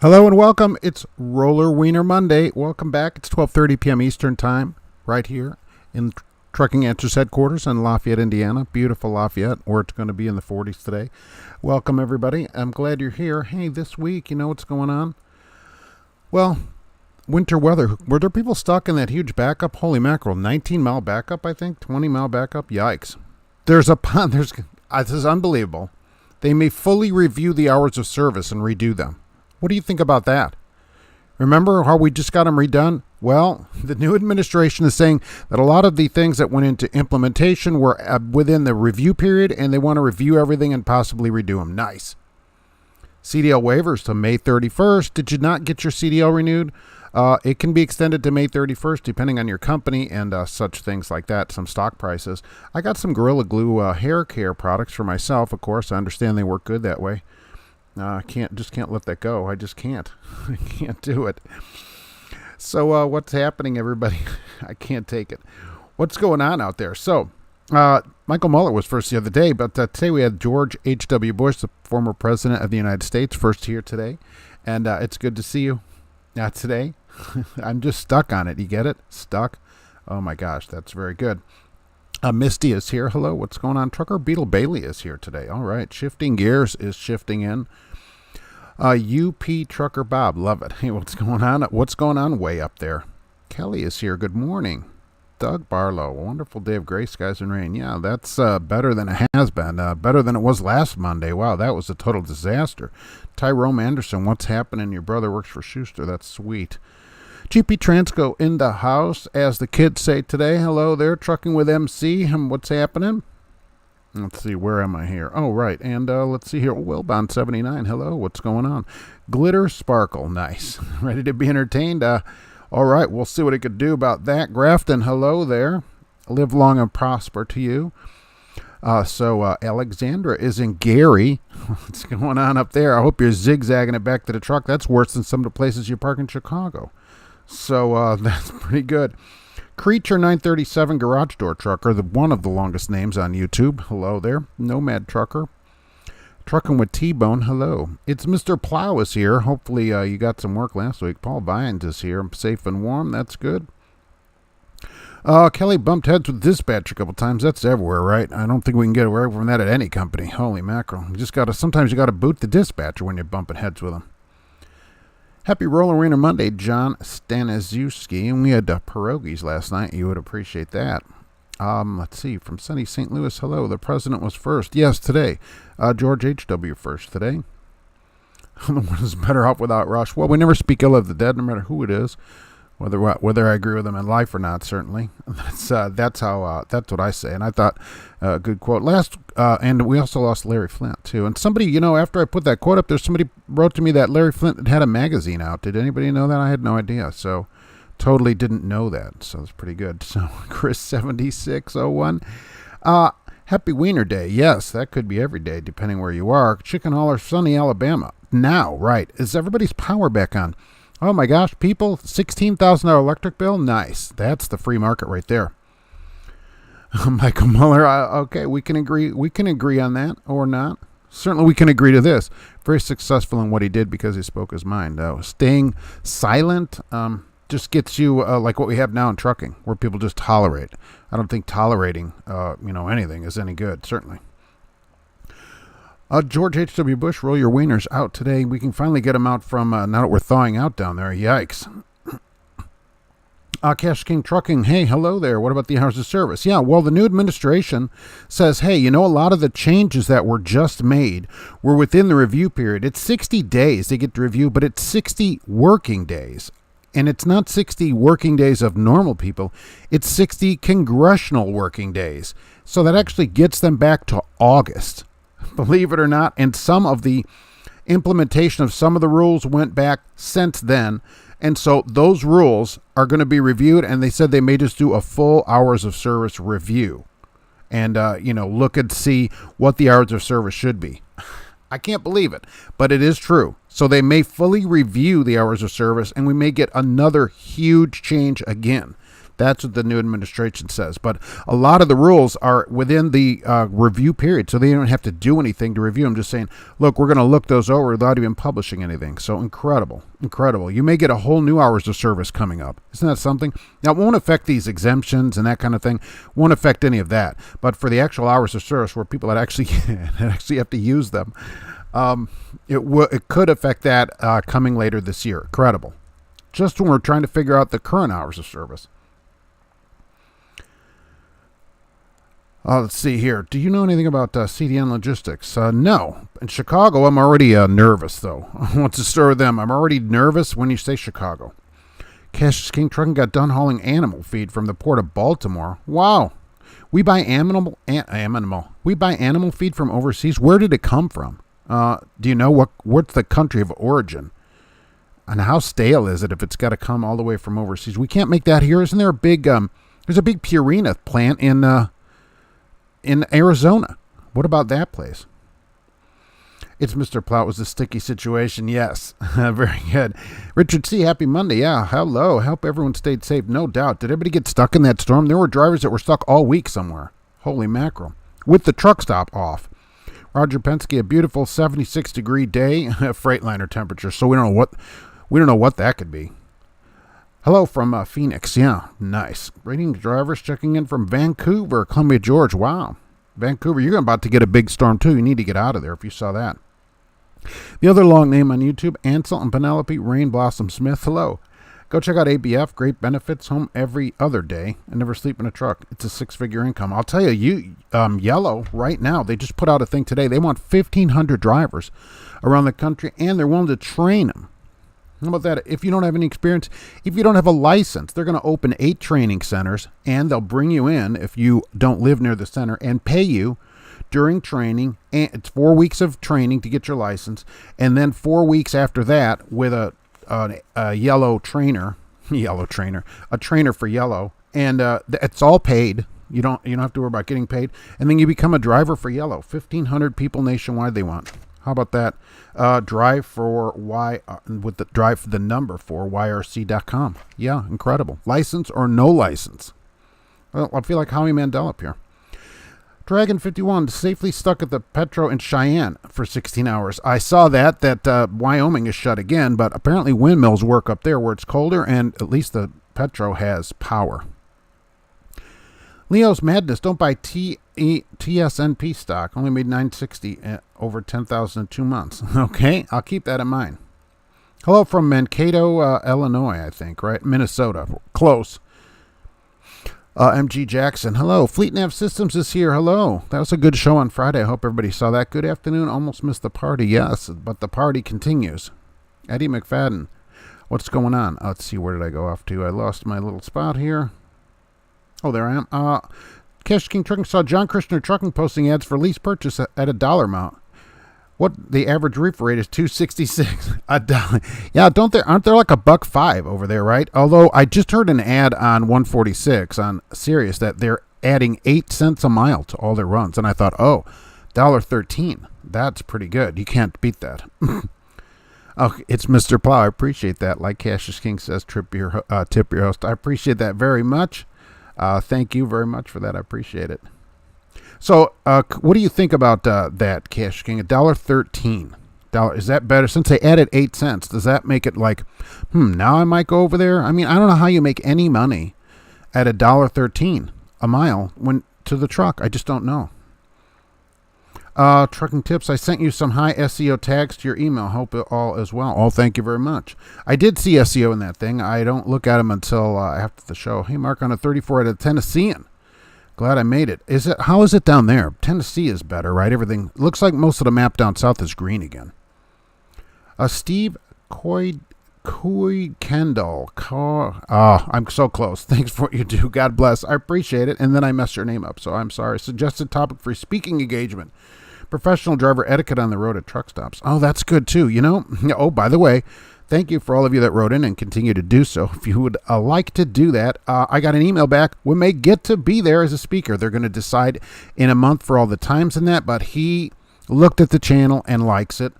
Hello and welcome. It's Roller Weiner Monday. Welcome back. It's 12:30 p.m. Eastern Time right here in Trucking Answers headquarters in Lafayette, Indiana. Beautiful Lafayette, where it's going to be in the 40s today. Welcome, everybody. I'm glad you're here. Hey, this week, you know what's going on? Well, winter weather. Were there people stuck in that huge backup? Holy mackerel. 19-mile backup, I think. 20-mile backup. Yikes. This is unbelievable. They may fully review the hours of service and redo them. What do you think about that? Remember how we just got them redone? Well, the new administration is saying that a lot of the things that went into implementation were within the review period, and they want to review everything and possibly redo them. Nice. CDL waivers to May 31st. Did you not get your CDL renewed? It can be extended to May 31st depending on your company and such things like that, some stock prices. I got some Gorilla Glue hair care products for myself, of course. I understand they work good that way. I can't let that go. I just can't. I can't do it. So what's happening, everybody? I can't take it. What's going on out there? So Michael Mueller was first the other day, but today we had George H.W. Bush, the former president of the United States, first here today. And it's good to see you today. I'm just stuck on it. You get it? Stuck? Oh, my gosh. That's very good. Misty is here. Hello. What's going on? Trucker Beetle Bailey is here today. All right. Shifting Gears is shifting in. UP Trucker Bob. Love it. Hey, what's going on? What's going on way up there? Kelly is here. Good morning. Doug Barlow. A wonderful day of gray skies and rain. Yeah, that's better than it has been. Better than it was last Monday. Wow, that was a total disaster. Tyrone Anderson. What's happening? Your brother works for Schuster. That's sweet. GP Transco in the house, as the kids say today. Hello there, Trucking with MC. What's happening? Let's see, where am I here? Oh, right. And let's see here. Willbound 79. Hello, what's going on? Glitter Sparkle. Nice. Ready to be entertained? All right, we'll see what it could do about that. Grafton, hello there. Live long and prosper to you. So Alexandra is in Gary. What's going on up there? I hope you're zigzagging it back to the truck. That's worse than some of the places you park in Chicago. So that's pretty good. Creature 937 Garage Door Trucker, one of the longest names on YouTube. Hello there. Nomad Trucker. Trucking with T-Bone. Hello. It's Mr. Plow is here. Hopefully you got some work last week. Paul Vines is here. I'm safe and warm. That's good. Kelly bumped heads with dispatch a couple times. That's everywhere, right? I don't think we can get away from that at any company. Holy mackerel. Sometimes you got to boot the dispatcher when you're bumping heads with them. Happy Roller Weiner Monday, John Staniszewski. And we had pierogies last night. You would appreciate that. Let's see. From sunny St. Louis, hello. The president was first. Yes, today. George H.W. first today. The one is better off without Rush. Well, we never speak ill of the dead, no matter who it is. Whether I agree with them in life or not, certainly. That's what I say. And I thought, good quote. And we also lost Larry Flint, too. And somebody, after I put that quote up there, somebody wrote to me that Larry Flint had a magazine out. Did anybody know that? I had no idea. So, totally didn't know that. So, it's pretty good. So, Chris7601. Happy Wiener Day. Yes, that could be every day, depending where you are. Chicken Hauler, sunny Alabama. Now, right. Is everybody's power back on? Oh my gosh, people, $16,000 electric bill? Nice. That's the free market right there. Michael Mueller, okay, we can agree on that or not. Certainly we can agree to this. Very successful in what he did because he spoke his mind. Staying silent just gets you like what we have now in trucking, where people just tolerate. I don't think tolerating anything is any good, certainly. George H.W. Bush, roll your wieners out today. We can finally get them out from, now that we're thawing out down there. Yikes. Cash King Trucking, hey, hello there. What about the hours of service? Yeah, well, the new administration says, hey, a lot of the changes that were just made were within the review period. It's 60 days they get to review, but it's 60 working days. And it's not 60 working days of normal people. It's 60 congressional working days. So that actually gets them back to August. Believe it or not, and some of the implementation of some of the rules went back since then. And so those rules are going to be reviewed, and they said they may just do a full hours of service review and, look and see what the hours of service should be. I can't believe it, but it is true. So they may fully review the hours of service, and we may get another huge change again. That's what the new administration says. But a lot of the rules are within the review period, so they don't have to do anything to review them. Just saying, look, we're going to look those over without even publishing anything. So incredible. You may get a whole new hours of service coming up. Isn't that something? Now, it won't affect these exemptions and that kind of thing. Won't affect any of that. But for the actual hours of service where people that actually have to use them, it could affect that coming later this year. Incredible. Just when we're trying to figure out the current hours of service. Let's see here. Do you know anything about CDN Logistics? No. In Chicago, I'm already nervous, though. What's the story with them? I'm already nervous when you say Chicago. Cash King Trucking got done hauling animal feed from the port of Baltimore. Wow. We buy animal feed from overseas. Where did it come from? Do you know what's the country of origin? And how stale is it if it's got to come all the way from overseas? We can't make that here. Isn't there a big there's a big Purina plant in Arizona? What about that place? It's Mr. Plow. It was a sticky situation. Yes. Very good. Richard C., happy Monday. Yeah, hello. Hope everyone stayed safe. No doubt. Did everybody get stuck in that storm? There were drivers that were stuck all week somewhere. Holy mackerel. With the truck stop off. Roger Penske, a beautiful 76-degree day, Freightliner temperature. So we don't know what that could be. Hello from Phoenix. Yeah, nice. Rating drivers checking in from Vancouver, Columbia, George. Wow. Vancouver, you're about to get a big storm, too. You need to get out of there if you saw that. The other long name on YouTube, Ansel and Penelope Rain Blossom Smith. Hello. Go check out ABF. Great benefits. Home every other day. And never sleep in a truck. It's a six-figure income. I'll tell you, Yellow, right now, they just put out a thing today. They want 1,500 drivers around the country, and they're willing to train them. How about that? If you don't have any experience, if you don't have a license, they're going to open 8 training centers, and they'll bring you in if you don't live near the center and pay you during training. And it's 4 weeks of training to get your license, and then 4 weeks after that with a yellow trainer, a trainer for yellow, and it's all paid. You don't have to worry about getting paid, and then you become a driver for yellow. 1,500 people nationwide they want. How about that? Drive for the number for YRC.com. Yeah, incredible. License or no license. Well, I feel like Howie Mandel up here. Dragon 51 safely stuck at the Petro in Cheyenne for 16 hours. I saw that Wyoming is shut again, but apparently windmills work up there where it's colder, and at least the Petro has power. Leo's Madness, don't buy TSNP stock. Only made $960 over $10,000 in 2 months. Okay, I'll keep that in mind. Hello from Mankato, Illinois, I think, right? Minnesota. Close. MG Jackson, hello. Fleet Nav Systems is here. Hello. That was a good show on Friday. I hope everybody saw that. Good afternoon. Almost missed the party. Yes, but the party continues. Eddie McFadden, what's going on? Let's see, where did I go off to? I lost my little spot here. Oh, there I am. Cash King Trucking saw John Christner Trucking posting ads for lease purchase at $1 amount. What the average reefer rate is $2.66 a dollar. Yeah, aren't there like $1.05 over there, right? Although I just heard an ad on 146 on Sirius that they're adding 8 cents a mile to all their runs, and I thought, oh, $1.13. That's pretty good. You can't beat that. Oh, it's Mr. Plow. I appreciate that. Like Cassius King says, tip your host. I appreciate that very much. Thank you very much for that. I appreciate it. So, what do you think about that, Cash King? $1.13. Is that better? Since they added 8 cents, does that make it like, now I might go over there? I mean, I don't know how you make any money at $1.13 a mile to the truck. I just don't know. Trucking tips. I sent you some high SEO tags to your email. Hope it all is well. Oh, thank you very much. I did see SEO in that thing. I don't look at them until after the show. Hey, Mark, on a 34 out of Tennessean. Glad I made it. How is it down there? Tennessee is better, right? Everything looks like most of the map down south is green again. Steve Kendall. I'm so close. Thanks for what you do. God bless. I appreciate it. And then I messed your name up, so I'm sorry. Suggested topic for speaking engagement. Professional driver etiquette on the road at truck stops. Oh, that's good too. Oh, by the way, thank you for all of you that wrote in and continue to do so. If you would like to do that, I got an email back. We may get to be there as a speaker. They're going to decide in a month for all the times in that, but he looked at the channel and likes it.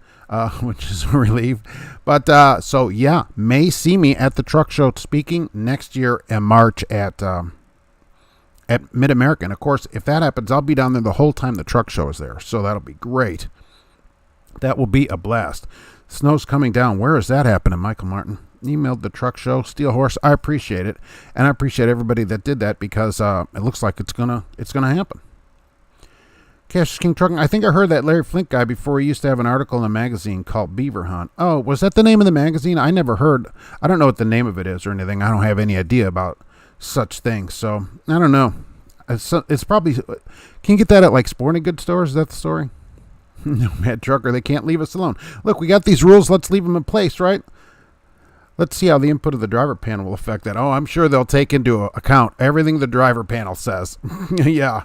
which is a relief. But so yeah, may see me at the truck show speaking next year in March at Mid-American. Of course, if that happens, I'll be down there the whole time the truck show is there. So that'll be great. That will be a blast. Snow's coming down. Where is that happening, Michael Martin? Emailed the truck show, Steel Horse. I appreciate it, and I appreciate everybody that did that because it looks like it's gonna happen. Cash King Trucking. I think I heard that Larry Flint guy before. He used to have an article in a magazine called Beaver Hunt. Oh, was that the name of the magazine? I never heard. I don't know what the name of it is or anything. I don't have any idea about such things. So I don't know. It's probably. Can you get that at like sporting goods stores? Is that the story? No, Mad Trucker. They can't leave us alone. Look, we got these rules. Let's leave them in place, right? Let's see how the input of the driver panel will affect that. Oh, I'm sure they'll take into account everything the driver panel says. Yeah.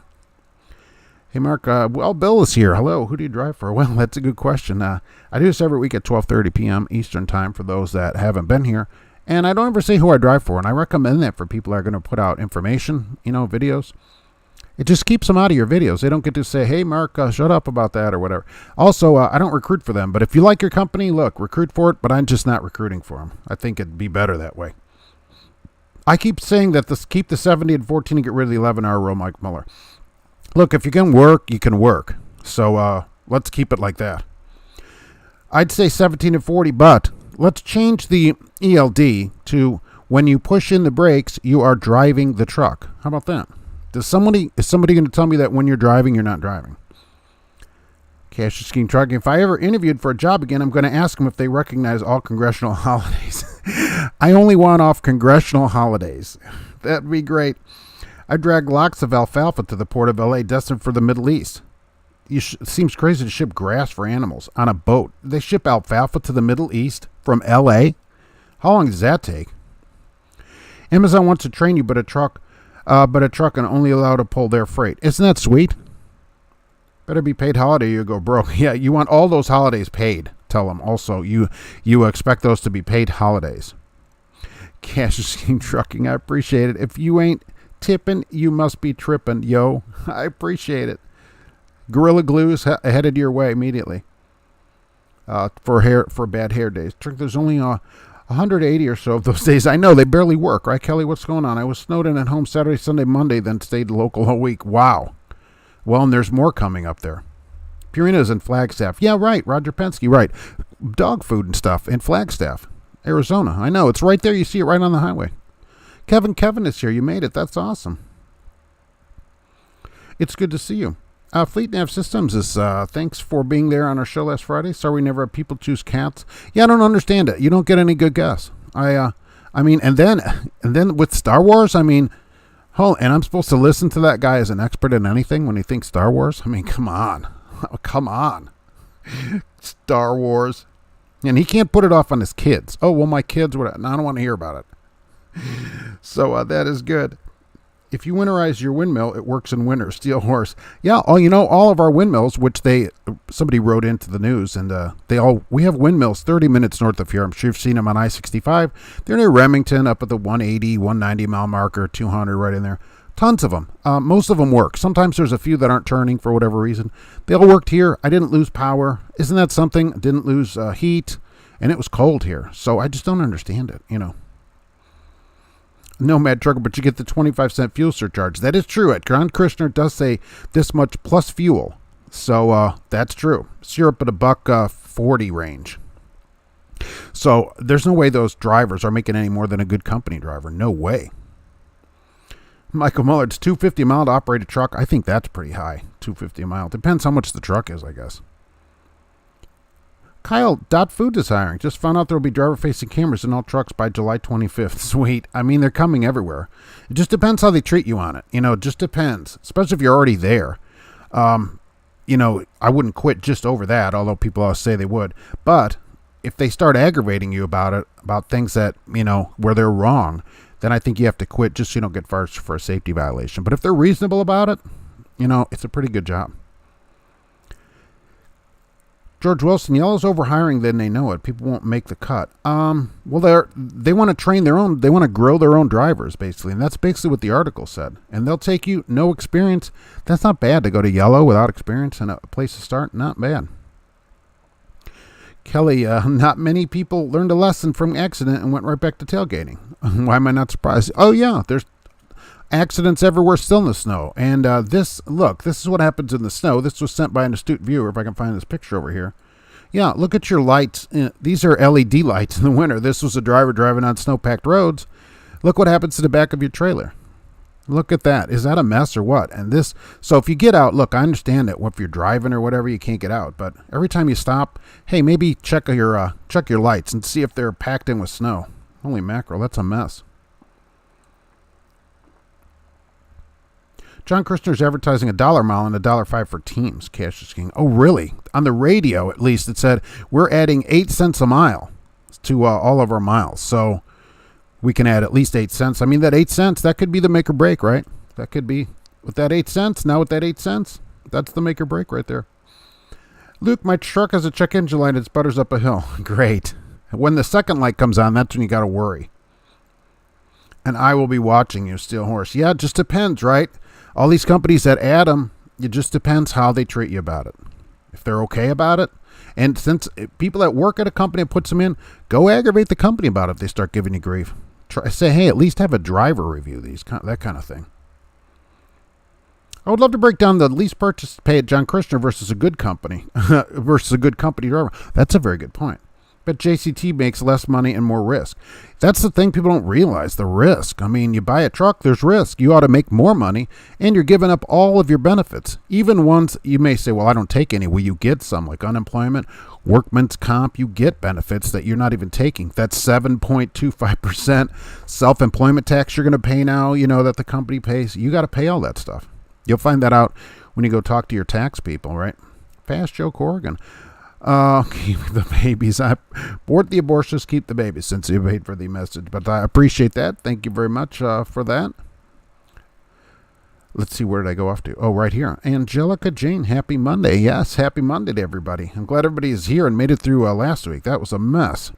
Hey, Mark. Well, Bill is here. Hello. Who do you drive for? Well, that's a good question. I do this every week at 12:30 p.m. Eastern Time for those that haven't been here. And I don't ever say who I drive for. And I recommend that for people that are going to put out information, videos. It just keeps them out of your videos. They don't get to say, hey, Mark, shut up about that or whatever. Also, I don't recruit for them. But if you like your company, look, recruit for it. But I'm just not recruiting for them. I think it'd be better that way. I keep saying that keep the 70 and 14 and get rid of the 11-hour rule, Mike Muller. Look, if you can work, you can work. So let's keep it like that. I'd say 17 and 40, but let's change the ELD to when you push in the brakes, you are driving the truck. How about that? Is somebody going to tell me that when you're driving, you're not driving? Cash Scheme Trucking. If I ever interviewed for a job again, I'm going to ask them if they recognize all congressional holidays. I only want off congressional holidays. That'd be great. I drag lots of alfalfa to the port of L.A. destined for the Middle East. It seems crazy to ship grass for animals on a boat. They ship alfalfa to the Middle East from L.A.? How long does that take? Amazon wants to train you, but a truck and only allowed to pull their freight. Isn't that sweet? Better be paid holiday or you go broke. Yeah, you want all those holidays paid. Tell them also you expect those to be paid holidays. Cash Scheme Trucking. I appreciate it. If you ain't tipping, you must be tripping, yo. I appreciate it. Gorilla Glue's headed your way immediately. For bad hair days. There's only 180 or so of those days. I know they barely work, right, Kelly? What's going on? I was snowed in at home Saturday, Sunday, Monday, then stayed local all week. Wow. Well, and there's more coming up there. Purina's in Flagstaff. Yeah, right. Roger Penske, right. Dog food and stuff in Flagstaff, Arizona. I know. It's right there. You see it right on the highway. Kevin is here. You made it. That's awesome. It's good to see you. Fleet Nav Systems is, thanks for being there on our show last Friday. Sorry we never have people choose cats. Yeah, I don't understand it. You don't get any good guess. I mean, and then with Star Wars, and I'm supposed to listen to that guy as an expert in anything when he thinks Star Wars? I mean, come on. Come on. Star Wars. And he can't put it off on his kids. Oh, well, my kids would. No, I don't want to hear about it. So that is good. If you winterize your windmill, it works in winter. Steel Horse. Yeah, all of our windmills, which somebody wrote into the news, and we have windmills 30 minutes north of here. I'm sure you've seen them on I-65. They're near Remington, up at the 180, 190 mile marker, 200 right in there. Tons of them. Most of them work. Sometimes there's a few that aren't turning for whatever reason. They all worked here. I didn't lose power. Isn't that something? Didn't lose heat, and it was cold here. So I just don't understand it, No, Mad Trucker, but you get the 25-cent fuel surcharge. That is true. John Krishner does say this much plus fuel. So that's true. Syrup at $1.40 range. So there's no way those drivers are making any more than a good company driver. No way. Michael Muller, it's $250 a mile to operate a truck. I think that's pretty high. $250 a mile. Depends how much the truck is, I guess. Kyle, Food is hiring. Just found out there will be driver-facing cameras in all trucks by July 25th. Sweet. I mean, they're coming everywhere. It just depends how they treat you on it. It just depends. Especially if you're already there. I wouldn't quit just over that, although people always say they would. But if they start aggravating you about it, about things that, where they're wrong, then I think you have to quit just so you don't get fired for a safety violation. But if they're reasonable about it, it's a pretty good job. George Wilson, Yellow's overhiring, then they know it. People won't make the cut. Well, they want to train their own. They want to grow their own drivers, basically. And that's basically what the article said. And they'll take you, no experience. That's not bad to go to Yellow without experience and a place to start. Not bad. Kelly, not many people learned a lesson from accident and went right back to tailgating. Why am I not surprised? Oh, yeah, there's accidents everywhere still in the snow. And this is what happens in the snow. This was sent by an astute viewer, if I can find this picture over here. Yeah, look at your lights. These are LED lights in the winter. This was a driver driving on snow-packed roads. Look what happens to the back of your trailer. Look at that. Is that a mess or what? And this, so if you get out, look, I understand that if you're driving or whatever, you can't get out. But every time you stop, hey, maybe check your lights and see if they're packed in with snow. Holy mackerel, that's a mess. John Christner's advertising $1 a mile and $1.05 for teams. Cash is king. Oh, really? On the radio, at least, it said we're adding 8 cents a mile to all of our miles. So we can add at least 8 cents. I mean, that 8 cents, that could be the make or break, right? That could be with that 8 cents. Now with that 8 cents, that's the make or break right there. Luke, my truck has a check engine light. It sputters up a hill. Great. When the second light comes on, that's when you got to worry. And I will be watching you, Steel Horse. Yeah, it just depends, right? All these companies that add them, it just depends how they treat you about it. If they're okay about it. And since people that work at a company and puts them in, go aggravate the company about it if they start giving you grief. Say, hey, at least have a driver review these, that kind of thing. I would love to break down the lease purchase pay at John Christner versus a good company versus a good company driver. That's a very good point. But JCT makes less money and more risk. That's the thing people don't realize, the risk. I mean, you buy a truck, there's risk. You ought to make more money, and you're giving up all of your benefits. Even ones you may say, well, I don't take any. Well, you get some, like unemployment, workman's comp. You get benefits that you're not even taking. That's 7.25% self-employment tax you're going to pay now, that the company pays. You got to pay all that stuff. You'll find that out when you go talk to your tax people, right? Fast Joe Corrigan. Keep the babies. I abort the abortions, keep the babies, since you paid for the message. But I appreciate that. Thank you very much for that. Let's see, where did I go off to? Oh, right here. Angelica Jane, happy Monday. Yes, happy Monday to everybody. I'm glad everybody is here and made it through last week. That was a mess.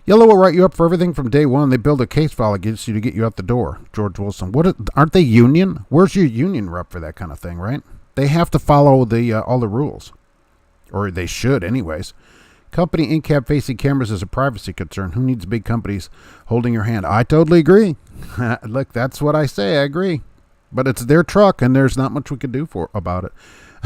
Yellow will write you up for everything from day one. They build a case file against you to get you out the door. George Wilson. Aren't they union? Where's your union rep for that kind of thing, right? They have to follow all the rules. Or they should, anyways. Company in-cab facing cameras is a privacy concern. Who needs big companies holding your hand? I totally agree. Look, that's what I say. I agree. But it's their truck, and there's not much we can do about it.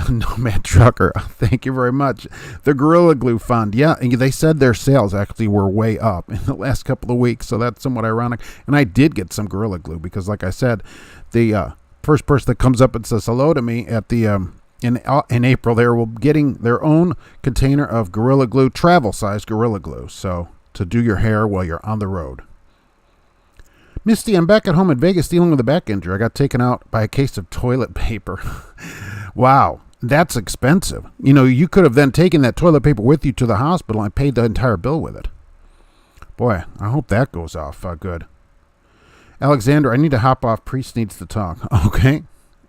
Nomad Trucker, thank you very much. The Gorilla Glue Fund. Yeah, they said their sales actually were way up in the last couple of weeks, so that's somewhat ironic. And I did get some Gorilla Glue because, like I said, the first person that comes up and says hello to me at the... In April, they were getting their own container of Gorilla Glue, travel-size Gorilla Glue, so to do your hair while you're on the road. Misty, I'm back at home in Vegas dealing with a back injury. I got taken out by a case of toilet paper. Wow, that's expensive. You could have then taken that toilet paper with you to the hospital and paid the entire bill with it. Boy, I hope that goes off good. Alexander, I need to hop off. Priest needs to talk. Okay.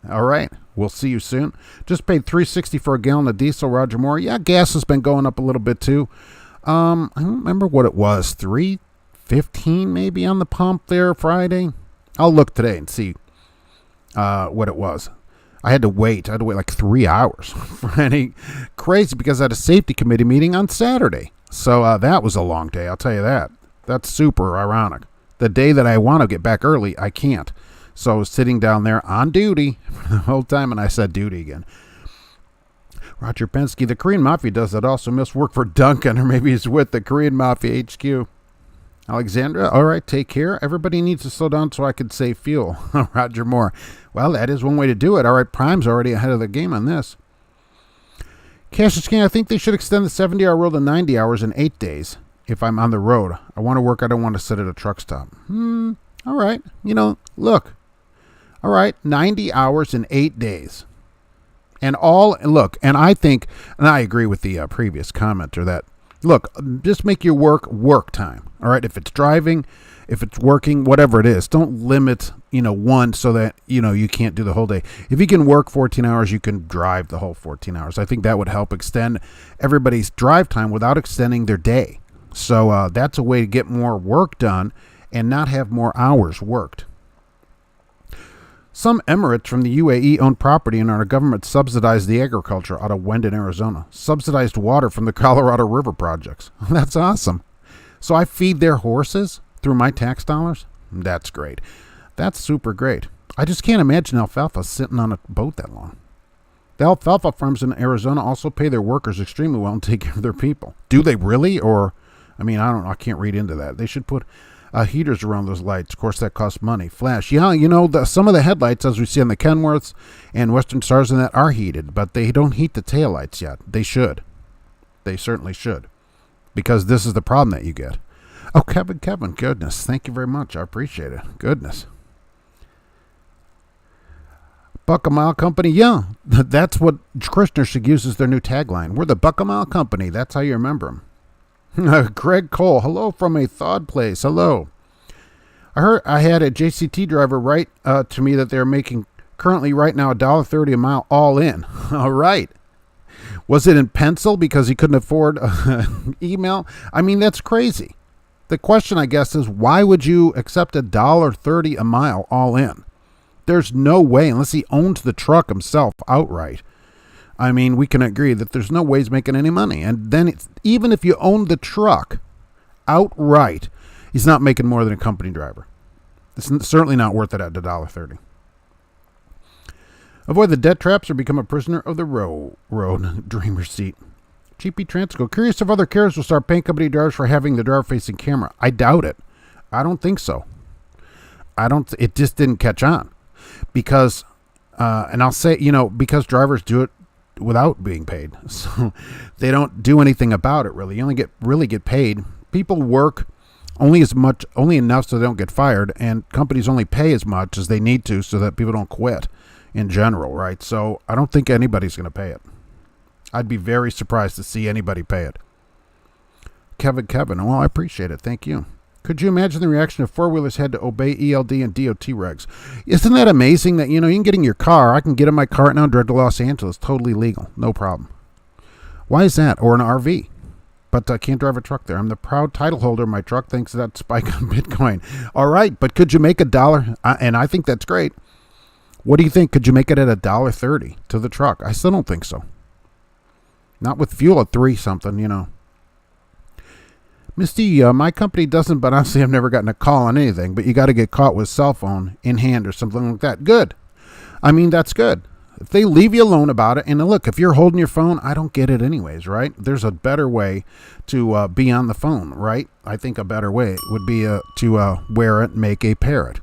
All right. We'll see you soon. Just paid $3.60 for a gallon of diesel, Roger Moore. Yeah, gas has been going up a little bit too. I don't remember what it was. $3.15 maybe on the pump there Friday. I'll look today and see what it was. I had to wait like 3 hours for any crazy because I had a safety committee meeting on Saturday. So that was a long day. I'll tell you that. That's super ironic. The day that I want to get back early, I can't. So I was sitting down there on duty for the whole time, and I said duty again. Roger Penske, the Korean Mafia does that also. Must work for Duncan, or maybe he's with the Korean Mafia HQ. Alexandra, all right, take care. Everybody needs to slow down so I can save fuel. Roger Moore. Well, that is one way to do it. All right, Prime's already ahead of the game on this. Cassius King, I think they should extend the 70-hour rule to 90 hours in 8 days if I'm on the road. I want to work. I don't want to sit at a truck stop. All right. Look. All right, 90 hours in 8 days. And I think, and I agree with the previous commenter that, look, just make your work time. All right, if it's driving, if it's working, whatever it is, don't limit, one so that, you can't do the whole day. If you can work 14 hours, you can drive the whole 14 hours. I think that would help extend everybody's drive time without extending their day. So that's a way to get more work done and not have more hours worked. Some Emirates from the UAE own property and our government subsidized the agriculture out of Wendon, Arizona. Subsidized water from the Colorado River projects. That's awesome. So I feed their horses through my tax dollars? That's great. That's super great. I just can't imagine alfalfa sitting on a boat that long. The alfalfa farms in Arizona also pay their workers extremely well and take care of their people. Do they really? Or, I mean, I don't know. I can't read into that. They should put heaters around those lights. Of course, that costs money. Flash. Yeah, you know, some of the headlights, as we see on the Kenworths and Western Stars and that, are heated, but they don't heat the taillights yet. They should. They certainly should. Because this is the problem that you get. Oh, Kevin, goodness. Thank you very much. I appreciate it. Goodness. Buck a Mile Company, yeah. That's what Krishner should use as their new tagline. We're the Buck a Mile Company. That's how you remember them. Greg Cole, hello from a thawed place. Hello. I heard I had a JCT driver write to me that they're making currently right now $1.30 a mile all in. All right. Was it in pencil because he couldn't afford email? I mean, that's crazy. The question, I guess, is why would you accept $1.30 a mile all in? There's no way, unless he owns the truck himself outright. I mean, we can agree that there's no way he's making any money. And then even if you own the truck outright, he's not making more than a company driver. It's certainly not worth it at $1.30. Avoid the debt traps or become a prisoner of the road dreamer seat. GP Transco, curious if other carriers will start paying company drivers for having the driver-facing camera. I doubt it. I don't think so. It just didn't catch on. Because, and I'll say, you know, because drivers do it without being paid. So they don't do anything about it, really. You only really get paid. People work only enough so they don't get fired, and companies only pay as much as they need to so that people don't quit in general, right? So I don't think anybody's going to pay it. I'd be very surprised to see anybody pay it. Kevin, well, I appreciate it. Thank you. Could you imagine the reaction if four-wheelers had to obey ELD and DOT regs? Isn't that amazing that, you know, you can get in your car. I can get in my car right now and drive to Los Angeles. Totally legal. No problem. Why is that? Or an RV. But I can't drive a truck there. I'm the proud title holder of my truck thanks to that spike on Bitcoin. All right, but could you make $1? And I think that's great. What do you think? Could you make it at $1.30 to the truck? I still don't think so. Not with fuel at 3 something, you know. Misty, my company doesn't, but honestly, I've never gotten a call on anything. But you got to get caught with cell phone in hand or something like that. Good. I mean, that's good. If they leave you alone about it, and look, if you're holding your phone, I don't get it anyways, right? There's a better way to be on the phone, right? I think a better way would be to wear it and make a parrot.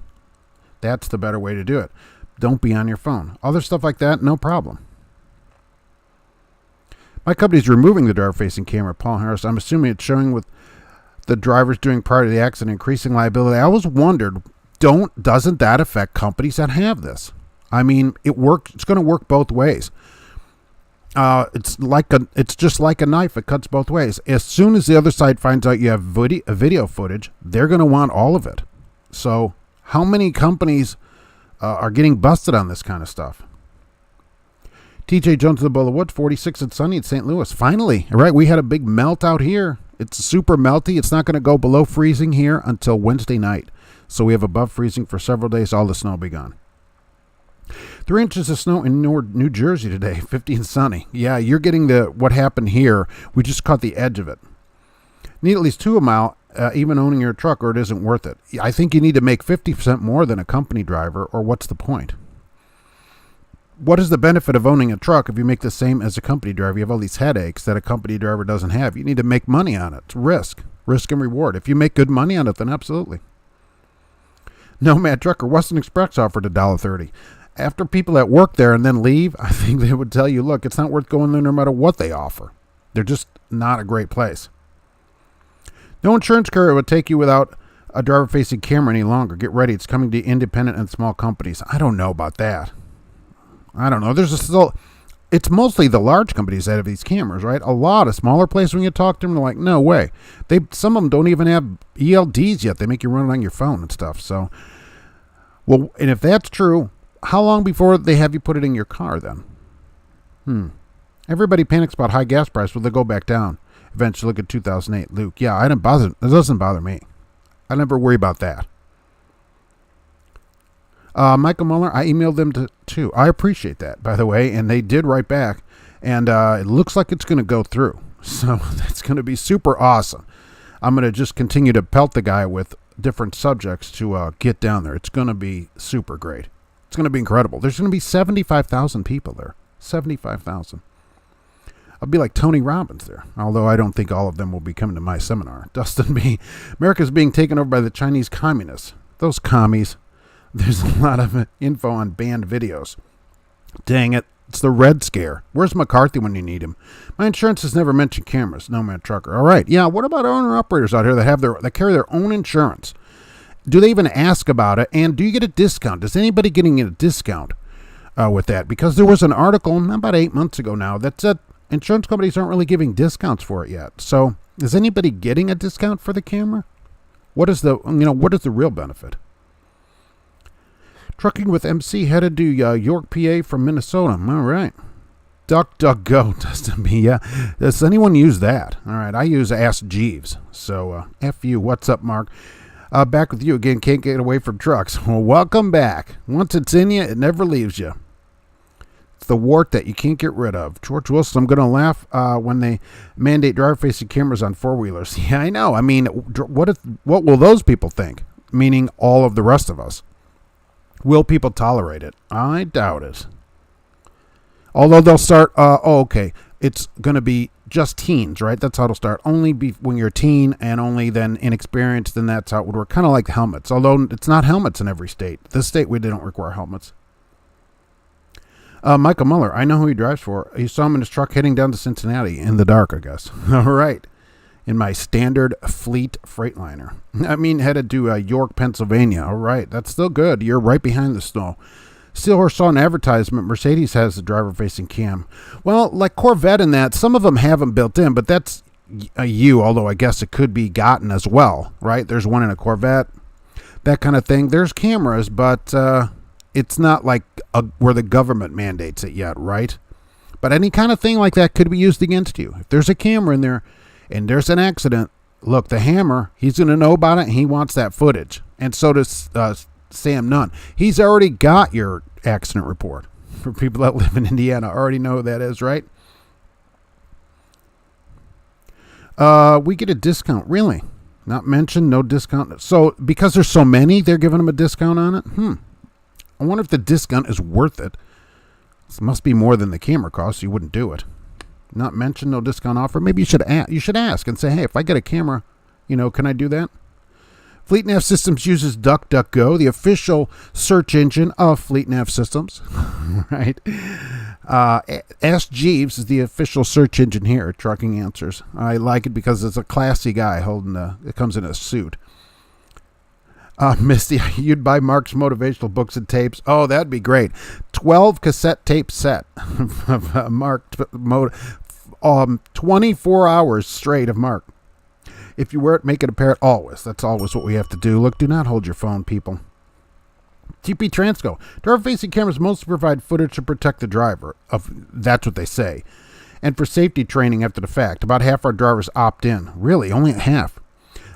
That's the better way to do it. Don't be on your phone. Other stuff like that, no problem. My company's removing the driver-facing camera, Paul Harris. I'm assuming it's showing with the drivers doing prior to the accident, increasing liability. I always wondered, doesn't that affect companies that have this? I mean, it's going to work both ways. It's just like a knife. It cuts both ways. As soon as the other side finds out you have video footage, they're going to want all of it. So how many companies are getting busted on this kind of stuff? TJ Jones of the Bowl of Woods, 46 and sunny in St. Louis. Finally, all right, we had a big melt out here. It's super melty. It's not going to go below freezing here until Wednesday night. So we have above freezing for several days. All the snow will be gone. 3 inches of snow in New Jersey today, 50 and sunny. Yeah, you're getting what happened here. We just caught the edge of it. Need at least 2 a mile, even owning your truck, or it isn't worth it. I think you need to make 50% more than a company driver, or what's the point? What is the benefit of owning a truck if you make the same as a company driver? You have all these headaches that a company driver doesn't have. You need to make money on it. It's risk and reward. If you make good money on it, then absolutely. Nomad Trucker, Western Express offered $1.30. After people that work there and then leave, I think they would tell you, look, it's not worth going there no matter what they offer. They're just not a great place. No insurance carrier would take you without a driver-facing camera any longer. Get ready. It's coming to independent and small companies. I don't know about that. I don't know. It's mostly the large companies that have these cameras, right? A lot of smaller places, when you talk to them, they're like, no way. Some of them don't even have ELDs yet. They make you run it on your phone and stuff. So, well, and if that's true, how long before they have you put it in your car then? Everybody panics about high gas price. Will they go back down? Eventually, look at 2008. Luke, yeah, it doesn't bother me. I never worry about that. Michael Muller, I emailed them too. I appreciate that, by the way, and they did write back, and it looks like it's going to go through. So that's going to be super awesome. I'm going to just continue to pelt the guy with different subjects to get down there. It's going to be super great. It's going to be incredible. There's going to be 75,000 people there. 75,000. I'll be like Tony Robbins there, although I don't think all of them will be coming to my seminar. Dustin B. America's being taken over by the Chinese communists. Those commies. There's a lot of info on banned videos. Dang it. It's the Red Scare. Where's McCarthy when you need him? My insurance has never mentioned cameras. No man trucker. All right. Yeah. What about owner-operators out here that carry their own insurance? Do they even ask about it? And do you get a discount? Is anybody getting a discount with that? Because there was an article about 8 months ago now that said insurance companies aren't really giving discounts for it yet. So is anybody getting a discount for the camera? What is the real benefit? Trucking with MC headed to York, PA from Minnesota. All right. DuckDuckGo, Dustin B. Yeah. Does anyone use that? All right. I use Ask Jeeves. So, F you. What's up, Mark? Back with you again. Can't get away from trucks. Well, welcome back. Once it's in you, it never leaves you. It's the wart that you can't get rid of. George Wilson, I'm going to laugh when they mandate driver-facing cameras on four-wheelers. Yeah, I know. I mean, what will those people think? Meaning all of the rest of us. Will people tolerate it? I doubt it. Although they'll start, okay, it's going to be just teens, right? That's how it'll start. Only when you're a teen and only then inexperienced, then that's how it would work. Kind of like helmets, although it's not helmets in every state. This state, we don't require helmets. Michael Muller, I know who he drives for. You saw him in his truck heading down to Cincinnati in the dark, I guess. All right. In my standard fleet Freightliner. I mean, headed to York, Pennsylvania. All right. That's still good. You're right behind the snow. Steelhorse saw an advertisement. Mercedes has the driver-facing cam. Well, like Corvette and that, some of them have them built in, but that's a U, although I guess it could be gotten as well, right? There's one in a Corvette, that kind of thing. There's cameras, but it's not like where the government mandates it yet, right? But any kind of thing like that could be used against you. If there's a camera in there, and there's an accident, look, the hammer, he's going to know about it, and he wants that footage. And so does Sam Nunn. He's already got your accident report. For people that live in Indiana, already know who that is, right? We get a discount, really. Not mentioned, no discount. So because there's so many, they're giving them a discount on it? I wonder if the discount is worth it. This must be more than the camera costs. You wouldn't do it. Not mentioned, no discount offer. Maybe you should ask and say, hey, if I get a camera, can I do that? Fleet Nav Systems uses DuckDuckGo, the official search engine of Fleet Nav Systems. Right? Ask Jeeves is the official search engine here at Trucking Answers. I like it because it's a classy guy it comes in a suit. Misty, you'd buy Mark's motivational books and tapes. Oh, that'd be great. 12 cassette tape set of Mark 24 hours straight of Mark. If you wear it, make it apparent always. That's always what we have to do. Look, do not hold your phone, people. TP Transco. Driver-facing cameras mostly provide footage to protect the driver. That's what they say. And for safety training after the fact. About half our drivers opt in. Really, only half.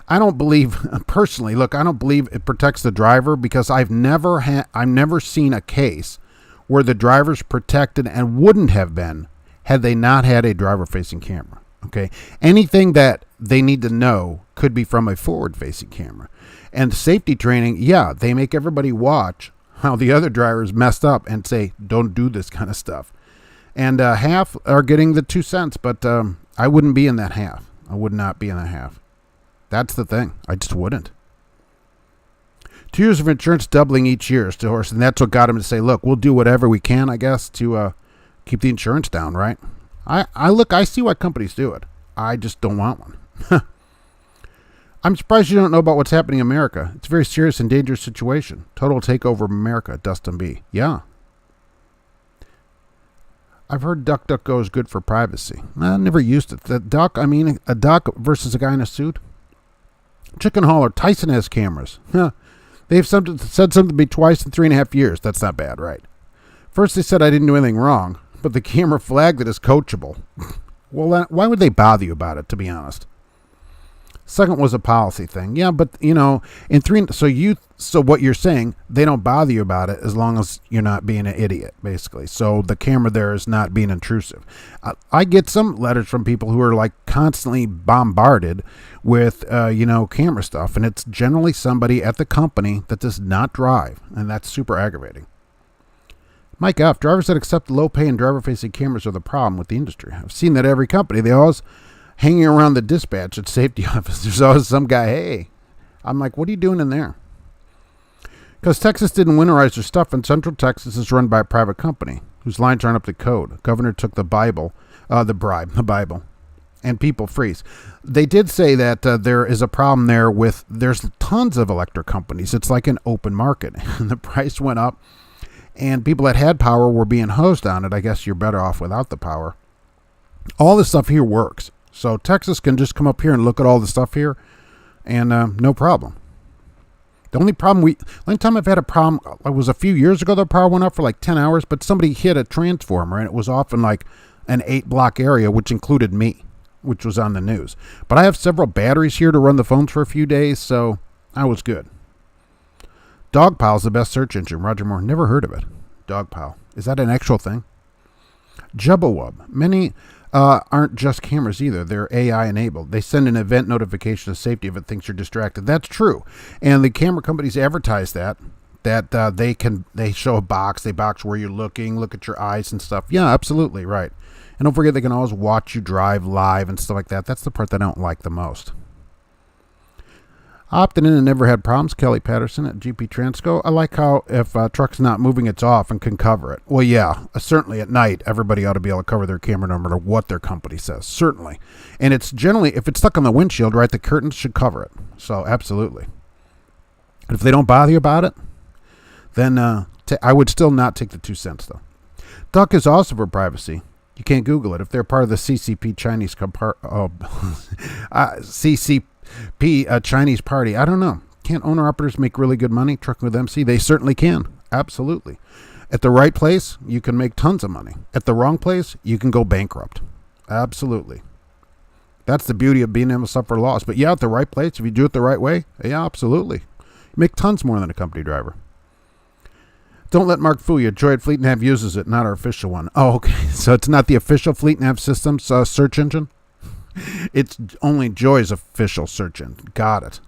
I don't believe, personally, I don't believe it protects the driver because I've never seen a case where the driver's protected and wouldn't have been had they not had a driver-facing camera. Okay, anything that they need to know could be from a forward-facing camera. And safety training, yeah, they make everybody watch how the other drivers messed up and say, don't do this kind of stuff. And half are getting the 2 cents, but I wouldn't be in that half. I would not be in that half. That's the thing. I just wouldn't. 2 years of insurance doubling each year, Stillhorse, and that's what got him to say, look, we'll do whatever we can, I guess, to keep the insurance down, right? I see why companies do it. I just don't want one. I'm surprised you don't know about what's happening in America. It's a very serious and dangerous situation. Total takeover of America, Dustin B. Yeah. I've heard DuckDuckGo is good for privacy. I never used it. A duck versus a guy in a suit. Chicken hauler, Tyson has cameras. They've said something to me twice in 3.5 years. That's not bad, right? First they said I didn't do anything wrong, but the camera flagged it as coachable. Well, why would they bother you about it, to be honest? Second was a policy thing. Yeah, but in three, so what you're saying, they don't bother you about it as long as you're not being an idiot, basically. So the camera there is not being intrusive. I get some letters from people who are like constantly bombarded with, camera stuff, and it's generally somebody at the company that does not drive, and that's super aggravating. Mike F., drivers that accept low pay and driver-facing cameras are the problem with the industry. I've seen that every company. They always hanging around the dispatch at safety office. There's always some guy, hey. I'm like, what are you doing in there? Because Texas didn't winterize their stuff, and Central Texas is run by a private company whose lines aren't up to code. Governor took the Bible, and people freeze. They did say that there is a problem there with, there's tons of electric companies. It's like an open market, and the price went up, and people that had power were being hosed on it. I guess you're better off without the power. All this stuff here works. So Texas can just come up here and look at all the stuff here, and no problem. The only time I've had a problem, it was a few years ago. The power went up for like 10 hours, but somebody hit a transformer, and it was off in like an 8-block area, which included me, which was on the news. But I have several batteries here to run the phones for a few days, so I was good. Dogpile's the best search engine. Roger Moore, never heard of it. Dogpile. Is that an actual thing? Jubbawub. Many aren't just cameras either. They're AI enabled. They send an event notification of safety if it thinks you're distracted. That's true. And the camera companies advertise that they show a box. They box where you're looking, look at your eyes and stuff. Yeah, absolutely. Right. And don't forget, they can always watch you drive live and stuff like that. That's the part that I don't like the most. Opted in and never had problems. Kelly Patterson at GP Transco. I like how if a truck's not moving, it's off and can cover it. Well, yeah, certainly at night, everybody ought to be able to cover their camera no matter what their company says. Certainly. And it's generally, if it's stuck on the windshield, right, the curtains should cover it. So, absolutely. And if they don't bother you about it, then I would still not take the 2 cents, though. Duck is also for privacy. You can't Google it. If they're part of the CCP Chinese Chinese party. I don't know. Can't owner-operators make really good money trucking with MC? They certainly can. Absolutely. At the right place, you can make tons of money. At the wrong place, you can go bankrupt. Absolutely. That's the beauty of being able to suffer loss. But yeah, at the right place, if you do it the right way, yeah, absolutely. You make tons more than a company driver. Don't let Mark fool you. Joy at Fleet Nav uses it, not our official one. Oh, okay. So it's not the official Fleet Nav Systems search engine? It's only Joy's official search engine. Got it.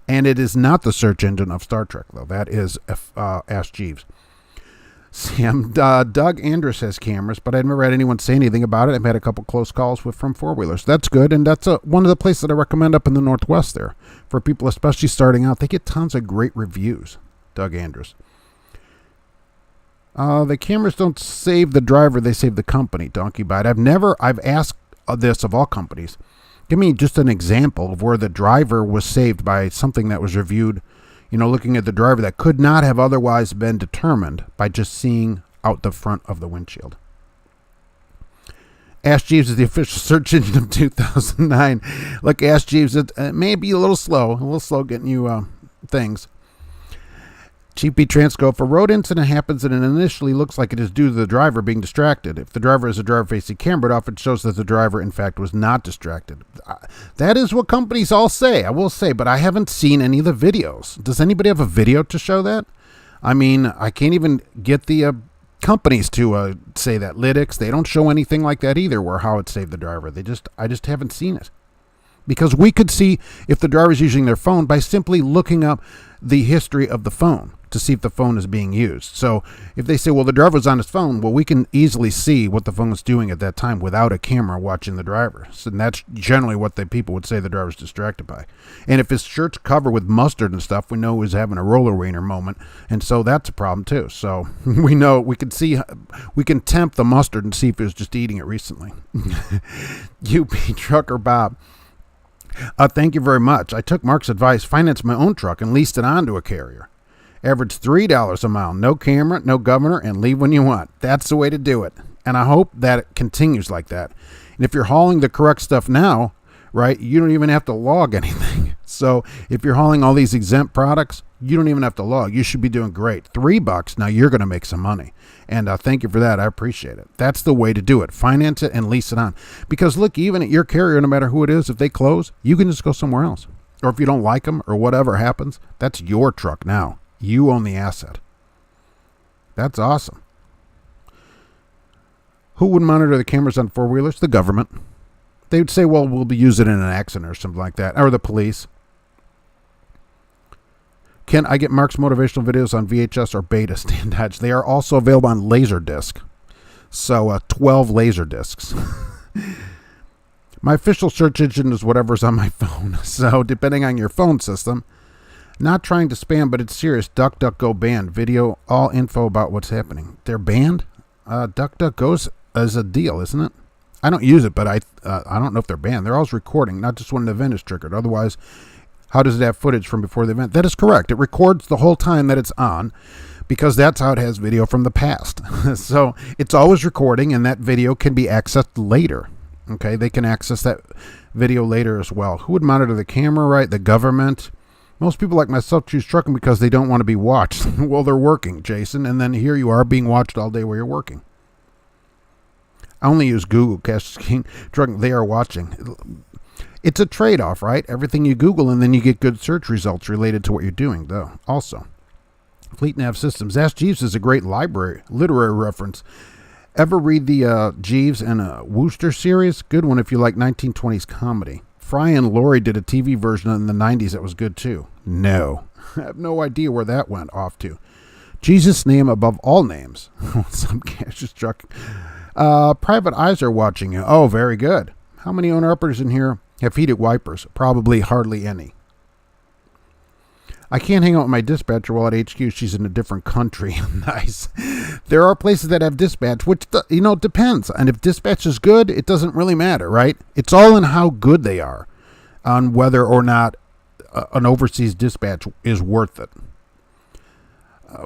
And it is not the search engine of Star Trek, though. That is Ask Jeeves. Sam, Doug Andrus has cameras, but I've never had anyone say anything about it. I've had a couple close calls from four-wheelers. That's good, and that's one of the places that I recommend up in the Northwest there. For people especially starting out, they get tons of great reviews. Doug Andrus. The cameras don't save the driver, they save the company. Donkey Bite. I've asked this of all companies. Give me just an example of where the driver was saved by something that was reviewed, looking at the driver that could not have otherwise been determined by just seeing out the front of the windshield. Ask Jeeves is the official search engine of 2009. Look, Ask Jeeves, it may be a little slow getting you things. GP Transco, if a road incident happens and it initially looks like it is due to the driver being distracted, if the driver is a driver-facing camera, it often shows that the driver, in fact, was not distracted. That is what companies all say, I will say, but I haven't seen any of the videos. Does anybody have a video to show that? I mean, I can't even get the companies to say that. Lytics, they don't show anything like that either, where how it saved the driver. I just haven't seen it. Because we could see if the driver's using their phone by simply looking up the history of the phone to see if the phone is being used. So if they say, well, the driver was on his phone, well, we can easily see what the phone was doing at that time without a camera watching the driver. So that's generally what the people would say the driver's distracted by. And if his shirt's covered with mustard and stuff, we know he's having a roller wiener moment. And so that's a problem too. So we know we can tempt the mustard and see if he was just eating it recently. UP Trucker Bob. Thank you very much. I took Mark's advice, financed my own truck, and leased it onto a carrier. Average $3 a mile, no camera, no governor, and leave when you want. That's the way to do it. And I hope that it continues like that. And if you're hauling the correct stuff now, right, you don't even have to log anything. So if you're hauling all these exempt products, you don't even have to log. You should be doing great. $3, now you're going to make some money. And thank you for that. I appreciate it. That's the way to do it. Finance it and lease it on. Because look, even at your carrier, no matter who it is, if they close, you can just go somewhere else. Or if you don't like them or whatever happens, that's your truck now. You own the asset. That's awesome. Who would monitor the cameras on four-wheelers? The government. They would say, well, we'll use it in an accident or something like that. Or the police. Can I get Mark's motivational videos on VHS or beta standards? They are also available on Laserdisc. So 12 Laserdiscs. My official search engine is whatever's on my phone. So depending on your phone system, not trying to spam, but it's serious. DuckDuckGo banned. Video, all info about what's happening. They're banned? DuckDuckGo is a deal, isn't it? I don't use it, but I don't know if they're banned. They're always recording, not just when an event is triggered. Otherwise, how does it have footage from before the event? That is correct. It records the whole time that it's on because that's how it has video from the past. So it's always recording, and that video can be accessed later. Okay, they can access that video later as well. Who would monitor the camera, right? The government. Most people like myself choose trucking because they don't want to be watched while they're working, Jason. And then here you are being watched all day while you're working. I only use Google, King Trucking. They are watching. It's a trade-off, right? Everything you Google, and then you get good search results related to what you're doing, though. Also, Fleet Nav Systems. Ask Jeeves is a great literary reference. Ever read the Jeeves and Wooster series? Good one if you like 1920s comedy. Fry and Laurie did a TV version in the 90s that was good, too. No. I have no idea where that went off to. Jesus' name above all names. Some cash is trucking. Private eyes are watching you. Oh, very good. How many owner-uppers in here have heated wipers? Probably hardly any. I can't hang out with my dispatcher while at HQ. She's in a different country. Nice. There are places that have dispatch, which, depends. And if dispatch is good, it doesn't really matter, right? It's all in how good they are on whether or not an overseas dispatch is worth it.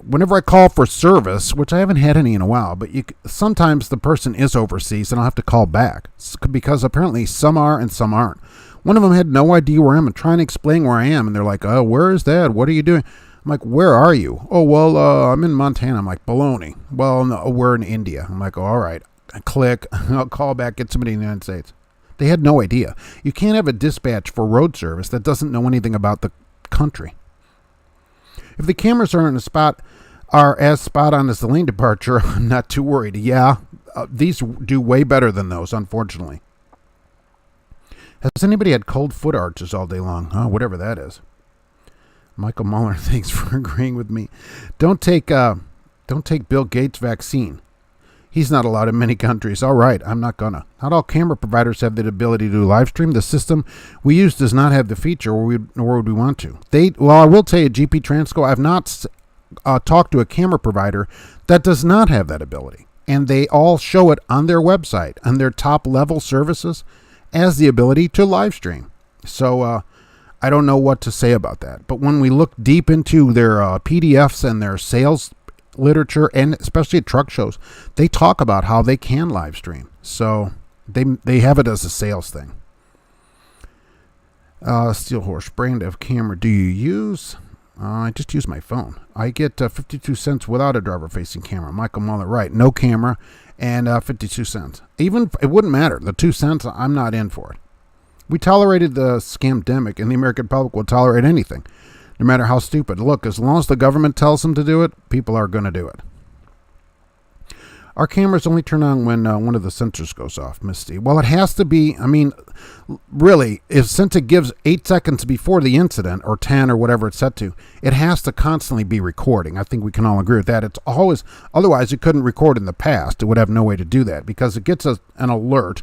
Whenever I call for service, which I haven't had any in a while, but sometimes the person is overseas and I'll have to call back because apparently some are and some aren't. One of them had no idea where I am and trying to explain where I am. And they're like, oh, where is that? What are you doing? I'm like, where are you? Oh, well, I'm in Montana. I'm like, baloney. Well, no, we're in India. I'm like, oh, all right. I click. I'll call back, get somebody in the United States. They had no idea. You can't have a dispatch for road service that doesn't know anything about the country. If the cameras are as spot on as the lane departure, I'm not too worried. Yeah, these do way better than those, unfortunately. Has anybody had cold foot arches all day long? Oh, whatever that is. Michael Muller, thanks for agreeing with me. Don't take Bill Gates' vaccine. He's not allowed in many countries. All right, I'm not gonna. Not all camera providers have the ability to do live stream. The system we use does not have the feature, nor would we want to. I will tell you, GP Transco, I've not talked to a camera provider that does not have that ability. And they all show it on their website, on their top-level services, as the ability to live stream. So I don't know what to say about that. But when we look deep into their PDFs and their sales literature, and especially at truck shows, they talk about how they can live stream. So they have it as a sales thing. Steel Horse, brand of camera do you use? I just use my phone. I get 52 cents without a driver-facing camera. Michael Muller, right. No camera and 52 cents. Even, it wouldn't matter. The 2 cents, I'm not in for it. We tolerated the scamdemic, and the American public will tolerate anything, no matter how stupid. Look, as long as the government tells them to do it, people are going to do it. Our cameras only turn on when one of the sensors goes off, Misty. Well, it has to be, really, since it gives 8 seconds before the incident, or 10 or whatever it's set to, it has to constantly be recording. I think we can all agree with that. It's always, otherwise it couldn't record in the past. It would have no way to do that because it gets an alert,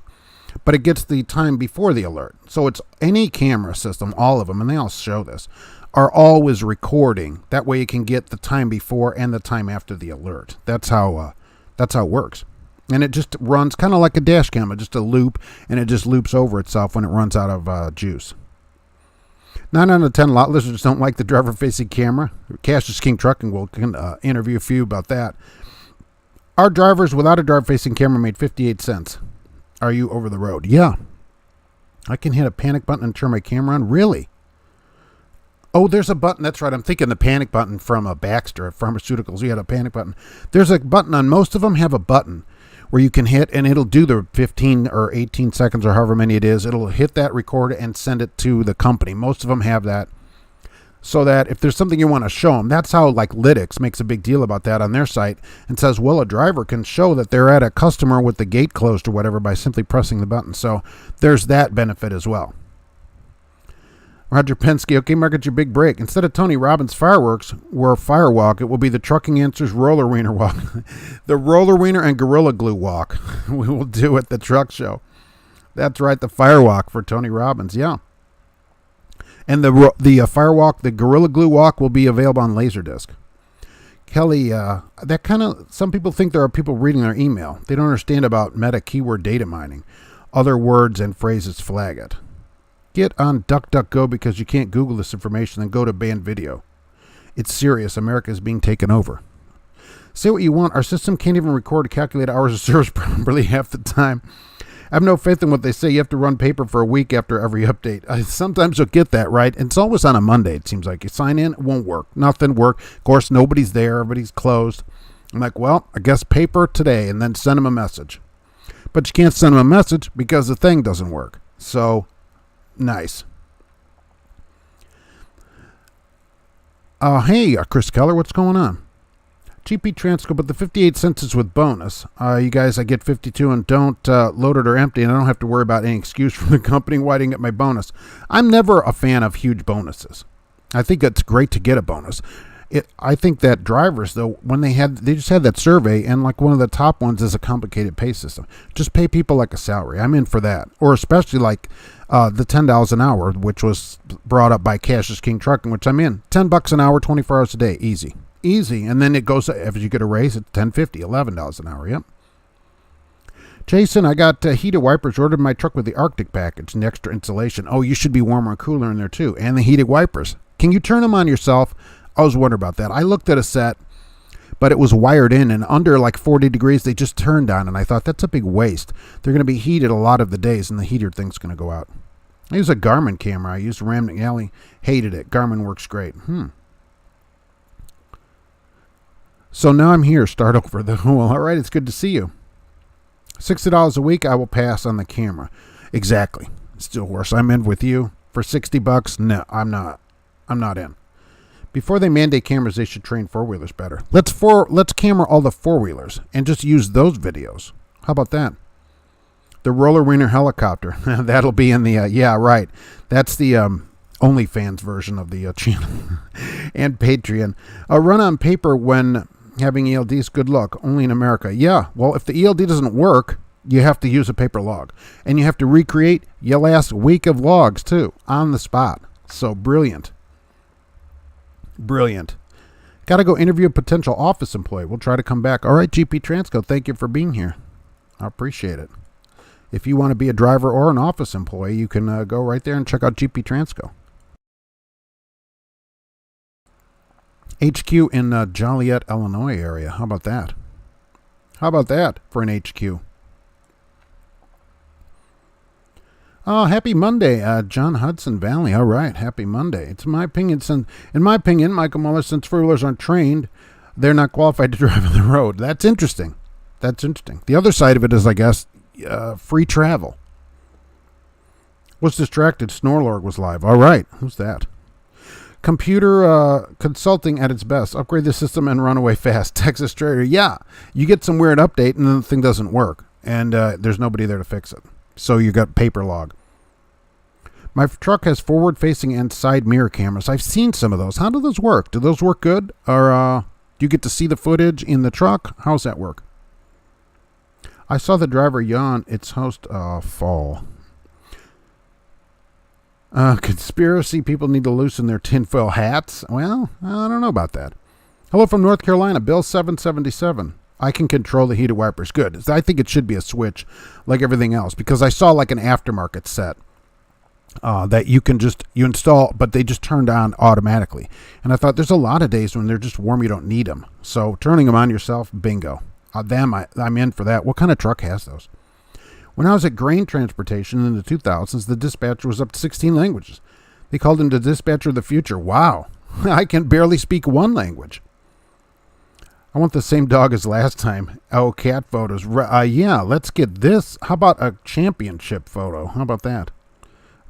but it gets the time before the alert. So it's any camera system, all of them, and they all show this, are always recording. That way you can get the time before and the time after the alert. That's how it works. And it just runs kind of like a dash cam, just a loop, and it just loops over itself when it runs out of juice. 9 out of 10 lot lizards don't like the driver-facing camera. Cash is King Trucking will interview a few about that. Our drivers without a driver-facing camera made 58 cents. Are you over the road? Yeah. I can hit a panic button and turn my camera on. Really? Oh, there's a button. That's right. I'm thinking the panic button from Baxter at Pharmaceuticals. You had a panic button. There's a button on most of them have a button where you can hit, and it'll do the 15 or 18 seconds or however many it is. It'll hit that record and send it to the company. Most of them have that, so that if there's something you want to show them, that's how like Lytics makes a big deal about that on their site and says, well, a driver can show that they're at a customer with the gate closed or whatever by simply pressing the button. So there's that benefit as well. Roger Penske, okay, Mark, it's your big break. Instead of Tony Robbins' fireworks or firewalk, it will be the Trucking Answers Roller Wiener Walk. The Roller Wiener and Gorilla Glue Walk we will do at the truck show. That's right, the firewalk for Tony Robbins, yeah. And the firewalk, the Gorilla Glue Walk, will be available on Laserdisc. Kelly, that kind of, some people think there are people reading their email. They don't understand about meta keyword data mining. Other words and phrases flag it. Get on DuckDuckGo because you can't Google this information, then go to banned video. It's serious. America is being taken over. Say what you want. Our system can't even record or calculate hours of service properly half the time. I have no faith in what they say. You have to run paper for a week after every update. Sometimes you'll get that, right? And it's always on a Monday, it seems like. You sign in, it won't work. Nothing work. Of course, nobody's there. Everybody's closed. I'm like, well, I guess paper today, and then send them a message. But you can't send them a message because the thing doesn't work. So... nice. Hey, Chris Keller, what's going on? GP Transco, but the 58 cents is with bonus. You guys, I get 52 and don't load it or empty, and I don't have to worry about any excuse from the company why I didn't get my bonus. I'm never a fan of huge bonuses. I think it's great to get a bonus. I think that drivers, though, when they just had that survey, and like one of the top ones is a complicated pay system. Just pay people like a salary. I'm in for that. Or especially like the $10 an hour, which was brought up by Cash is King Trucking, which I'm in. $10 an hour, 24 hours a day. Easy. And then it goes, if you get a raise, it's $10.50, $11 an hour. Yep. Jason, I got heated wipers. Ordered my truck with the Arctic package and extra insulation. Oh, you should be warmer and cooler in there too. And the heated wipers. Can you turn them on yourself? I was wondering about that. I looked at a set, but it was wired in, and under like 40 degrees, they just turned on, and I thought, that's a big waste. They're going to be heated a lot of the days, and the heater thing's going to go out. I use a Garmin camera. I used Ram McNally. Hated it. Garmin works great. So now I'm here. Start over. Well, all right, it's good to see you. $60 a week, I will pass on the camera. Exactly. Still worse. I'm in with you. For $60, no, I'm not. I'm not in. Before they mandate cameras, they should train four-wheelers better. Let's camera all the four-wheelers and just use those videos. How about that? The Roller Wiener helicopter. That'll be in the, yeah, right. That's the OnlyFans version of the channel. And Patreon. A run on paper when having ELDs, good luck. Only in America. Yeah, well, if the ELD doesn't work, you have to use a paper log. And you have to recreate your last week of logs, too, on the spot. So brilliant. Brilliant. Got to go interview a potential office employee. We'll try to come back. All right, GP Transco, thank you for being here. I appreciate it. If you want to be a driver or an office employee, you can go right there and check out GP Transco. HQ in Joliet, Illinois area. How about that? How about that for an HQ? Oh, happy Monday, John Hudson Valley. All right, happy Monday. It's my opinion. In my opinion, Michael Muller, since four-wheelers aren't trained, they're not qualified to drive on the road. That's interesting. That's interesting. The other side of it is, I guess, free travel. Was distracted. Snorlorg was live. All right, who's that? Computer consulting at its best. Upgrade the system and run away fast. Texas Trader. Yeah, you get some weird update and then the thing doesn't work, and there's nobody there to fix it. So you got paper log. My truck has forward-facing and side mirror cameras. I've seen some of those. How do those work? Do those work good? Or do you get to see the footage in the truck? How's that work? I saw the driver yawn. Its host fall. Conspiracy people need to loosen their tinfoil hats. Well, I don't know about that. Hello from North Carolina, Bill 777. I can control the heated wipers. Good. I think it should be a switch like everything else, because I saw like an aftermarket set that you install, but they just turned on automatically. And I thought there's a lot of days when they're just warm, you don't need them. So turning them on yourself, bingo. I'm in for that. What kind of truck has those? When I was at grain transportation in the 2000s, the dispatcher was up to 16 languages. They called him the dispatcher of the future. Wow. I can barely speak one language. I want the same dog as last time. Oh, cat photos. Yeah, let's get this. How about a championship photo? How about that?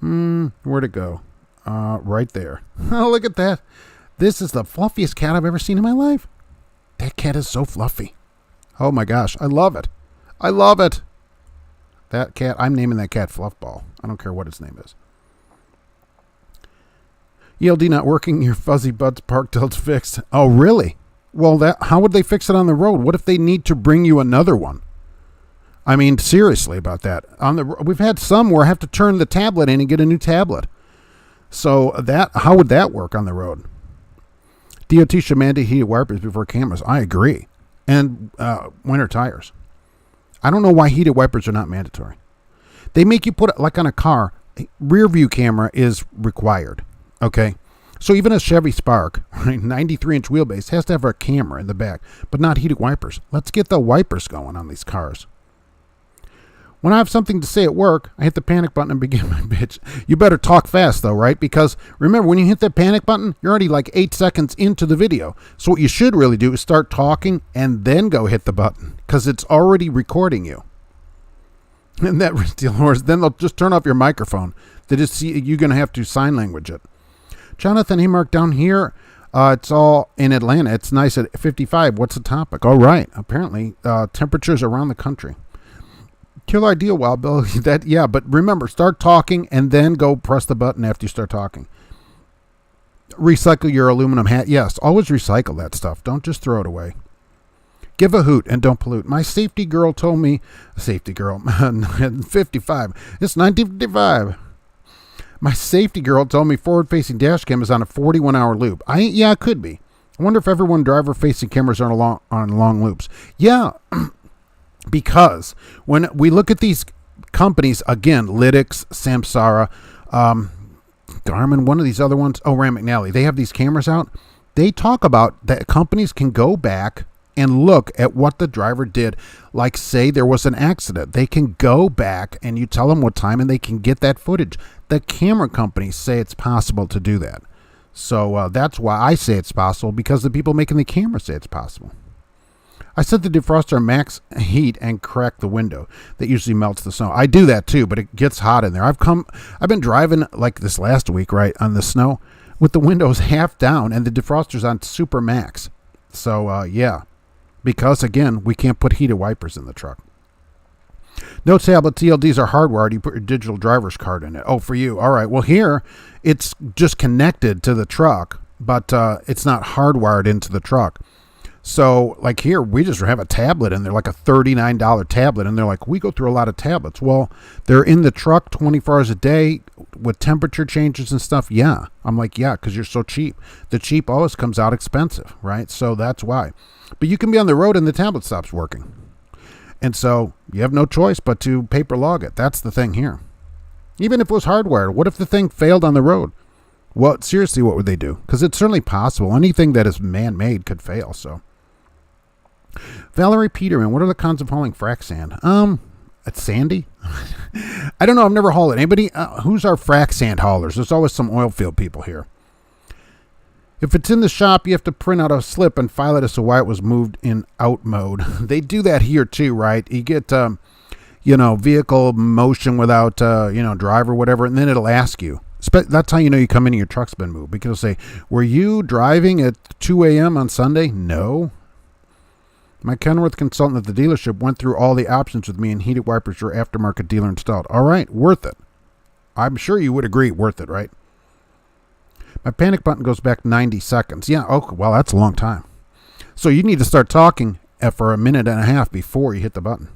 Where'd it go? Right there. Oh, look at that. This is the fluffiest cat I've ever seen in my life. That cat is so fluffy. Oh my gosh, I love it. I love it. That cat, I'm naming that cat Fluffball. I don't care what its name is. ELD not working, your fuzzy butts parked till it's fixed. Oh, really? Well, how would they fix it on the road? What if they need to bring you another one? I mean, seriously about that. We've had some where I have to turn the tablet in and get a new tablet. So how would that work on the road? DOT should mandate heated wipers before cameras. I agree. And winter tires. I don't know why heated wipers are not mandatory. They make you put it like on a car. Rear view camera is required. Okay. So even a Chevy Spark, right, 93-inch wheelbase, has to have a camera in the back, but not heated wipers. Let's get the wipers going on these cars. When I have something to say at work, I hit the panic button and begin my bitch. You better talk fast, though, right? Because remember, when you hit that panic button, you're already like 8 seconds into the video. So what you should really do is start talking and then go hit the button because it's already recording you. And that then they'll just turn off your microphone. They just see you're going to have to sign language it. Jonathan, hey, Mark, down here, it's all in Atlanta. It's nice at 55. What's the topic? All right. Apparently, temperatures around the country. Killer idea, Wild Bill. Yeah, but remember, start talking and then go press the button after you start talking. Recycle your aluminum hat. Yes, always recycle that stuff. Don't just throw it away. Give a hoot and don't pollute. My safety girl told me, 55. It's 1955. My safety girl told me forward-facing dash cam is on a 41-hour loop. Yeah, it could be. I wonder if everyone driver-facing cameras are on long loops. Yeah, because when we look at these companies, again, Lytix, Samsara, Garmin, one of these other ones, Rand McNally, they have these cameras out. They talk about that companies can go back and look at what the driver did. Like, say there was an accident. They can go back and you tell them what time and they can get that footage. The camera companies say it's possible to do that. So that's why I say it's possible, because the people making the camera say it's possible. I set the defroster on max heat and crack the window. That usually melts the snow. I do that too, but it gets hot in there. I've been driving like this last week, right, on the snow with the windows half down and the defroster's on super max. So yeah, because again, we can't put heated wipers in the truck. No tablet TLDs are hardwired. You put your digital driver's card in it. Oh, for you. All right. Well, here it's just connected to the truck, but it's not hardwired into the truck. So like here, we just have a tablet in there, like a $39 tablet. And they're like, we go through a lot of tablets. Well, they're in the truck 24 hours a day with temperature changes and stuff. Yeah. I'm like, yeah, because you're so cheap. The cheap always comes out expensive, right? So that's why. But you can be on the road and the tablet stops working. And so you have no choice but to paper log it. That's the thing here. Even if it was hardwired, what if the thing failed on the road? Well, seriously, what would they do? Because it's certainly possible. Anything that is man-made could fail. So, Valerie Peterman, what are the cons of hauling frac sand? It's sandy. I don't know. I've never hauled it. Anybody? Who's our frac sand haulers? There's always some oil field people here. If it's in the shop, you have to print out a slip and file it as to why it was moved in out mode. They do that here too, right? You get, vehicle motion without, driver, whatever, and then it'll ask you. That's how you know you come in and your truck's been moved, because it'll say, were you driving at 2 a.m. on Sunday? No. My Kenworth consultant at the dealership went through all the options with me, and heated wipers were aftermarket dealer installed. All right, worth it. I'm sure you would agree, worth it, right? My panic button goes back 90 seconds. Yeah, okay, well, that's a long time. So you need to start talking for a minute and a half before you hit the button.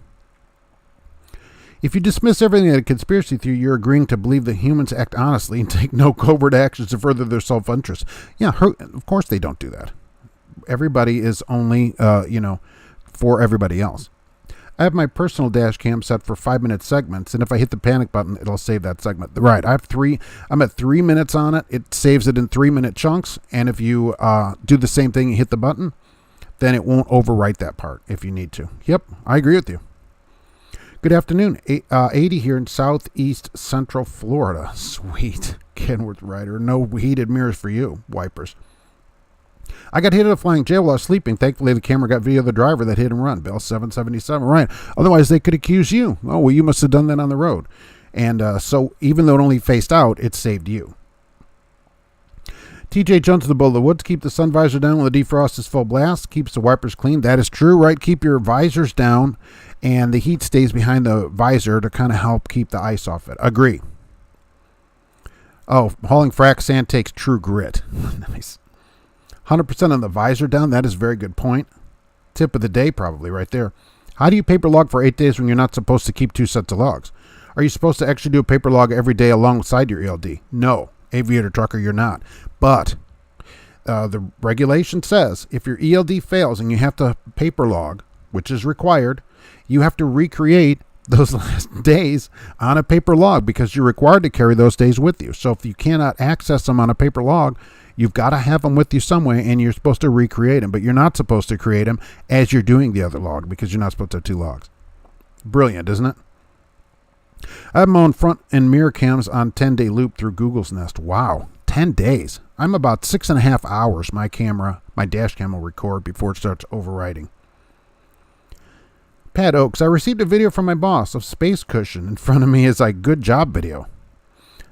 If you dismiss everything as a conspiracy theory, you're agreeing to believe that humans act honestly and take no covert actions to further their self-interest. Yeah, of course they don't do that. Everybody is only, for everybody else. I have my personal dash cam set for 5-minute segments, and if I hit the panic button, it'll save that segment. Right, I'm at 3 minutes on it. It saves it in 3-minute chunks, and if you do the same thing and hit the button, then it won't overwrite that part if you need to. Yep, I agree with you. Good afternoon. 80 here in southeast central Florida. Sweet. Kenworth Rider. No heated mirrors for you, wipers. I got hit at a flying jail while I was sleeping. Thankfully, the camera got video of the driver that hit and run. Bill 777. Right. Otherwise, they could accuse you. Oh, well, you must have done that on the road. And so even though it only faced out, it saved you. TJ Jones to the Bull of the Woods. Keep the sun visor down when the defrost is full blast. Keeps the wipers clean. That is true, right? Keep your visors down, and the heat stays behind the visor to kind of help keep the ice off it. Agree. Oh, hauling frac sand takes true grit. Nice. 100% on the visor down. That is a very good point. Tip of the day probably right there. How do you paper log for 8 days when you're not supposed to keep 2 sets of logs? Are you supposed to actually do a paper log every day alongside your ELD? No. Aviator trucker, you're not. But the regulation says if your ELD fails and you have to paper log, which is required, you have to recreate those last days on a paper log because you're required to carry those days with you. So if you cannot access them on a paper log, you've got to have them with you somewhere, and you're supposed to recreate them. But you're not supposed to create them as you're doing the other log because you're not supposed to have 2 logs. Brilliant, isn't it? I have my own front and mirror cams on 10-day loop through Google's Nest. Wow, 10 days. I'm about 6.5 hours my dash cam will record before it starts overwriting. Pat Oaks, I received a video from my boss of space cushion in front of me as a good job video.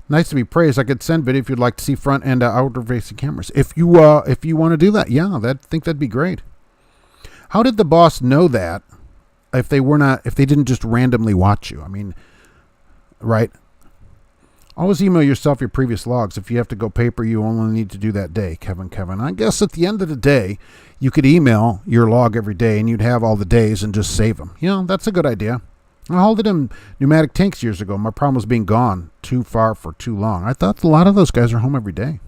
Nice to be praised. I could send video if you'd like to see front and outer facing cameras. If you want to do that, yeah, I think that'd be great. How did the boss know that if they didn't just randomly watch you? I mean, right? Always email yourself your previous logs. If you have to go paper, you only need to do that day, Kevin. I guess at the end of the day, you could email your log every day and you'd have all the days and just save them. You know, that's a good idea. I hauled it in pneumatic tanks years ago. My problem was being gone too far for too long. I thought a lot of those guys are home every day.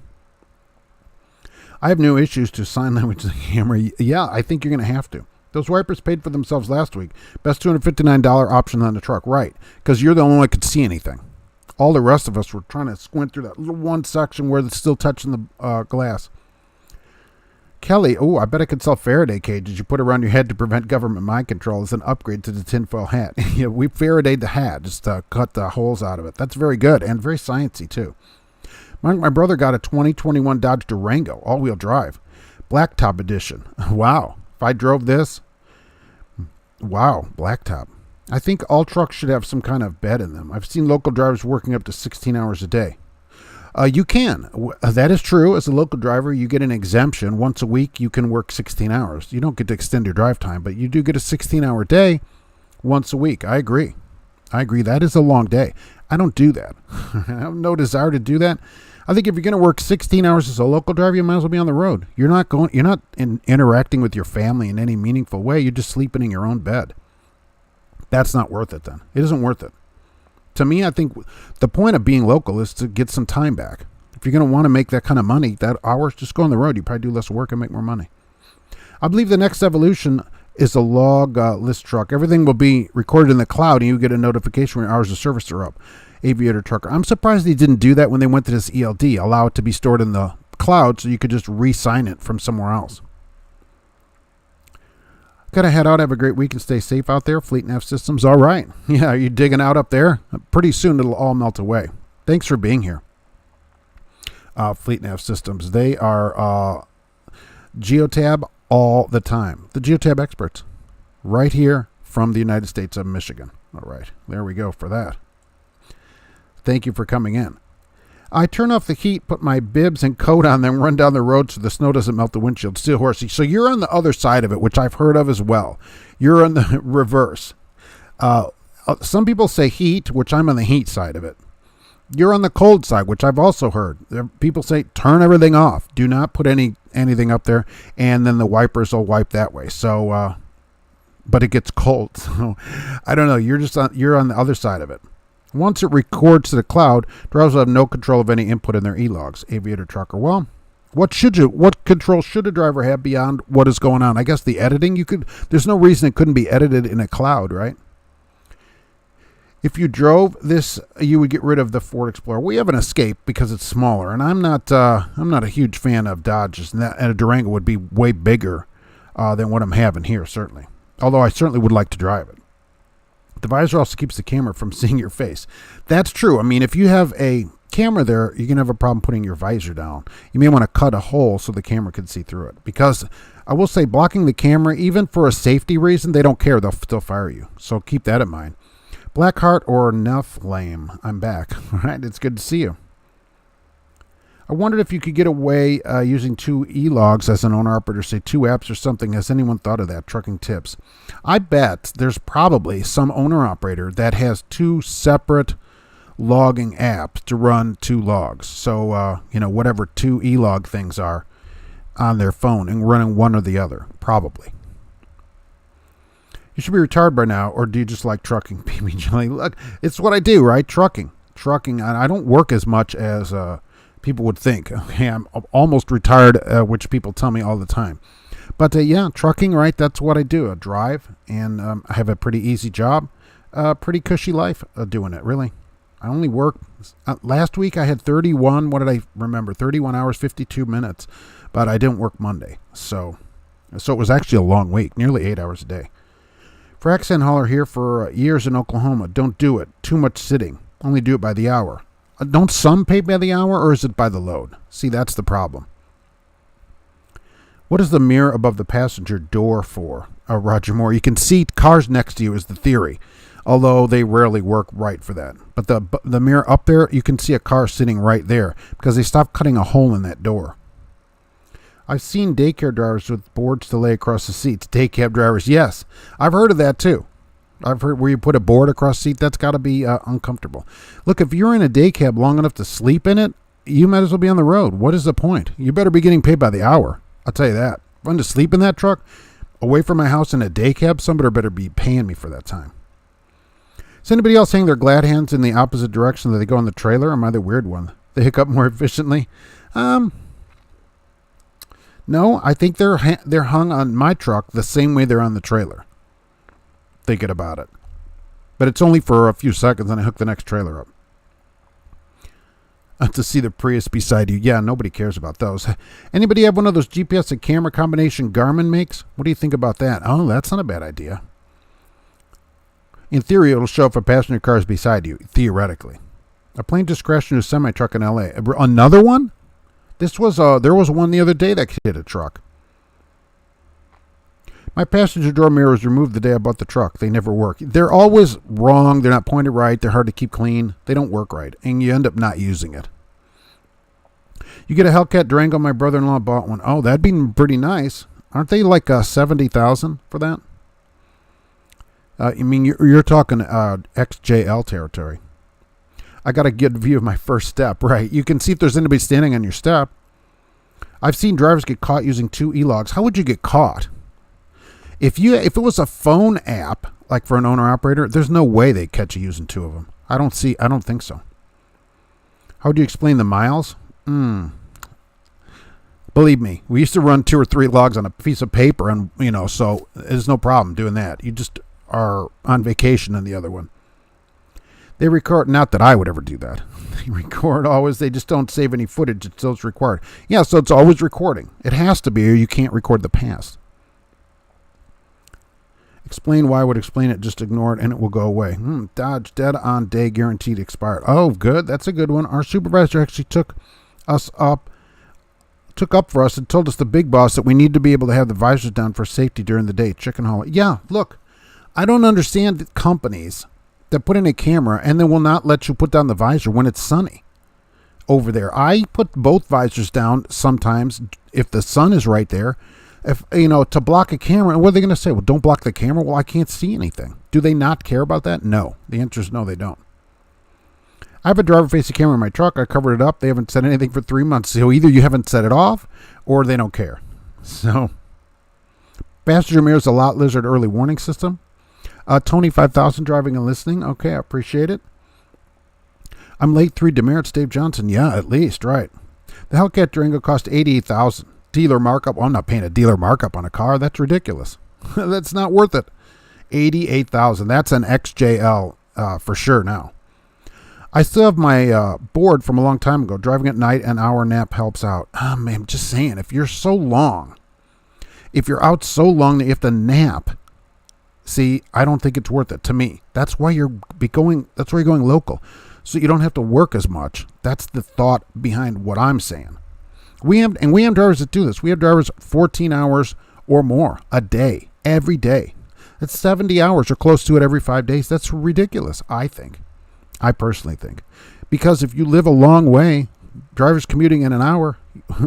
I have no issues to sign language to the camera. Yeah, I think you're going to have to. Those wipers paid for themselves last week. Best $259 option on the truck. Right, because you're the only one that could see anything. All the rest of us were trying to squint through that little one section where it's still touching the glass. Kelly, I bet I could sell Faraday cages you put around your head to prevent government mind control as an upgrade to the tinfoil hat. Yeah, we Faradayed the hat just to cut the holes out of it. That's very good and very sciencey too. My brother got a 2021 Dodge Durango, all-wheel drive, blacktop edition. Wow. If I drove this, wow, blacktop. I think all trucks should have some kind of bed in them. I've seen local drivers working up to 16 hours a day. You can. That is true. As a local driver, you get an exemption. Once a week, you can work 16 hours. You don't get to extend your drive time, but you do get a 16-hour day once a week. I agree. That is a long day. I don't do that. I have no desire to do that. I think if you're going to work 16 hours as a local driver, you might as well be on the road. You're not interacting with your family in any meaningful way. You're just sleeping in your own bed. That's not worth it then. It isn't worth it. To me, I think the point of being local is to get some time back. If you're going to want to make that kind of money, that hours, just go on the road. You probably do less work and make more money. I believe the next evolution is a log list truck. Everything will be recorded in the cloud, and you get a notification when your hours of service are up. Aviator trucker. I'm surprised they didn't do that when they went to this ELD. Allow it to be stored in the cloud so you could just re-sign it from somewhere else. Gotta head out. Have a great week and stay safe out there. Fleet Nav Systems. All right. Yeah, are you digging out up there? Pretty soon it'll all melt away. Thanks for being here. Fleet Nav Systems. They are Geotab all the time. The Geotab experts. Right here from the United States of Michigan. All right. There we go for that. Thank you for coming in. I turn off the heat, put my bibs and coat on, then run down the road so the snow doesn't melt the windshield. Still horsey. So you're on the other side of it, which I've heard of as well. You're on the reverse. Some people say heat, which I'm on the heat side of it. You're on the cold side, which I've also heard. People say turn everything off. Do not put anything up there, and then the wipers will wipe that way. So, but it gets cold. So I don't know. You're on the other side of it. Once it records to the cloud, drivers will have no control of any input in their e-logs. Aviator trucker. Well, what control should a driver have beyond what is going on? I guess the editing. There's no reason it couldn't be edited in a cloud, right? If you drove this, you would get rid of the Ford Explorer. We have an Escape because it's smaller, and I'm not a huge fan of Dodges, and a Durango would be way bigger than what I'm having here, certainly. Although I certainly would like to drive it. The visor also keeps the camera from seeing your face. That's true. I mean, if you have a camera there, you're going to have a problem putting your visor down. You may want to cut a hole so the camera can see through it. Because I will say, blocking the camera, even for a safety reason, they don't care. They'll still fire you. So keep that in mind. Blackheart or Nephilim, I'm back. All right, it's good to see you. I wondered if you could get away using 2 e-logs as an owner-operator, say 2 apps or something. Has anyone thought of that? Trucking tips. I bet there's probably some owner-operator that has 2 separate logging apps to run 2 logs. So, whatever 2 e-log things are on their phone and running one or the other, probably. You should be retired by now, or do you just like trucking, PB Jelly? Look, it's what I do, right? Trucking. I don't work as much as people would think. Okay, I'm almost retired, which people tell me all the time. But yeah, trucking, right? That's what I do. I drive, and I have a pretty easy job, pretty cushy life doing it, really. I only work, last week I had 31, what did I remember? 31 hours, 52 minutes, but I didn't work Monday. So it was actually a long week, nearly 8 hours a day. Frac sand hauler here for years in Oklahoma. Don't do it. Too much sitting. Only do it by the hour. Don't some pay by the hour, or is it by the load? See, that's the problem. What is the mirror above the passenger door for? Roger Moore. You can see cars next to you is the theory, although they rarely work right for that. But the mirror up there, you can see a car sitting right there because they stopped cutting a hole in that door. I've seen daycare drivers with boards to lay across the seats. Daycare drivers, yes. I've heard of that too. I've heard where you put a board across the seat. That's got to be uncomfortable. Look, if you're in a day cab long enough to sleep in it, you might as well be on the road. What is the point? You better be getting paid by the hour. I'll tell you that. If I'm to sleep in that truck, away from my house in a day cab, somebody better be paying me for that time. Is anybody else hang their glad hands in the opposite direction that they go on the trailer? Or am I the weird one? They hook up more efficiently? No, I think they're hung on my truck the same way they're on the trailer. Thinking about it. But it's only for a few seconds and I hook the next trailer up. To see the Prius beside you. Yeah, nobody cares about those. Anybody have one of those GPS and camera combination Garmin makes? What do you think about that? Oh, that's not a bad idea. In theory, it'll show if a passenger car is beside you, theoretically. A plane just crashed into a semi-truck in L.A. Another one? There was one the other day that hit a truck. My passenger door mirror was removed the day I bought the truck. They never work. They're always wrong. They're not pointed right. They're hard to keep clean. They don't work right. And you end up not using it. You get a Hellcat Durango. My brother-in-law bought one. Oh, that'd be pretty nice. Aren't they like $70,000 for that? You're talking XJL territory. I got a good view of my first step. Right. You can see if there's anybody standing on your step. I've seen drivers get caught using 2 e-logs. How would you get caught? If it was a phone app, like for an owner-operator, there's no way they'd catch you using 2 of them. I don't think so. How do you explain the miles? Believe me, we used to run 2 or 3 logs on a piece of paper, and so there's no problem doing that. You just are on vacation on the other one. They record, not that I would ever do that. They record always. They just don't save any footage until it's required. Yeah, so it's always recording. It has to be, or you can't record the past. Explain why I would explain it. Just ignore it and it will go away. Dodge dead on day guaranteed expired. Oh, good. That's a good one. Our supervisor actually took up for us and told us, the big boss, that we need to be able to have the visors down for safety during the day. Chicken Hollow. Yeah, look, I don't understand companies that put in a camera and then will not let you put down the visor when it's sunny over there. I put both visors down sometimes if the sun is right there. If to block a camera, what are they going to say? Well, don't block the camera. Well, I can't see anything. Do they not care about that? No. The answer is no, they don't. I have a driver-facing camera in my truck. I covered it up. They haven't said anything for 3 months. So either you haven't set it off or they don't care. So, passenger mirror is a lot lizard early warning system. Tony 5000 driving and listening. Okay, I appreciate it. I'm late 3 demerits. Dave Johnson. Yeah, at least, right. The Hellcat Durango cost $88,000. Dealer markup. Well, I'm not paying a dealer markup on a car. That's ridiculous. That's not worth it. $88,000. That's an XJL for sure now. I still have my board from a long time ago. Driving at night, an hour nap helps out. Man, I'm just saying, if you're out so long that you have to nap See, I don't think it's worth it to me. That's why you're going local. So you don't have to work as much. That's the thought behind what I'm saying. We have drivers that do this. We have drivers 14 hours or more a day, every day. That's 70 hours or close to it every 5 days. That's ridiculous, I think. I personally think. Because if you live a long way, drivers commuting in an hour,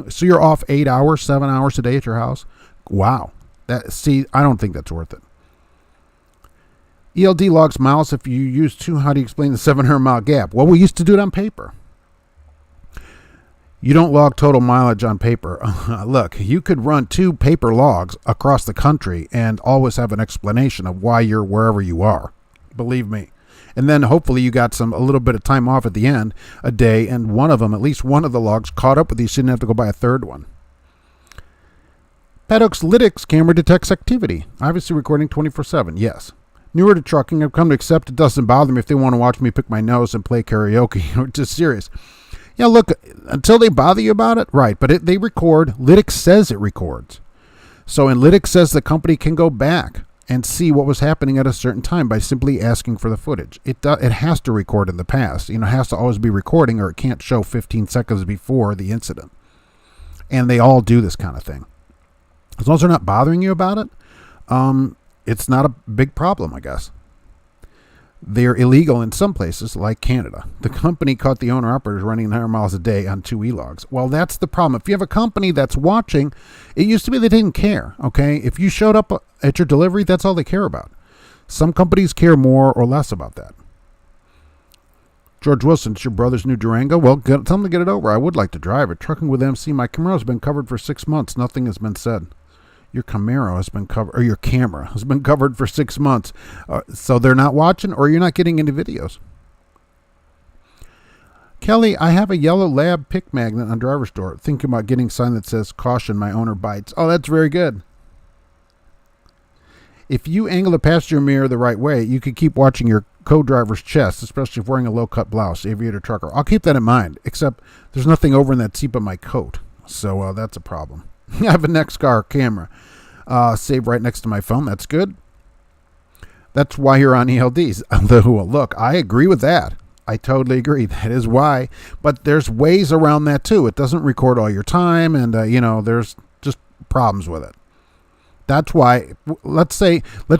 so you're off 8 hours, 7 hours a day at your house. Wow. I don't think that's worth it. ELD logs miles if you use how do you explain the 700-mile gap? Well, we used to do it on paper. You don't log total mileage on paper. Look, you could run 2 paper logs across the country and always have an explanation of why you're wherever you are. Believe me. And then hopefully you got a little bit of time off at the end, a day, and at least one of the logs caught up with you, so you didn't have to go buy a third one. Paddock's Lytx camera detects activity. Obviously recording 24/7. Yes. Newer to trucking, I've come to accept it doesn't bother me if they want to watch me pick my nose and play karaoke. Which is serious. Yeah, look, until they bother you about it, right, but they record. Lytx says it records. So, and Lytx says the company can go back and see what was happening at a certain time by simply asking for the footage. It has to record in the past. It has to always be recording, or it can't show 15 seconds before the incident. And they all do this kind of thing. As long as they're not bothering you about it, it's not a big problem, I guess. They're illegal in some places, like Canada. The company caught the owner-operators running 100 miles a day on 2 e-logs. Well, that's the problem. If you have a company that's watching, it used to be they didn't care, okay? If you showed up at your delivery, that's all they care about. Some companies care more or less about that. George Wilson, it's your brother's new Durango? Well, tell them to get it over. I would like to drive it. Trucking with MC, my Camaro has been covered for 6 months. Nothing has been said. Your Camaro has been covered, or your camera has been covered for 6 months. So they're not watching, or you're not getting into videos. Kelly, I have a yellow lab pick magnet on driver's door. Thinking about getting a sign that says, caution, my owner bites. Oh, that's very good. If you angle the passenger mirror the right way, you could keep watching your co-driver's chest, especially if wearing a low-cut blouse, aviator trucker. I'll keep that in mind, except there's nothing over in that seat but my coat. So that's a problem. I have a NextCar camera saved right next to my phone. That's good. That's why you're on ELDs. Look, I agree with that. I totally agree. That is why. But there's ways around that too. It doesn't record all your time, and there's just problems with it. That's why. Let's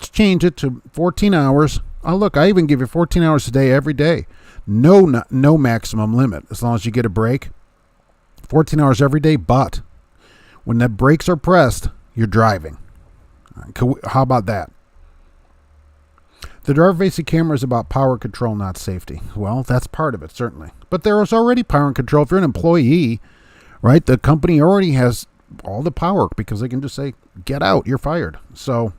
change it to 14 hours. Oh, look, I even give you 14 hours a day every day. No maximum limit as long as you get a break. 14 hours every day, but when the brakes are pressed, you're driving. How about that? The driver-facing camera is about power control, not safety. Well, that's part of it, certainly. But there is already power and control. If you're an employee, right, the company already has all the power because they can just say, get out, you're fired. So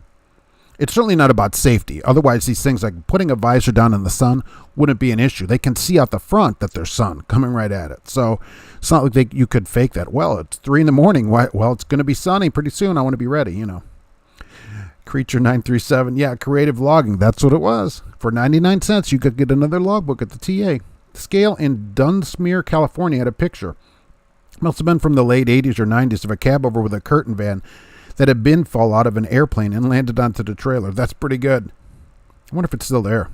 it's certainly not about safety. Otherwise, these things like putting a visor down in the sun wouldn't be an issue. They can see out the front that there's sun coming right at it. So it's not like you could fake that. Well, it's 3 in the morning. Well, it's going to be sunny pretty soon. I want to be ready, Creature 937. Yeah, creative logging. That's what it was. For 99 cents, you could get another logbook at the TA. Scale in Dunsmuir, California had a picture. Must have been from the late 80s or 90s of a cab over with a curtain van that had been fall out of an airplane and landed onto the trailer. That's pretty good. I wonder if it's still there.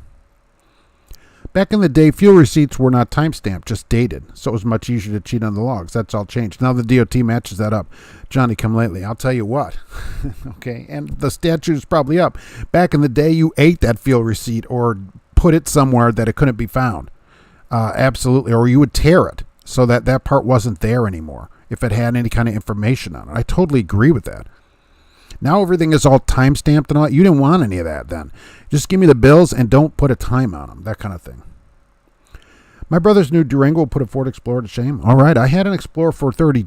Back in the day, fuel receipts were not time-stamped, just dated, so it was much easier to cheat on the logs. That's all changed. Now the DOT matches that up. Johnny come lately. I'll tell you what. Okay, and the statute is probably up. Back in the day, you ate that fuel receipt or put it somewhere that it couldn't be found. Absolutely. Or you would tear it so that that part wasn't there anymore if it had any kind of information on it. I totally agree with that. Now everything is all time-stamped and all. You didn't want any of that then. Just give me the bills and don't put a time on them, that kind of thing. My brother's new Durango will put a Ford Explorer to shame. All right, I had an Explorer for 32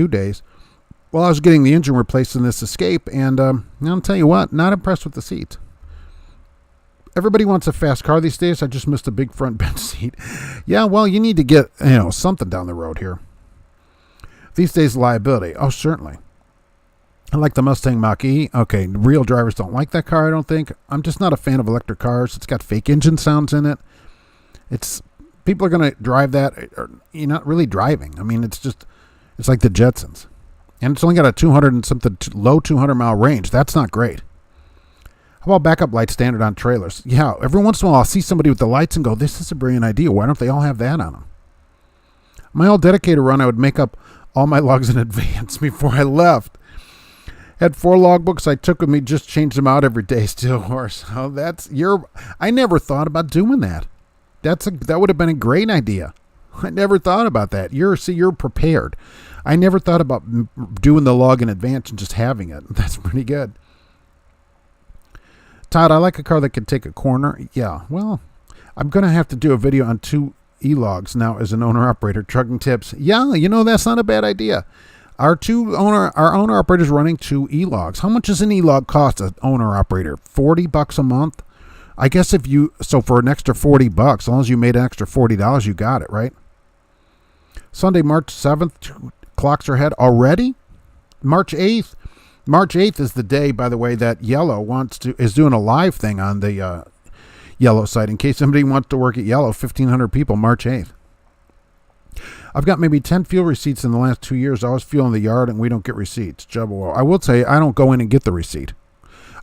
days, while I was getting the engine replaced in this Escape, and I'll tell you what, not impressed with the seat. Everybody wants a fast car these days. I just missed a big front bench seat. Yeah, well, you need to get something down the road here. These days, liability. Oh, certainly. I like the Mustang Mach-E. Okay, real drivers don't like that car, I don't think. I'm just not a fan of electric cars. It's got fake engine sounds in it. People are going to drive that. You're not really driving. I mean, it's like the Jetsons. And it's only got a 200 and something low 200 mile range. That's not great. How about backup lights standard on trailers? Yeah, every once in a while I'll see somebody with the lights and go, this is a brilliant idea. Why don't they all have that on them? My old dedicated run, I would make up all my logs in advance before I left. Had 4 logbooks I took with me, just changed them out every day. Still horse. Oh, I never thought about doing that. That would have been a great idea. I never thought about that. You're prepared. I never thought about doing the log in advance and just having it. That's pretty good. Todd, I like a car that can take a corner. Yeah, well, I'm going to have to do a video on 2 e-logs now as an owner-operator. Trucking tips. Yeah, that's not a bad idea. Our owner-operator's running 2 e-logs. How much does an e-log cost an owner-operator? $40 a month? I guess so for an extra $40, as long as you made an extra $40, you got it, right? Sunday, March 7th, 2 clocks are ahead already? March 8th. March 8th is the day, by the way, that Yellow is doing a live thing on the Yellow site. In case somebody wants to work at Yellow, 1,500 people, March 8th. I've got maybe 10 fuel receipts in the last 2 years. I always fuel in the yard and we don't get receipts. I will say I don't go in and get the receipt.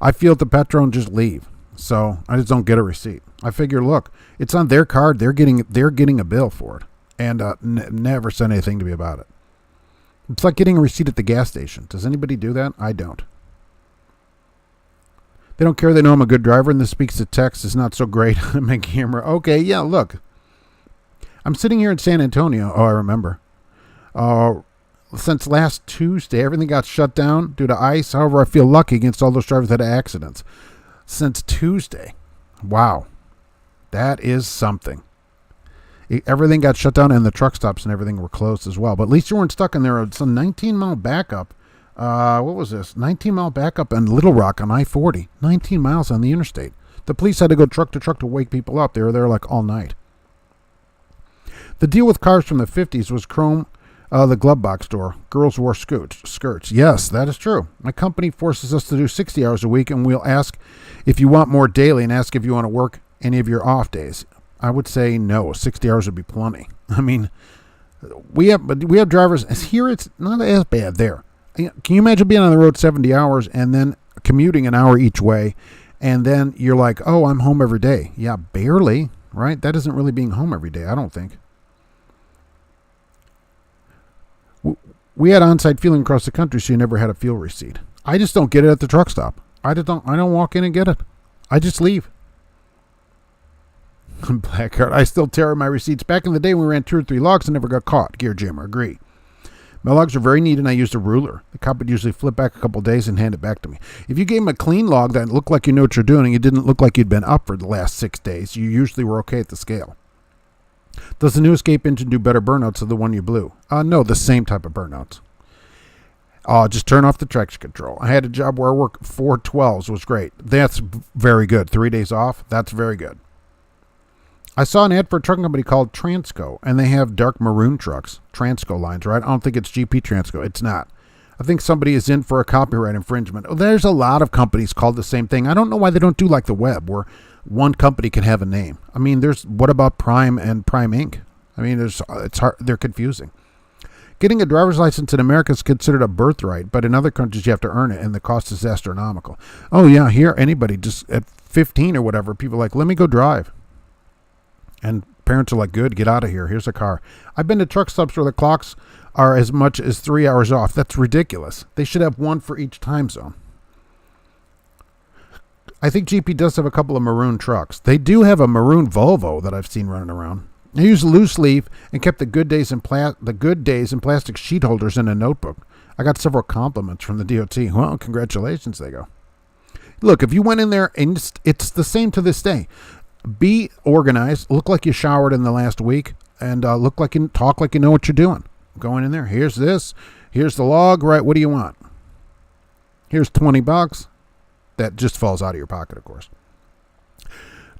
I fuel at the Petro and just leave. So I just don't get a receipt. I figure, look, it's on their card. They're getting a bill for it. And never said anything to me about it. It's like getting a receipt at the gas station. Does anybody do that? I don't. They don't care. They know I'm a good driver, and the speaks to text is not so great on my camera. Okay, yeah, look. I'm sitting here in San Antonio. Oh, I remember. Since last Tuesday, everything got shut down due to ice. However, I feel lucky against all those drivers that had accidents. Since Tuesday. Wow. That is something. Everything got shut down, and the truck stops and everything were closed as well. But at least you weren't stuck in there. It's a 19-mile backup. What was this? 19-mile backup in Little Rock on I-40. 19 miles on the interstate. The police had to go truck to truck to wake people up. They were there like all night. The deal with cars from the 50s was Chrome, the glove box store. Girls wore skirts. Yes, that is true. My company forces us to do 60 hours a week, and we'll ask if you want more daily and ask if you want to work any of your off days. I would say no. 60 hours would be plenty. I mean, we have drivers here. It's not as bad there. Can you imagine being on the road 70 hours and then commuting an hour each way, and then you're like, oh, I'm home every day. Yeah, barely, right? That isn't really being home every day, I don't think. We had on-site fueling across the country, so you never had a fuel receipt. I just don't get it at the truck stop. I don't walk in and get it. I just leave. Blackheart. I still tear my receipts. Back in the day, we ran 2 or 3 logs and never got caught. Gear jammer. Agree. My logs are very neat, and I used a ruler. The cop would usually flip back a couple of days and hand it back to me. If you gave him a clean log that looked like you knew what you're doing and you didn't look like you'd been up for the last 6 days, you usually were okay at the scale. Does the new escape engine do better burnouts than the one you blew? No, the same type of burnouts. Just turn off the traction control. I had a job where I worked 4 12s. It was great. That's very good. 3 days off. That's very good. I saw an ad for a trucking company called Transco, and they have dark maroon trucks. Transco lines, right? I don't think it's GP Transco. It's not. I think somebody is in for a copyright infringement. Oh, there's a lot of companies called the same thing. I don't know why they don't do like the web, where one company can have a name. I mean, what about Prime and Prime Inc.? I mean, it's hard. They're confusing. Getting a driver's license in America is considered a birthright, but in other countries you have to earn it, and the cost is astronomical. Oh yeah, here anybody just at 15 or whatever, people are like, let me go drive. And parents are like, good, get out of here. Here's a car. I've been to truck stops where the clocks are as much as 3 hours off. That's ridiculous. They should have one for each time zone. I think GP does have a couple of maroon trucks. They do have a maroon Volvo that I've seen running around. I used loose leaf and kept the good days in plastic sheet holders in a notebook. I got several compliments from the DOT. Well, congratulations, they go. Look, if you went in there, and it's the same to this day. Be organized. Look like you showered in the last week, and talk like you know what you're doing. Going in there. Here's this. Here's the log. Right. What do you want? Here's $20. That just falls out of your pocket, of course.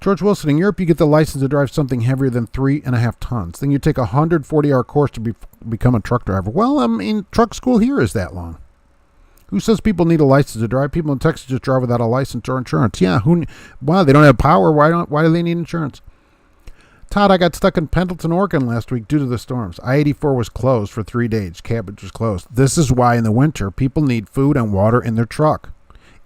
George Wilson, in Europe, you get the license to drive something heavier than 3.5 tons. Then you take a 140-hour course to become a truck driver. Well, I mean, truck school here is that long. Who says people need a license to drive? People in Texas just drive without a license or insurance. Yeah, wow, they don't have power. Why do they need insurance? Todd, I got stuck in Pendleton, Oregon last week due to the storms. I-84 was closed for 3 days. Cabbage was closed. This is why in the winter people need food and water in their truck.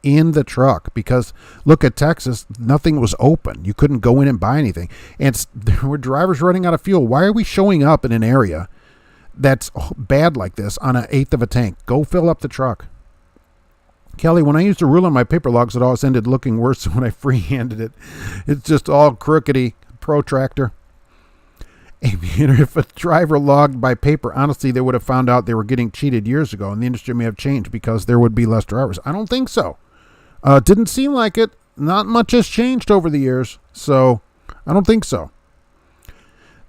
in the truck because look at Texas, nothing was open. You couldn't go in and buy anything. And there were drivers running out of fuel. Why are we showing up in an area that's bad like this on an eighth of a tank? Go fill up the truck. Kelly, when I used to rule on my paper logs, it always ended looking worse than when I free-handed it. It's just all crookedy, protractor. If a driver logged by paper, honestly, they would have found out they were getting cheated years ago, and the industry may have changed because there would be less drivers. I don't think so. Didn't seem like it. Not much has changed over the years, so I don't think so.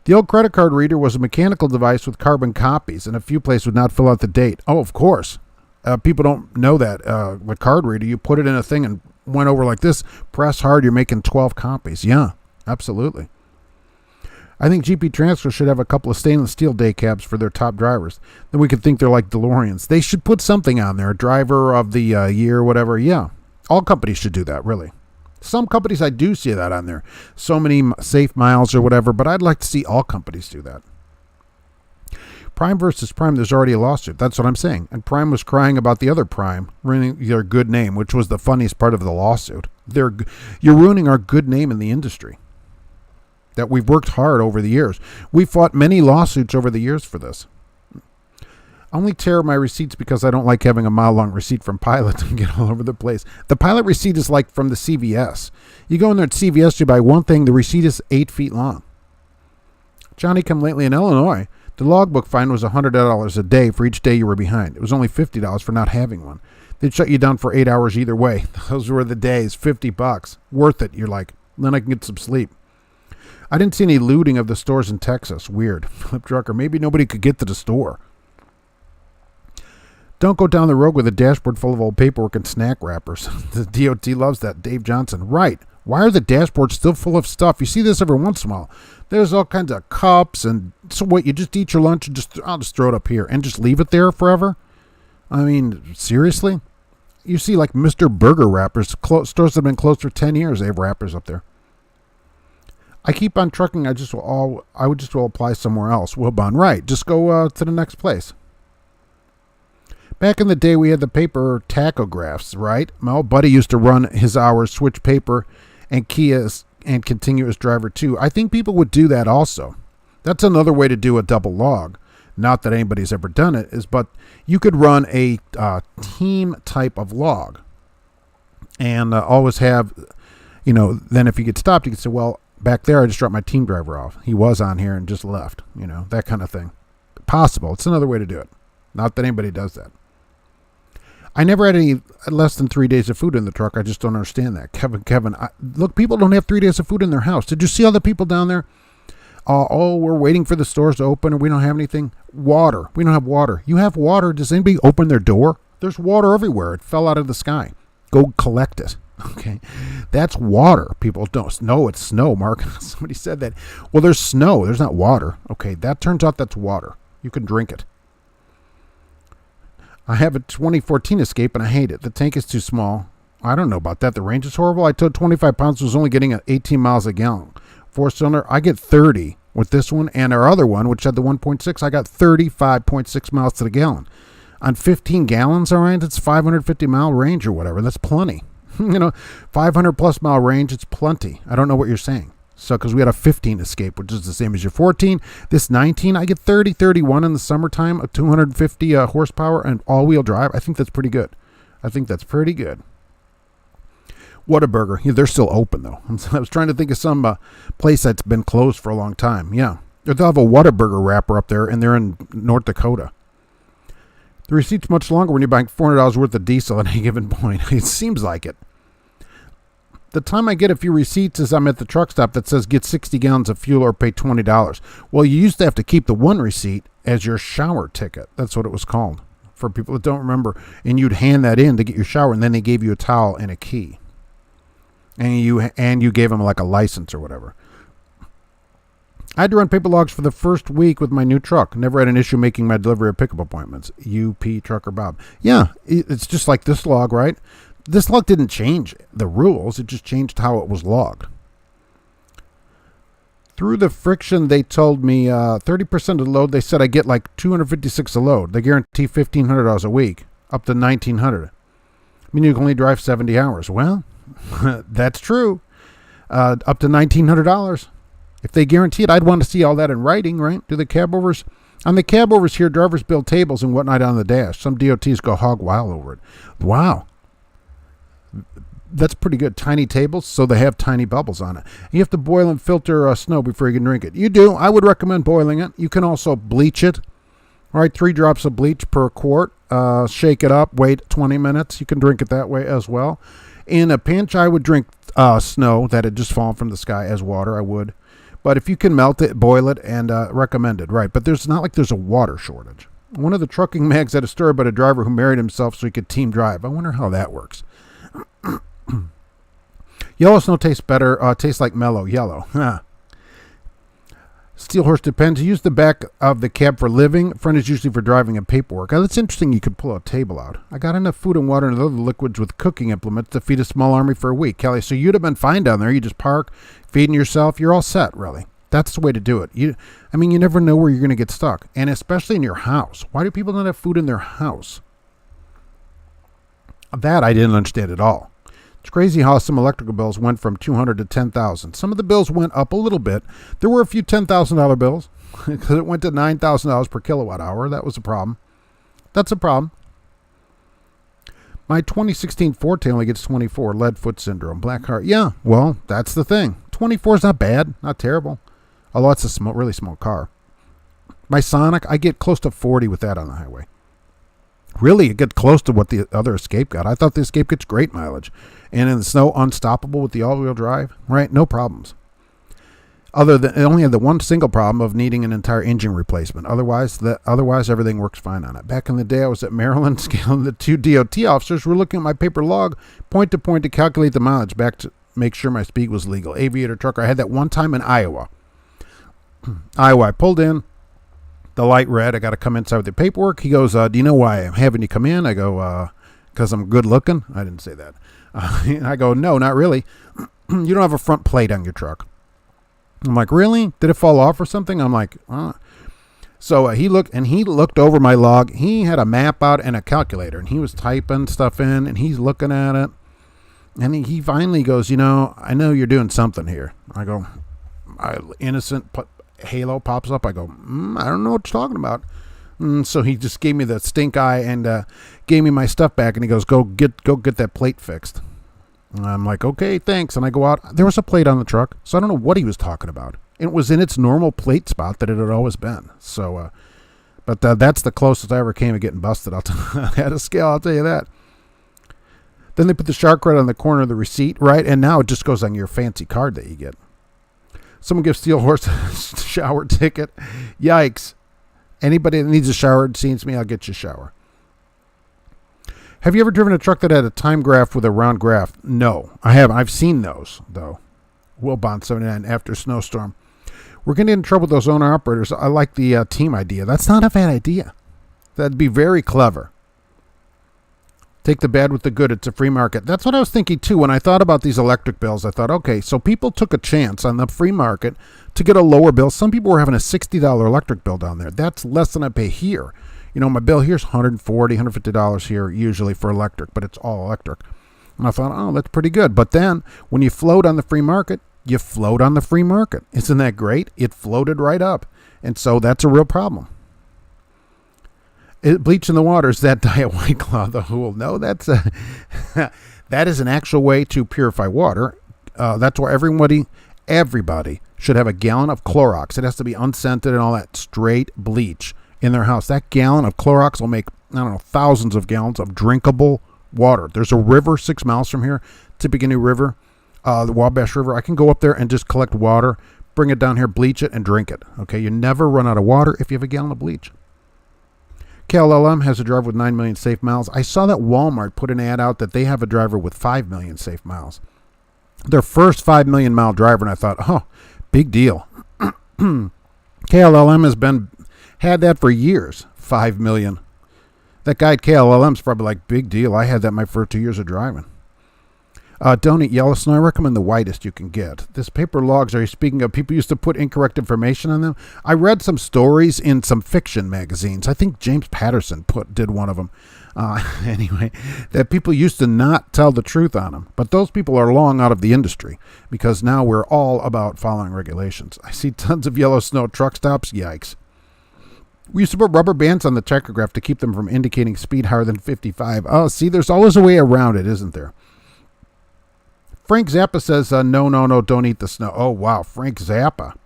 The old credit card reader was a mechanical device with carbon copies, and a few places would not fill out the date. Oh, of course. People don't know that. The card reader, you put it in a thing and went over like this, press hard, you're making 12 copies. Yeah, absolutely. I think GP Transco should have a couple of stainless steel day cabs for their top drivers. Then we could think they're like DeLoreans. They should put something on there, driver of the year, whatever. Yeah, all companies should do that, really. Some companies, I do see that on there. So many safe miles or whatever, but I'd like to see all companies do that. Prime versus Prime, there's already a lawsuit. That's what I'm saying. And Prime was crying about the other Prime ruining their good name, which was the funniest part of the lawsuit. You're ruining our good name in the industry that we've worked hard over the years. We fought many lawsuits over the years for this. I only tear my receipts because I don't like having a mile-long receipt from Pilot and get all over the place. The Pilot receipt is like from the CVS. You go in there at CVS, you buy one thing, the receipt is 8 feet long. Johnny come lately in Illinois. The logbook fine was $100 a day for each day you were behind. It was only $50 for not having one. They'd shut you down for 8 hours either way. Those were the days, $50. Worth it, you're like. Then I can get some sleep. I didn't see any looting of the stores in Texas. Weird. Flip trucker. Maybe nobody could get to the store. Don't go down the road with a dashboard full of old paperwork and snack wrappers. The DOT loves that. Dave Johnson. Right. Why are the dashboards still full of stuff? You see this every once in a while. There's all kinds of cups and so what, you just eat your lunch and I'll just throw it up here and just leave it there forever? I mean, seriously? You see like Mr. Burger wrappers. Stores that have been closed for 10 years. They have wrappers up there. I keep on trucking. I would just apply somewhere else. Wilbon, right. Just go to the next place. Back in the day, we had the paper tachographs, right? My old buddy used to run his hours, switch paper and Kias and continuous driver too. I think people would do that also. That's another way to do a double log. Not that anybody's ever done it, but you could run a team type of log and always have, then if you get stopped, you can say, well, back there, I just dropped my team driver off. He was on here and just left, that kind of thing. Possible. It's another way to do it. Not that anybody does that. I never had any less than 3 days of food in the truck. I just don't understand that. Kevin, look, people don't have 3 days of food in their house. Did you see all the people down there? We're waiting for the stores to open, or we don't have anything. Water. We don't have water. You have water. Does anybody open their door? There's water everywhere. It fell out of the sky. Go collect it. Okay. That's water. People don't know it's snow, Mark. Somebody said that. Well, there's snow. There's not water. Okay. That turns out that's water. You can drink it. I have a 2014 Escape and I hate it. The tank is too small. I don't know about that. The range is horrible. I towed 25 pounds, was only getting 18 miles a gallon. 4-cylinder, I get 30 with this one, and our other one, which had the 1.6, I got 35.6 miles to the gallon. On 15 gallons, all right, it's 550 mile range or whatever. That's plenty. 500 plus mile range, it's plenty. I don't know what you're saying. So, because we had a 15 Escape, which is the same as your 14. This 19, I get 30, 31 in the summertime, a 250 horsepower and all-wheel drive. I think that's pretty good. Whataburger. Yeah, they're still open, though. I was trying to think of some place that's been closed for a long time. Yeah. They'll have a Whataburger wrapper up there, and they're in North Dakota. The receipt's much longer when you're buying $400 worth of diesel at any given point. It seems like it. The time I get a few receipts is I'm at the truck stop that says get 60 gallons of fuel or pay $20. Well, you used to have to keep the one receipt as your shower ticket. That's what it was called for people that don't remember. And you'd hand that in to get your shower, and then they gave you a towel and a key. And you gave them like a license or whatever. I had to run paper logs for the first week with my new truck. Never had an issue making my delivery or pickup appointments. UP Trucker Bob. Yeah, it's just like this log, right? This log didn't change the rules. It just changed how it was logged. Through the friction, they told me 30% of the load. They said I get like $256 a load. They guarantee $1,500 a week, up to $1,900. mean you can only drive 70 hours. Well, that's true. Up to $1,900. If they guarantee it, I'd want to see all that in writing, right? Do the cab overs? On the cab overs here, drivers build tables and whatnot on the dash. Some DOTs go hog wild over it. Wow. That's pretty good. Tiny tables, so they have tiny bubbles on it. You have to boil and filter snow before you can drink it. You do. I would recommend boiling it. You can also bleach it. All right, 3 drops of bleach per quart. Shake it up. Wait 20 minutes. You can drink it that way as well. In a pinch, I would drink snow that had just fallen from the sky as water. I would. But if you can melt it, boil it, and recommend it. Right, but there's not like there's a water shortage. One of the trucking mags had a story about a driver who married himself so he could team drive. I wonder how that works. Yellow snow tastes better. Tastes like mellow yellow. Steel horse depends. Use the back of the cab for living. Front is usually for driving and paperwork. That's interesting. You could pull a table out. I got enough food and water and other liquids with cooking implements to feed a small army for a week. Kelly, so you'd have been fine down there. You just park, feeding yourself. You're all set, really. That's the way to do it. You never know where you're going to get stuck, and especially in your house. Why do people not have food in their house? That I didn't understand at all. It's crazy how some electrical bills went from $200 to $10,000. Some of the bills went up a little bit. There were a few $10,000 bills because it went to $9,000 per kilowatt hour. That was a problem. That's a problem. My 2016 Forte only gets 24. Lead foot syndrome. Black heart. Yeah, well, that's the thing. 24 is not bad. Not terrible. Although it's a really small car. My Sonic, I get close to 40 with that on the highway. Really, it gets close to what the other Escape got. I thought the Escape gets great mileage. And in the snow, unstoppable with the all-wheel drive, right? No problems. It only had the one single problem of needing an entire engine replacement. Otherwise, everything works fine on it. Back in the day, I was at Maryland, scaling the 2 DOT officers were looking at my paper log, point to point, to calculate the mileage back to make sure my speed was legal. Aviator trucker, I had that one time in Iowa. I pulled in. The light red. I got to come inside with the paperwork. He goes, do you know why I'm having you come in? I go, because I'm good looking. I didn't say that. I go, no, not really. You don't have a front plate on your truck. I'm like, really? Did it fall off or something? I'm like, So he looked over my log. He had a map out and a calculator, and he was typing stuff in, and he's looking at it. And he finally goes, I know you're doing something here. I go, innocent halo pops up. I go, I don't know what you're talking about. So he just gave me the stink eye and gave me my stuff back, and he goes, go get that plate fixed. And I'm like, okay, thanks. And I go out. There was a plate on the truck, so I don't know what he was talking about. It was in its normal plate spot that it had always been. So, but that's the closest I ever came to getting busted. At a scale, I'll tell you that. Then they put the shark right on the corner of the receipt, right? And now it just goes on your fancy card that you get. Someone gives Steel Horse a shower ticket. Yikes. Anybody that needs a shower and sees me, I'll get you a shower. Have you ever driven a truck that had a time graph with a round graph? No, I haven't. I've seen those, though. Wilbon 79 after snowstorm. We're getting in trouble with those owner operators. I like the team idea. That's not a bad idea. That'd be very clever. Take the bad with the good. It's a free market. That's what I was thinking, too. When I thought about these electric bills, I thought, okay, so people took a chance on the free market to get a lower bill. Some people were having a $60 electric bill down there. That's less than I pay here. My bill here's $140, $150 here usually for electric, but it's all electric. And I thought, oh, that's pretty good. But then when you float on the free market, you float on the free market. Isn't that great? It floated right up. And so that's a real problem. Bleach in the water is that Diet White Claw, the who no, that's that is an actual way to purify water. That's why everybody should have a gallon of Clorox. It has to be unscented and all that, straight bleach in their house. That gallon of Clorox will make, thousands of gallons of drinkable water. There's a river 6 miles from here, Tippecanoe River, the Wabash River. I can go up there and just collect water, bring it down here, bleach it, and drink it. Okay, you never run out of water if you have a gallon of bleach. KLLM has a driver with 9 million safe miles. I saw that Walmart put an ad out that they have a driver with 5 million safe miles. Their first 5 million mile driver, and I thought, oh, big deal. KLLM had that for years, 5 million. That guy at KLLM's probably like, big deal. I had that my first 2 years of driving. Don't eat yellow snow. I recommend the whitest you can get. This paper logs, are you speaking of people used to put incorrect information on them? I read some stories in some fiction magazines. I think James Patterson did one of them. Anyway, that people used to not tell the truth on them. But those people are long out of the industry because now we're all about following regulations. I see tons of yellow snow truck stops. Yikes. We used to put rubber bands on the tachograph to keep them from indicating speed higher than 55. Oh, see, there's always a way around it, isn't there? Frank Zappa says, no, don't eat the snow. Oh, wow, Frank Zappa.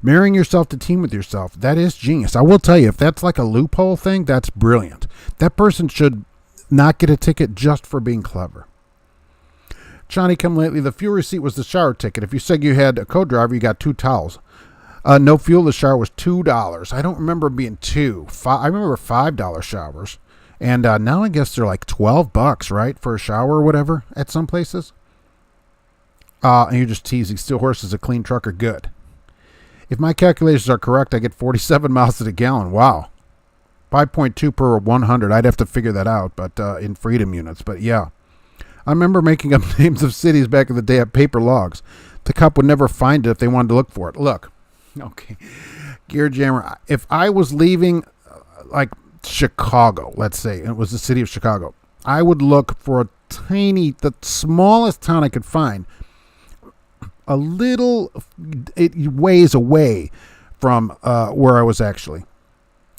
Marrying yourself to team with yourself, that is genius. I will tell you, if that's like a loophole thing, that's brilliant. That person should not get a ticket just for being clever. Johnny come lately, the fuel receipt was the shower ticket. If you said you had a co-driver, you got 2 towels. No fuel, the shower was $2. I don't remember being I remember $5 showers. And now I guess they're like $12, right, for a shower or whatever at some places. And you're just teasing. Steel Horse is a clean truck are good. If my calculations are correct, I get 47 miles to the gallon. Wow. 5.2 per 100. I'd have to figure that out, but in freedom units. But yeah. I remember making up names of cities back in the day at paper logs. The cop would never find it if they wanted to look for it. Look. Okay. Gear Jammer. If I was leaving, like, Chicago, let's say, and it was the city of Chicago, I would look for the smallest town I could find, a little ways away from where I was actually.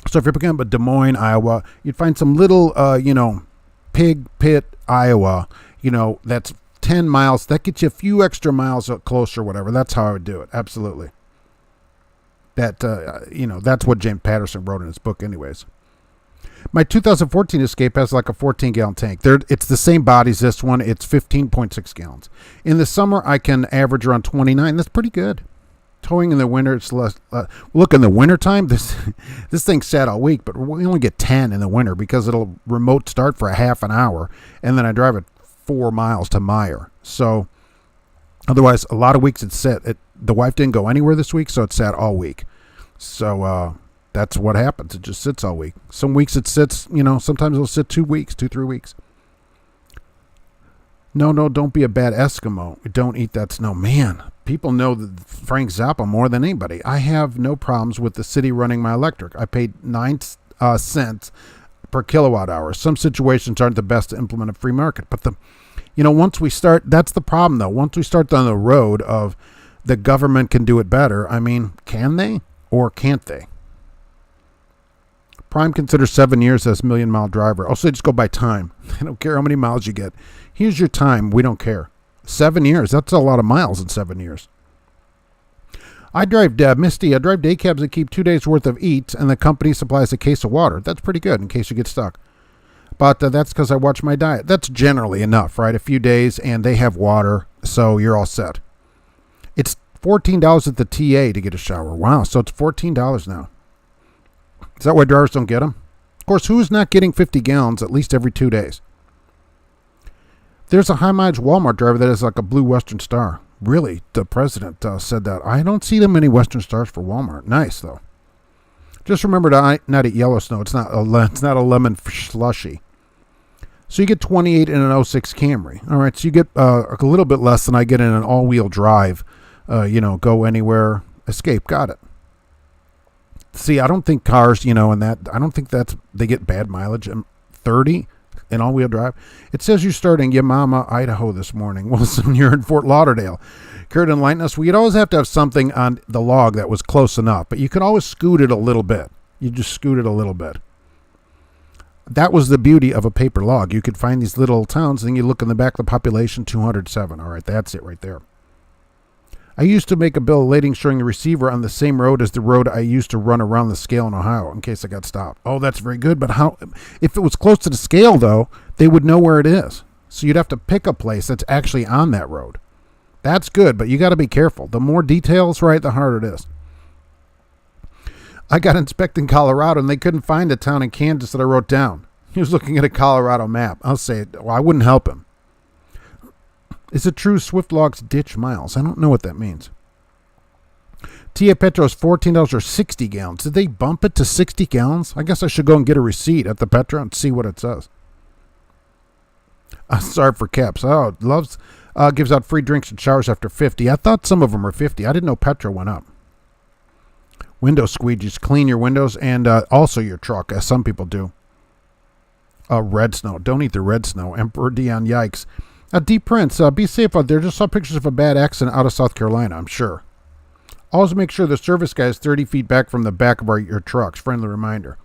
So if you're picking up a Des Moines, Iowa, you'd find some little, Pig Pit, Iowa, that's 10 miles. That gets you a few extra miles closer, whatever. That's how I would do it. Absolutely. That, that's what James Patterson wrote in his book anyways. My 2014 Escape has like a 14-gallon tank. It's the same body as this one. It's 15.6 gallons. In the summer, I can average around 29. That's pretty good. Towing in the winter, it's less. Look, in the wintertime, this thing's sat all week, but we only get 10 in the winter because it'll remote start for a half an hour, and then I drive it 4 miles to Meyer. So otherwise, a lot of weeks it's set. The wife didn't go anywhere this week, so it sat all week. So that's what happens. It just sits all week. Some weeks it sits, sometimes it'll sit 2 weeks, 2-3 weeks. No, don't be a bad Eskimo. Don't eat that snow. Man, people know Frank Zappa more than anybody. I have no problems with the city running my electric. I paid 9 cents per kilowatt hour. Some situations aren't the best to implement a free market. But once we start, that's the problem though. Once we start down the road of the government can do it better, can they or can't they? Prime considers 7 years as million-mile driver. Also, just go by time. They don't care how many miles you get. Here's your time. We don't care. 7 years. That's a lot of miles in 7 years. I drive Misty. I drive day cabs that keep 2 days' worth of eats, and the company supplies a case of water. That's pretty good in case you get stuck. But that's because I watch my diet. That's generally enough, right? A few days, and they have water, so you're all set. It's $14 at the TA to get a shower. Wow, so it's $14 now. Is that why drivers don't get them? Of course, who's not getting 50 gallons at least every 2 days? There's a high-mileage Walmart driver that has like a blue Western Star. Really, the president said that. I don't see that many Western Stars for Walmart. Nice, though. Just remember to not eat yellow snow. It's not a lemon slushy. So you get 28 in an 06 Camry. All right, so you get a little bit less than I get in an all-wheel drive, go anywhere, Escape. Got it. See, I don't think cars, I don't think they get bad mileage. 30 in all-wheel drive. It says you're starting Yamama, Idaho this morning. Wilson, you're in Fort Lauderdale. Care to enlighten us? We'd always have to have something on the log that was close enough, but you could always scoot it a little bit. You just scoot it a little bit. That was the beauty of a paper log. You could find these little towns, and then you look in the back of the population, 207. All right, that's it right there. I used to make a bill of lading showing the receiver on the same road as the road I used to run around the scale in Ohio in case I got stopped. Oh, that's very good. But if it was close to the scale, though, they would know where it is. So you'd have to pick a place that's actually on that road. That's good, but you got to be careful. The more details, right, the harder it is. I got inspected in Colorado, and they couldn't find a town in Kansas that I wrote down. He was looking at a Colorado map. I'll say, well, I wouldn't help him. Is it true Swift logs ditch miles? I don't know what that means. Tia Petro is $14 or 60 gallons. Did they bump it to 60 gallons? I guess I should go and get a receipt at the Petro and see what it says. Sorry for Caps. Oh, loves gives out free drinks and showers after 50. I thought some of them were 50. I didn't know petrol went up. Window squeegees. Clean your windows and also your truck, as some people do. Red snow. Don't eat the red snow. Emperor Dion, yikes. D Prince, be safe out there. Just saw pictures of a bad accident out of South Carolina, I'm sure. Always make sure the service guy is 30 feet back from the back of your trucks. Friendly reminder.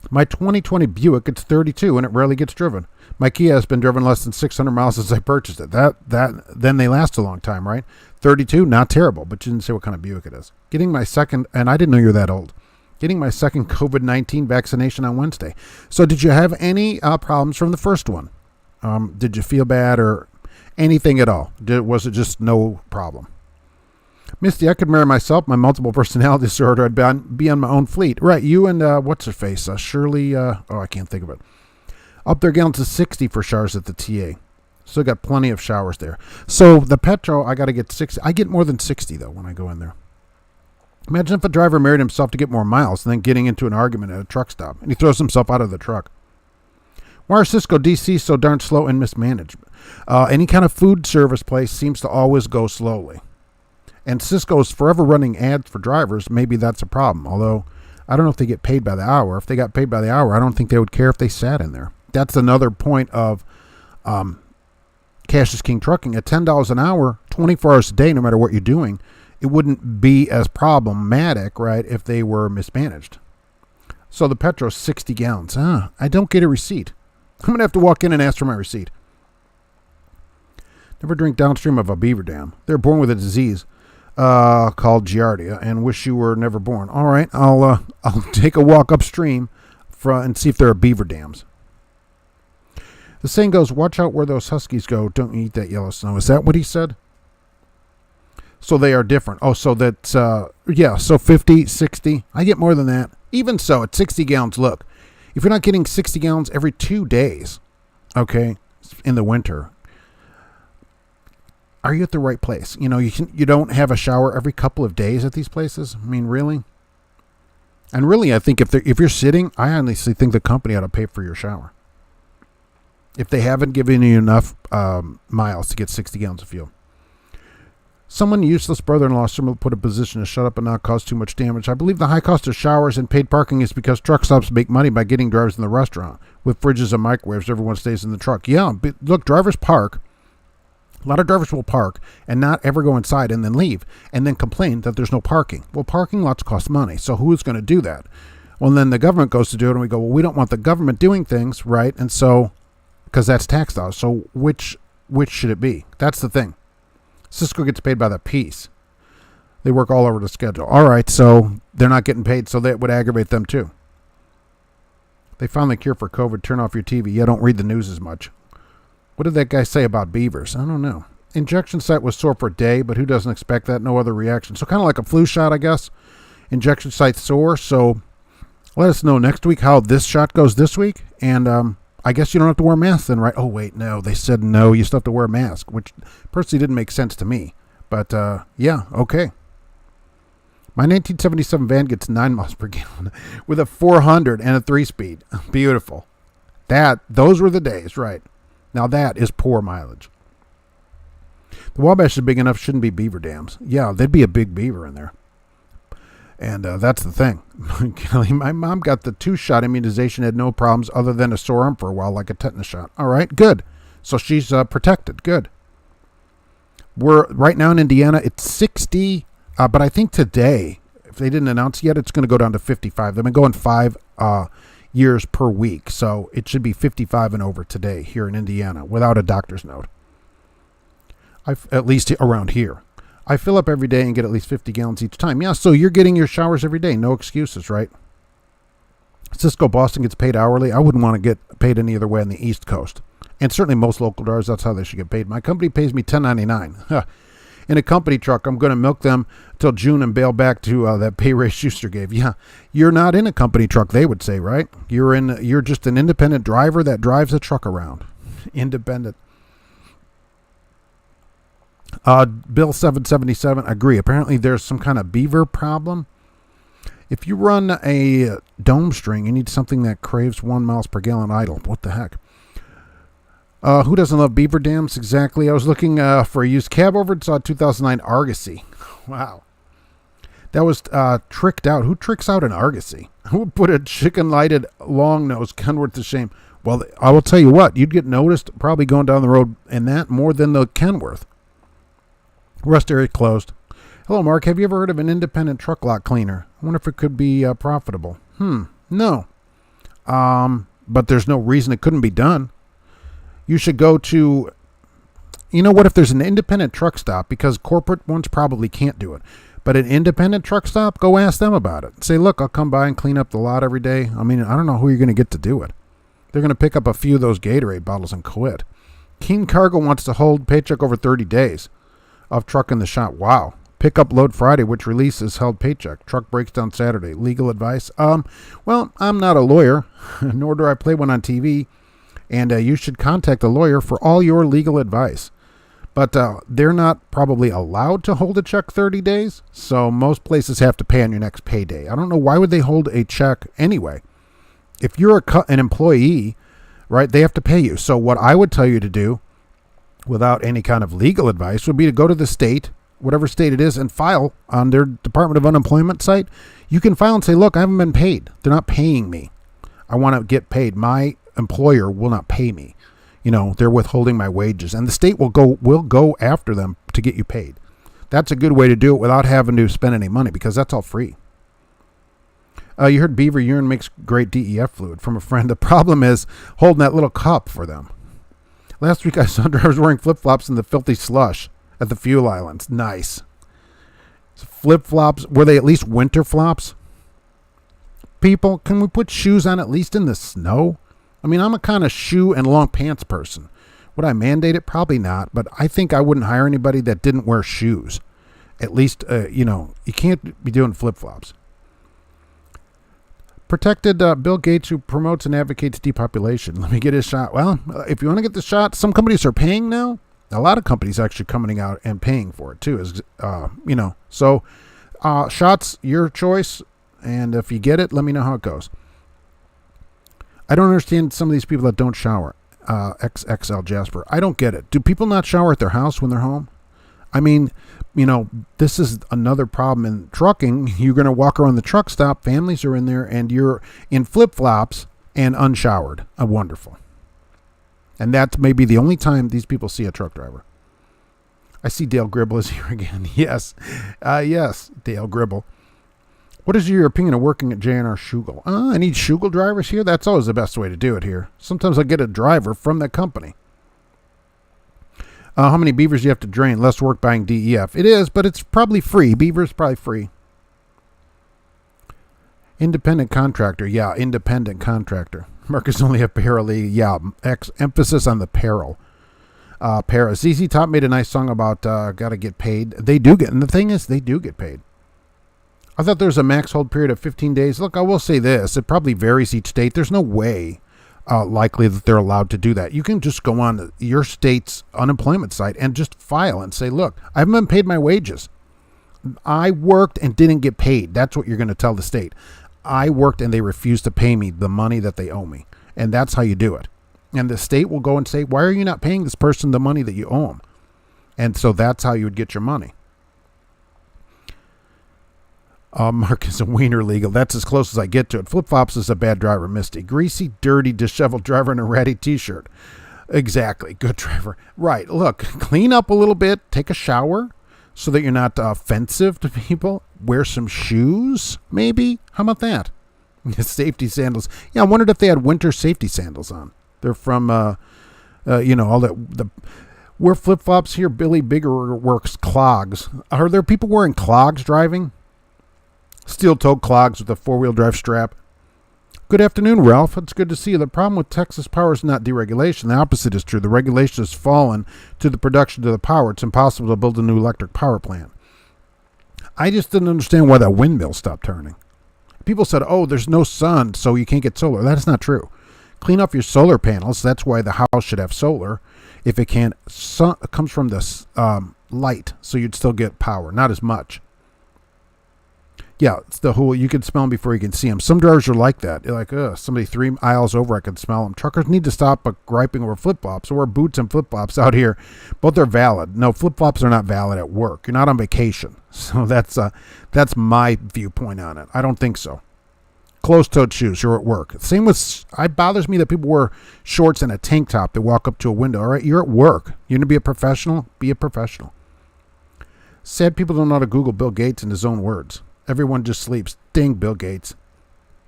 My 2020 Buick, it's 32 and it rarely gets driven. My Kia has been driven less than 600 miles since I purchased it. Then they last a long time, right? 32, not terrible, but you didn't say what kind of Buick it is. Getting my second, and I didn't know you were that old. Getting my second COVID-19 vaccination on Wednesday. So did you have any problems from the first one? Did you feel bad or anything at all? Was it just no problem? Misty, I could marry myself. My multiple personality disorder. I'd be on my own fleet. Right, you and what's her face? Shirley, I can't think of it. Up there gallons to 60 for showers at the TA. Still got plenty of showers there. So the petrol, I got to get 60. I get more than 60, though, when I go in there. Imagine if a driver married himself to get more miles and then getting into an argument at a truck stop, and he throws himself out of the truck. Why are Cisco DC so darn slow and mismanaged? Any kind of food service place seems to always go slowly. And Cisco is forever running ads for drivers. Maybe that's a problem. Although, I don't know if they get paid by the hour. If they got paid by the hour, I don't think they would care if they sat in there. That's another point of Cash is King Trucking. At $10 an hour, 24 hours a day, no matter what you're doing, it wouldn't be as problematic, right, if they were mismanaged. So the petrol, 60 gallons. I don't get a receipt. I'm going to have to walk in and ask for my receipt. Never drink downstream of a beaver dam. They're born with a disease called Giardia and wish you were never born. All right, I'll take a walk upstream and see if there are beaver dams. The saying goes, watch out where those huskies go. Don't eat that yellow snow. Is that what he said? So they are different. Oh, so that's, so 50, 60. I get more than that. Even so, at 60 gallons, look. If you're not getting 60 gallons every 2 days, okay, in the winter, are you at the right place? You don't have a shower every couple of days at these places. I mean, really? And really, I think if you're sitting, I honestly think the company ought to pay for your shower. If they haven't given you enough miles to get 60 gallons of fuel. Someone useless brother-in-law similar put a position to shut up and not cause too much damage. I believe the high cost of showers and paid parking is because truck stops make money by getting drivers in the restaurant. With fridges and microwaves, everyone stays in the truck. Yeah, but look, drivers park. A lot of drivers will park and not ever go inside and then leave and then complain that there's no parking. Well, parking lots cost money, so who is going to do that? Well, then the government goes to do it, and we go, well, we don't want the government doing things, right? And so, because that's tax dollars, so which should it be? That's the thing. Cisco gets paid by the piece. They work all over the schedule. All right, so they're not getting paid, so that would aggravate them too. They found the cure for COVID. Turn off your TV. Yeah, don't read the news as much. What did that guy say about beavers? I don't know. Injection site was sore for a day, but who doesn't expect that? No other reaction. So kind of like a flu shot, I guess. Injection site sore. So let us know next week how this shot goes this week. And I guess you don't have to wear masks then, right? Oh, wait, no. They said no, you still have to wear a mask, which personally didn't make sense to me. But, yeah, okay. My 1977 van gets 9 miles per gallon with a 400 and a 3-speed. Beautiful. Those were the days, right? Now that is poor mileage. The Wabash is big enough, shouldn't be beaver dams. Yeah, there'd be a big beaver in there. And that's the thing. Kelly, my mom got the 2-shot immunization, had no problems other than a sore arm for a while, like a tetanus shot. All right, good. So she's protected. Good. We're right now in Indiana, it's 60, but I think today, if they didn't announce yet, it's going to go down to 55. They've been going 5 years per week, so it should be 55 and over today here in Indiana without a doctor's note. At least around here. I fill up every day and get at least 50 gallons each time. Yeah, so you're getting your showers every day. No excuses, right? Cisco Boston gets paid hourly. I wouldn't want to get paid any other way on the East Coast. And certainly most local drivers, that's how they should get paid. My company pays me $10.99. In a company truck, I'm going to milk them till June and bail back to that pay raise Schuster gave. Yeah, you're not in a company truck, they would say, right? You're just an independent driver that drives a truck around. Independent. Bill 777, agree. Apparently there's some kind of beaver problem. If you run a dome string, you need something that craves 1 miles per gallon idle. What the heck? Who doesn't love beaver dams? Exactly. I was looking for a used cab over and saw a 2009 Argosy. Wow. That was tricked out. Who tricks out an Argosy? Who would put a chicken-lighted long-nose Kenworth to shame? Well, I will tell you what. You'd get noticed probably going down the road in that more than the Kenworth. Rest area closed. Hello, Mark. Have you ever heard of an independent truck lot cleaner? I wonder if it could be profitable. No. But there's no reason it couldn't be done. You should go to, you know what, if there's an independent truck stop, because corporate ones probably can't do it, but an independent truck stop, go ask them about it. Say, look, I'll come by and clean up the lot every day. I mean, I don't know who you're going to get to do it. They're going to pick up a few of those Gatorade bottles and quit. King Cargo wants to hold paycheck over 30 days of truck in the shop. Wow. Pick up load Friday, which releases held paycheck. Truck breaks down Saturday. Legal advice? Well, I'm not a lawyer, nor do I play one on TV. And you should contact a lawyer for all your legal advice. But they're not probably allowed to hold a check 30 days. So most places have to pay on your next payday. I don't know, why would they hold a check anyway? If you're an employee, right, they have to pay you. So what I would tell you to do, without any kind of legal advice, would be to go to the state, whatever state it is, and file on their Department of Unemployment site. You can file and say, look, I haven't been paid. They're not paying me. I want to get paid. My employer will not pay me. You know, they're withholding my wages, and the state will go after them to get you paid. That's a good way to do it without having to spend any money, because that's all free. You heard beaver urine makes great DEF fluid from a friend. The problem is holding that little cup for them. Last week I saw drivers wearing flip-flops in the filthy slush at the fuel islands. Nice. Flip-flops, were they at least winter flops? People, can we put shoes on at least in the snow? I mean, I'm a kind of shoe and long pants person. Would I mandate it? Probably not, but I think I wouldn't hire anybody that didn't wear shoes. At least, you can't be doing flip-flops. Protected Bill Gates, who promotes and advocates depopulation. Let me get his shot. Well, if you want to get the shot, some companies are paying now. A lot of companies actually coming out and paying for it too. So shots, your choice. And if you get it, let me know how it goes. I don't understand some of these people that don't shower. XXL Jasper. I don't get it. Do people not shower at their house when they're home? I mean, this is another problem in trucking. You're going to walk around the truck stop, families are in there, and you're in flip-flops and unshowered. Wonderful. And that's maybe the only time these people see a truck driver. I see Dale Gribble is here again. Yes. Yes, Dale Gribble. What is your opinion of working at J&R Schugel? I need Schugel drivers here. That's always the best way to do it here. Sometimes I get a driver from that company. How many beavers do you have to drain? Less work buying DEF. It is, but it's probably free. Beaver's probably free. Independent contractor. Yeah, independent contractor. Marcus only apparently. Yeah, emphasis on the peril. ZZ Top made a nice song about got to get paid. They do get, and the thing is, they do get paid. I thought there was a max hold period of 15 days. Look, I will say this. It probably varies each state. There's no way likely that they're allowed to do that. You can just go on your state's unemployment site and just file and say, look, I haven't been paid my wages. I worked and didn't get paid. That's what you're going to tell the state. I worked and they refused to pay me the money that they owe me. And that's how you do it. And the state will go and say, why are you not paying this person the money that you owe them? And so that's how you would get your money. Marcus and Weiner legal. That's as close as I get to it. Flip-flops is a bad driver, Misty. Greasy, dirty, disheveled driver in a ratty t-shirt. Exactly. Good driver. Right. Look, clean up a little bit. Take a shower so that you're not offensive to people. Wear some shoes, maybe. How about that? Safety sandals. Yeah, I wondered if they had winter safety sandals on. They're from, all that. Wear flip-flops here. Billy Bigger works clogs. Are there people wearing clogs driving? Steel-toed clogs with a four-wheel drive strap. Good afternoon, Ralph. It's good to see you. The problem with Texas power is not deregulation. The opposite is true. The regulation has fallen to the production of the power. It's impossible to build a new electric power plant. I just didn't understand why that windmill stopped turning. People said, oh, there's no sun, so you can't get solar. That is not true. Clean off your solar panels. That's why the house should have solar. If it can't, sun comes from the light, so you'd still get power. Not as much. Yeah, it's the whole, you can smell them before you can see them. Some drivers are like that. They're like, ugh, somebody 3 aisles over, I can smell them. Truckers need to stop griping over flip-flops. Or boots and flip-flops out here. Both are valid. No, flip-flops are not valid at work. You're not on vacation. So that's my viewpoint on it. I don't think so. Closed-toed shoes, you're at work. Same with, it bothers me that people wear shorts and a tank top. They walk up to a window. All right, you're at work. You're going to be a professional? Be a professional. Sad people don't know how to Google Bill Gates in his own words. Everyone just sleeps. Ding, Bill Gates.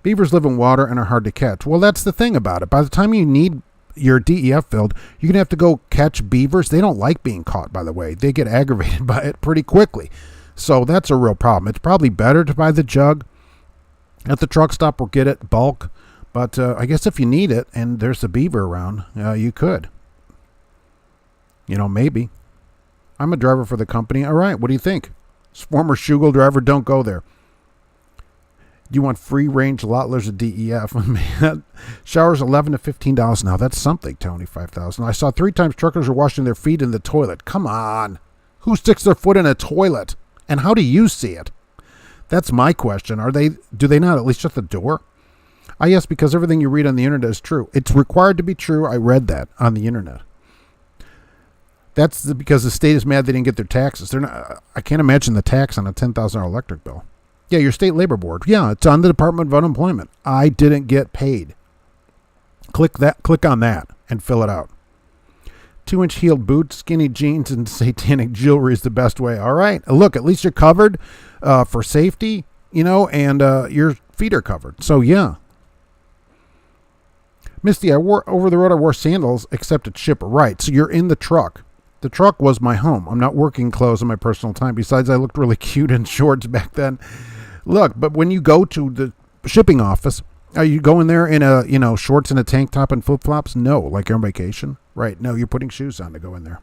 Beavers live in water and are hard to catch. Well, that's the thing about it. By the time you need your DEF filled, you're going to have to go catch beavers. They don't like being caught, by the way. They get aggravated by it pretty quickly. So that's a real problem. It's probably better to buy the jug at the truck stop or get it bulk. But I guess if you need it and there's a beaver around, you could. Maybe. I'm a driver for the company. All right, what do you think? Former Schugel driver, don't go there. Do you want free range lottlers of DEF? Man, showers $11 to $15 now. That's something, Tony. 5,000. I saw 3 times truckers are washing their feet in the toilet. Come on. Who sticks their foot in a toilet? And how do you see it? That's my question. Do they not at least shut the door? Yes, because everything you read on the internet is true. It's required to be true. I read that on the internet. That's because the state is mad they didn't get their taxes. They're not. I can't imagine the tax on a $10,000 electric bill. Yeah, your state labor board. Yeah, it's on the Department of Unemployment. I didn't get paid. Click on that and fill it out. 2-inch heeled boots, skinny jeans, and satanic jewelry is the best way. All right. Look, at least you're covered for safety, and your feet are covered. So, yeah. Misty, I wore sandals except at shipper. Right. So you're in the truck. The truck was my home. I'm not working clothes in my personal time. Besides, I looked really cute in shorts back then. Look, but when you go to the shipping office, are you going there in a, shorts and a tank top and flip-flops? No, like you're on vacation. Right. No, you're putting shoes on to go in there.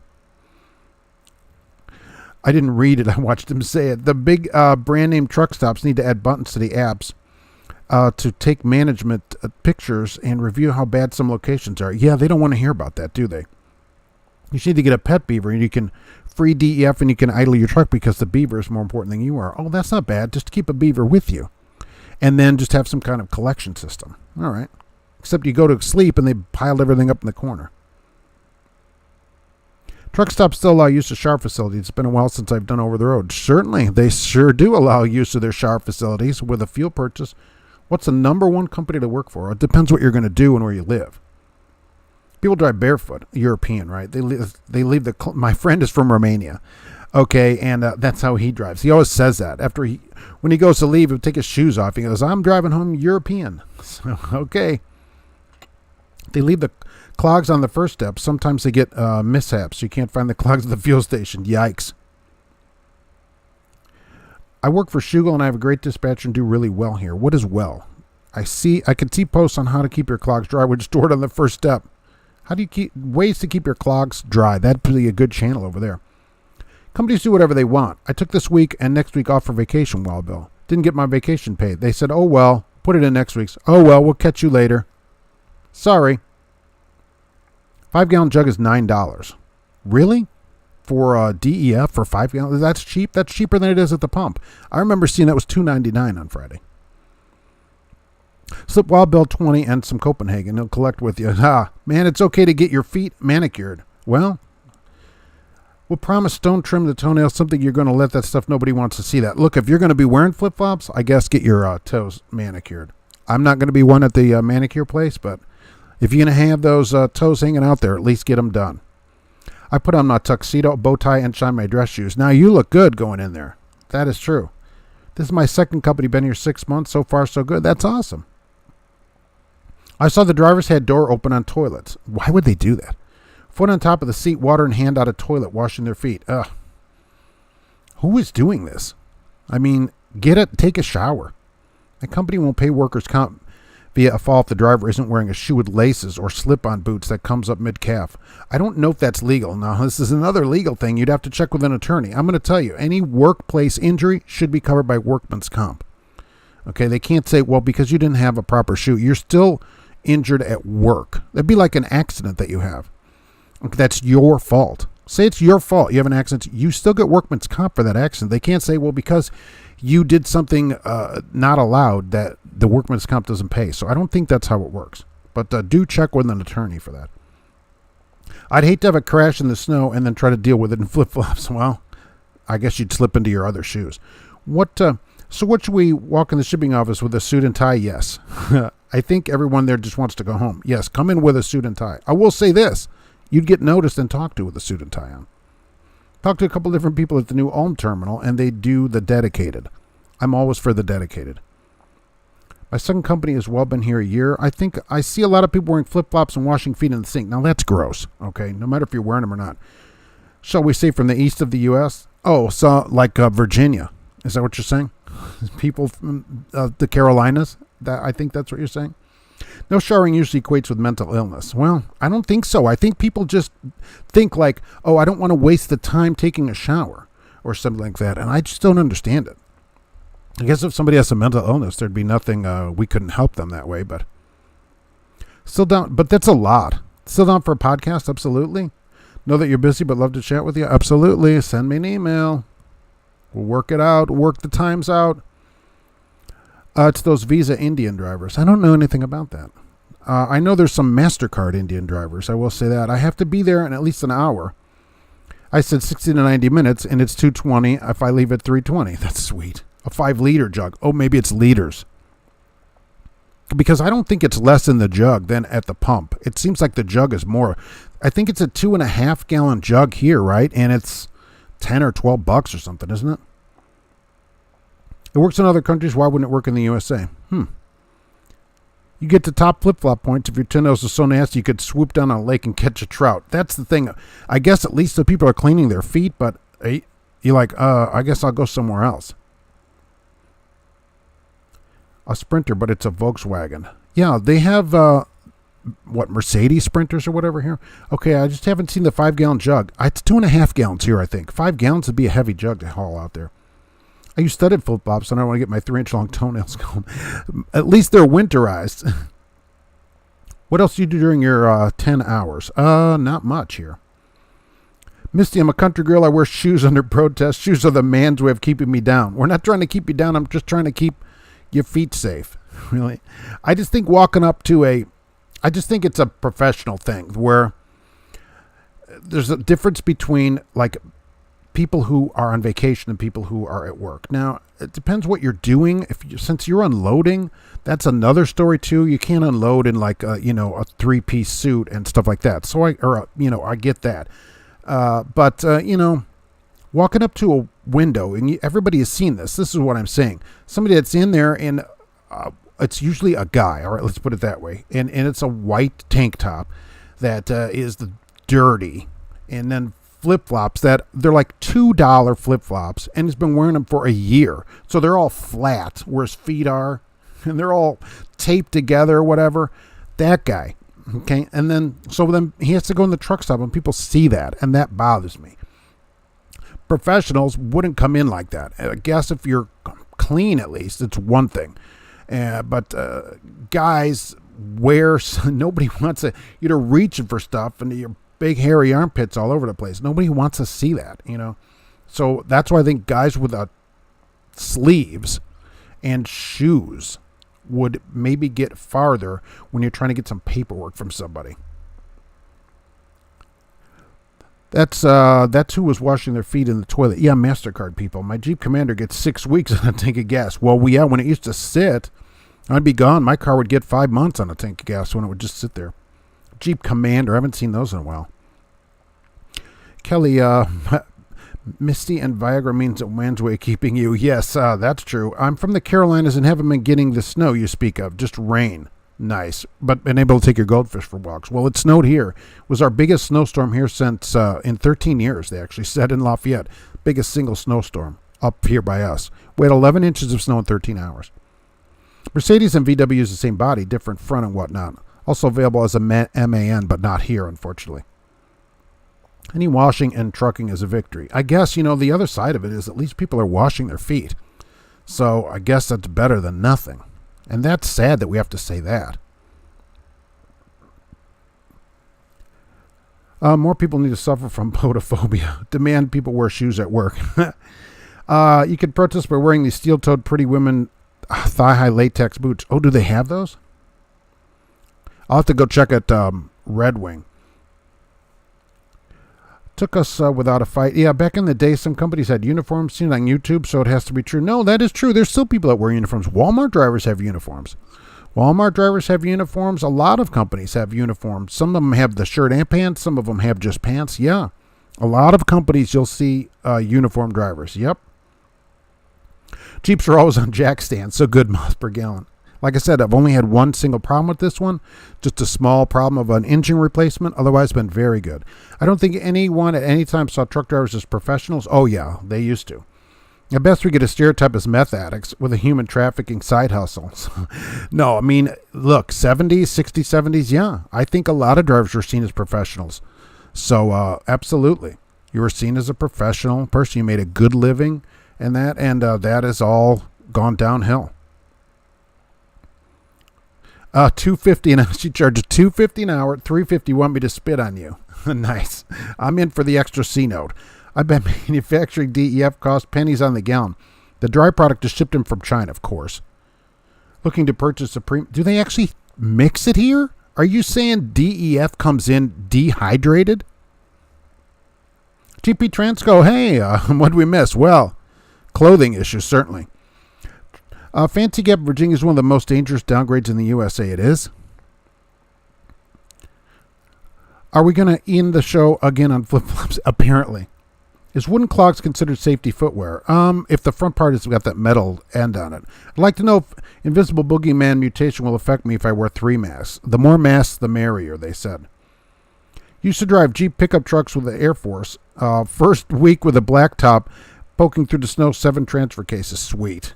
I didn't read it. I watched him say it. The big brand name truck stops need to add buttons to the apps to take management pictures and review how bad some locations are. Yeah, they don't want to hear about that, do they? You just need to get a pet beaver and you can free DEF and you can idle your truck because the beaver is more important than you are. Oh, that's not bad. Just keep a beaver with you. And then just have some kind of collection system. All right. Except you go to sleep and they piled everything up in the corner. Truck stops still allow use of shower facilities. It's been a while since I've done over the road. Certainly, they sure do allow use of their shower facilities with a fuel purchase. What's the number one company to work for? It depends what you're going to do and where you live. People drive barefoot, European, right? They leave my friend is from Romania, okay, and that's how he drives. He always says that. When he goes to leave, he'll take his shoes off. He goes, I'm driving home European. So, okay. They leave the clogs on the first step. Sometimes they get mishaps. You can't find the clogs at the fuel station. Yikes. I work for Schugel and I have a great dispatcher and do really well here. What is well? I can see posts on how to keep your clogs dry, which is stored on the first step. How do you ways to keep your clogs dry? That'd be a good channel over there. Companies do whatever they want. I took this week and next week off for vacation, Bill. Didn't get my vacation paid. They said, oh, well, put it in next week's. Oh, well, we'll catch you later. Sorry. 5-gallon jug is $9. Really? For DEF for 5 gallons? That's cheap? That's cheaper than it is at the pump. I remember seeing that was $2.99 on Friday. Slip Wild Bill 20 and some Copenhagen. He'll collect with you. Man, it's okay to get your feet manicured. Well, we'll promise don't trim the toenails, something you're going to let that stuff. Nobody wants to see that. Look, if you're going to be wearing flip-flops, I guess get your toes manicured. I'm not going to be one at the manicure place, but if you're going to have those toes hanging out there, at least get them done. I put on my tuxedo, bow tie, and shine my dress shoes. Now, you look good going in there. That is true. This is my second company, been here 6 months. So far, so good. That's awesome. I saw the driver's head door open on toilets. Why would they do that? Foot on top of the seat, water in hand out of toilet, washing their feet. Ugh. Who is doing this? I mean, take a shower. A company won't pay workers' comp via a fall if the driver isn't wearing a shoe with laces or slip-on boots that comes up mid-calf. I don't know if that's legal. Now, this is another legal thing. You'd have to check with an attorney. I'm going to tell you, any workplace injury should be covered by workman's comp. Okay, they can't say, well, because you didn't have a proper shoe, you're still injured at work. That'd be like an accident that you have. That's your fault. Say it's your fault. You have an accident. You still get workman's comp for that accident. They can't say, well, because you did something not allowed that the workman's comp doesn't pay. So I don't think that's how it works. But do check with an attorney for that. I'd hate to have a crash in the snow and then try to deal with it in flip-flops. Well, I guess you'd slip into your other shoes. So what should we walk in the shipping office with a suit and tie? Yes. I think everyone there just wants to go home. Yes, come in with a suit and tie. I will say this. You'd get noticed and talked to with a suit and tie on. Talked to a couple different people at the new Ulm terminal, and they do the dedicated. I'm always for the dedicated. My second company has well been here a year. I think I see a lot of people wearing flip-flops and washing feet in the sink. Now, that's gross, okay, no matter if you're wearing them or not. Shall we say from the east of the U.S.? Oh, so like Virginia. Is that what you're saying? People from the Carolinas? I think that's what you're saying. No showering usually equates with mental illness. Well, I don't think so. I think people just think like, oh, I don't want to waste the time taking a shower or something like that. And I just don't understand it. I guess if somebody has a mental illness, there'd be nothing, we couldn't help them that way. But still down. But that's a lot. Still down for a podcast? Absolutely. Know that you're busy, but love to chat with you? Absolutely. Send me an email. We'll work it out. Work the times out. It's those Visa Indian drivers. I don't know anything about that. I know there's some MasterCard Indian drivers. I will say that. I have to be there in at least an hour. I said 60 to 90 minutes, and it's 220 if I leave at 320. That's sweet. A 5-liter jug. Oh, maybe it's liters. Because I don't think it's less in the jug than at the pump. It seems like the jug is more. I think it's a 2.5 gallon jug here, right? And it's 10 or 12 bucks or something, isn't it? It works in other countries. Why wouldn't it work in the USA? You get to top flip-flop points if your toenails are so nasty you could swoop down on a lake and catch a trout. That's the thing. I guess at least the people are cleaning their feet, but you're like, I guess I'll go somewhere else. A Sprinter, but it's a Volkswagen. Yeah, they have, Mercedes Sprinters or whatever here? Okay, I just haven't seen the 5-gallon jug. It's 2.5 gallons here, I think. 5 gallons would be a heavy jug to haul out there. I use studded flip-flops, and I don't want to get my 3-inch long toenails going. At least they're winterized. What else do you do during your 10 hours? Not much here. Misty, I'm a country girl. I wear shoes under protest. Shoes are the man's way of keeping me down. We're not trying to keep you down. I'm just trying to keep your feet safe. Really. I just think I just think it's a professional thing where there's a difference between like people who are on vacation and people who are at work. Now, it depends what you're doing. Since you're unloading, that's another story too. You can't unload in like a 3-piece suit and stuff like that. So I get that. But walking up to a window, and everybody has seen this. This is what I'm saying. Somebody that's in there, and it's usually a guy. All right, let's put it that way. And it's a white tank top that is dirty, and then flip-flops that they're like $2 flip-flops, and he's been wearing them for a year. So they're all flat where his feet are, and they're all taped together or whatever. That guy. Okay, and then he has to go in the truck stop, and people see that, and that bothers me. Professionals wouldn't come in like that. I guess if you're clean, at least, it's one thing. But guys nobody wants you to reach for stuff, and your big hairy armpits all over the place. Nobody wants to see that, So that's why I think guys without sleeves and shoes would maybe get farther when you're trying to get some paperwork from somebody. That's who was washing their feet in the toilet. Yeah, MasterCard people. My Jeep Commander gets 6 weeks on a tank of gas. Well, when it used to sit, I'd be gone. My car would get 5 months on a tank of gas when it would just sit there. Jeep Commander. I haven't seen those in a while. Kelly, Misty and Viagra means a man's way of keeping you. Yes, that's true. I'm from the Carolinas and haven't been getting the snow you speak of. Just rain. Nice. But been able to take your goldfish for walks. Well, it snowed here. It was our biggest snowstorm here since in 13 years, they actually said, in Lafayette. Biggest single snowstorm up here by us. We had 11 inches of snow in 13 hours. Mercedes and VW use the same body, different front and whatnot. Also available as a MAN, but not here, unfortunately. Any washing and trucking is a victory. I guess, the other side of it is at least people are washing their feet. So I guess that's better than nothing. And that's sad that we have to say that. More people need to suffer from podophobia. Demand people wear shoes at work. You could protest by wearing these steel-toed Pretty Women thigh-high latex boots. Oh, do they have those? I'll have to go check at Red Wing. Took us without a fight. Yeah, back in the day, some companies had uniforms seen on YouTube, so it has to be true. No, that is true. There's still people that wear uniforms. Walmart drivers have uniforms. Walmart drivers have uniforms. A lot of companies have uniforms. Some of them have the shirt and pants. Some of them have just pants. Yeah. A lot of companies you'll see uniform drivers. Yep. Jeeps are always on jack stands, so good miles per gallon. Like I said, I've only had one single problem with this one, just a small problem of an engine replacement. Otherwise, it's been very good. I don't think anyone at any time saw truck drivers as professionals. Oh, yeah, they used to. At best, we get a stereotype as meth addicts with a human trafficking side hustles. No, I mean, look, 70s, 60s, 70s, yeah. I think a lot of drivers were seen as professionals. So, absolutely. You were seen as a professional person. You made a good living and that has all gone downhill. $250 an hour. She charges $250 an hour. $350 want me to spit on you. Nice. I'm in for the extra C note. I bet manufacturing DEF costs pennies on the gallon. The dry product is shipped in from China, of course. Looking to purchase a do they actually mix it here? Are you saying DEF comes in dehydrated? GP Transco, hey, what did we miss? Well, clothing issues, certainly. Fancy Gap, Virginia is one of the most dangerous downgrades in the USA. It is. Are we going to end the show again on flip-flops? Apparently. Is wooden clogs considered safety footwear? If the front part has got that metal end on it. I'd like to know if Invisible Boogeyman mutation will affect me if I wear 3 masks. The more masks, the merrier, they said. Used to drive Jeep pickup trucks with the Air Force. First week with a black top, poking through the snow, 7 transfer cases. Sweet.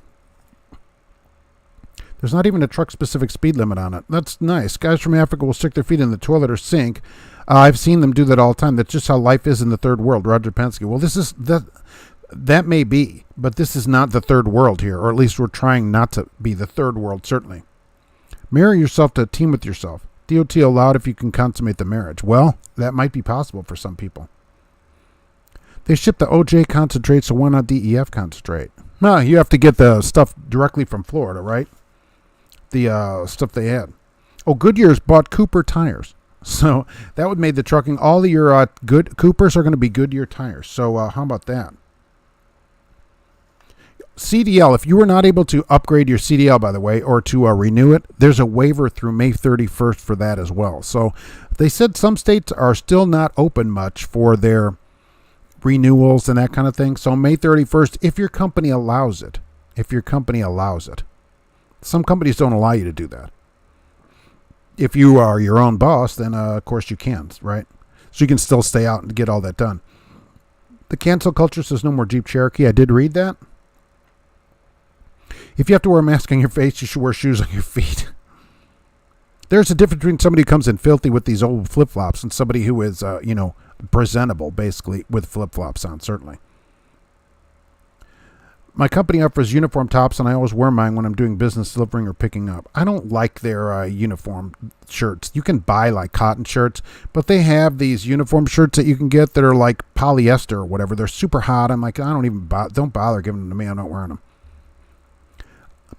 There's not even a truck-specific speed limit on it. That's nice. Guys from Africa will stick their feet in the toilet or sink. I've seen them do that all the time. That's just how life is in the third world. Roger Penske. Well, this is that may be, but this is not the third world here, or at least we're trying not to be the third world, certainly. Marry yourself to team with yourself. DOT allowed if you can consummate the marriage. Well, that might be possible for some people. They ship the OJ concentrate, so why not DEF concentrate? No, you have to get the stuff directly from Florida, right? The stuff they had. Oh, Goodyear's bought Cooper tires. So that would make the trucking, all of your good Coopers are going to be Goodyear tires. So how about that? CDL, if you were not able to upgrade your CDL, by the way, or to renew it, there's a waiver through May 31st for that as well. So they said some states are still not open much for their renewals and that kind of thing. So May 31st, if your company allows it. Some companies don't allow you to do that. If you are your own boss, then of course you can, right? So you can still stay out and get all that done. The cancel culture says no more Jeep Cherokee. I did read that. If you have to wear a mask on your face, you should wear shoes on your feet. There's a difference between somebody who comes in filthy with these old flip-flops and somebody who is, presentable, basically, with flip-flops on, certainly. My company offers uniform tops, and I always wear mine when I'm doing business delivering or picking up. I don't like their uniform shirts. You can buy like cotton shirts, but they have these uniform shirts that you can get that are like polyester or whatever. They're super hot. I'm like, I don't bother giving them to me. I'm not wearing them.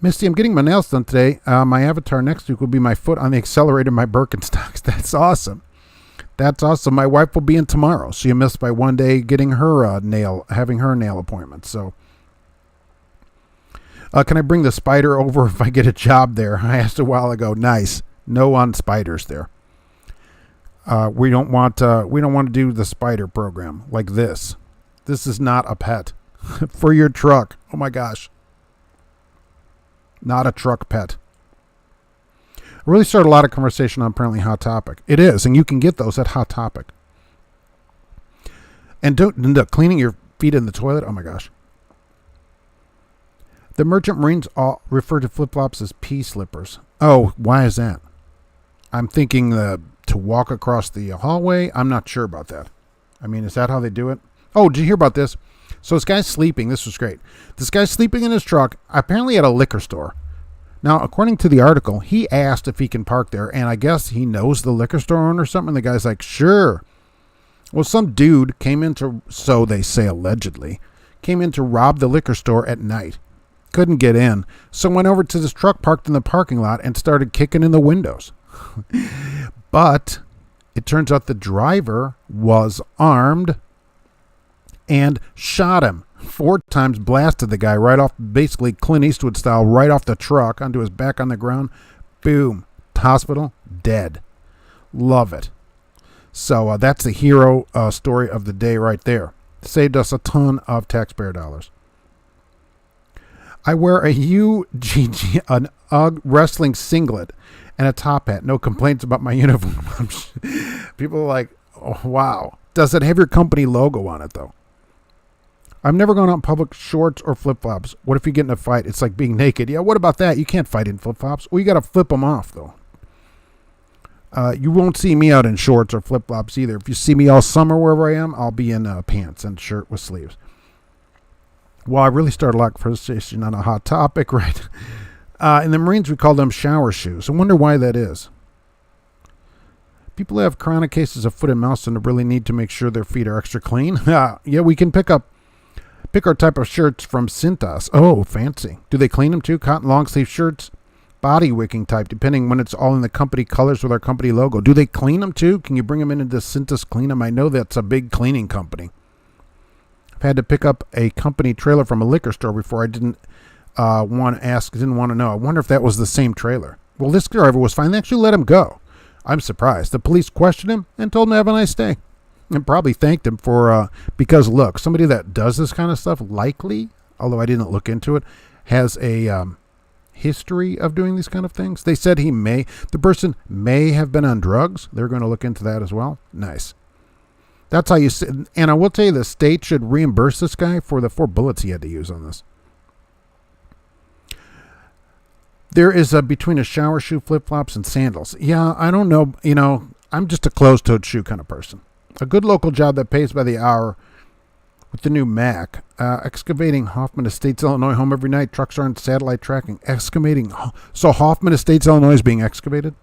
Misty, I'm getting my nails done today. My avatar next week will be my foot on the accelerator of my Birkenstocks. That's awesome. That's awesome. My wife will be in tomorrow. She missed by one day getting her having her nail appointment. So. Can I bring the spider over if I get a job there? I asked a while ago. Nice. No on spiders there. We don't want to do the spider program like this. This is not a pet for your truck. Oh my gosh. Not a truck pet. I really started a lot of conversation on apparently Hot Topic. It is, and you can get those at Hot Topic. And cleaning your feet in the toilet. Oh my gosh. The merchant marines all refer to flip-flops as pea slippers. Oh, why is that? I'm thinking to walk across the hallway. I'm not sure about that. I mean, is that how they do it? Oh, did you hear about this? So this guy's sleeping. This was great. This guy's sleeping in his truck, apparently at a liquor store. Now, according to the article, he asked if he can park there, and I guess he knows the liquor store owner or something. The guy's like, sure. Well, some dude came into, so they say allegedly, came in to rob the liquor store at night. Couldn't get in, so went over to this truck parked in the parking lot and started kicking in the windows. But it turns out the driver was armed and shot him 4 times, blasted the guy right off, basically Clint Eastwood style, right off the truck onto his back on the ground. Boom. Hospital, dead. Love it. So that's the hero story of the day right there. Saved us a ton of taxpayer dollars. I wear a UGG, an UGG wrestling singlet and a top hat. No complaints about my uniform. People are like, oh, wow. Does it have your company logo on it, though? I've never gone out in public shorts or flip-flops. What if you get in a fight? It's like being naked. Yeah, what about that? You can't fight in flip-flops. Well, you got to flip them off, though. You won't see me out in shorts or flip-flops either. If you see me all summer wherever I am, I'll be in pants and shirt with sleeves. Well, I really started a lot of conversation on a hot topic, right? In the Marines, we call them shower shoes. I wonder why that is. People who have chronic cases of foot and mouth syndrome really need to make sure their feet are extra clean. Yeah, we can pick our type of shirts from Cintas. Oh, fancy. Do they clean them too? Cotton long sleeve shirts, body wicking type, depending when it's all in the company colors with our company logo. Do they clean them too? Can you bring them into Cintas clean them? I know that's a big cleaning company. I've had to pick up a company trailer from a liquor store before. I didn't want to know. I wonder if that was the same trailer. Well, this driver was fine. They actually let him go. I'm surprised. The police questioned him and told him to have a nice day. And probably thanked him for, because look, somebody that does this kind of stuff likely, although I didn't look into it, has a history of doing these kind of things. They said the person may have been on drugs. They're going to look into that as well. Nice. That's how you say, and I will tell you, the state should reimburse this guy for the 4 bullets he had to use on this. There is between a shower shoe, flip-flops, and sandals. Yeah, I don't know. I'm just a closed-toed shoe kind of person. A good local job that pays by the hour with the new Mac. Excavating Hoffman Estates, Illinois, home every night. Trucks are on satellite tracking. Excavating. So Hoffman Estates, Illinois is being excavated?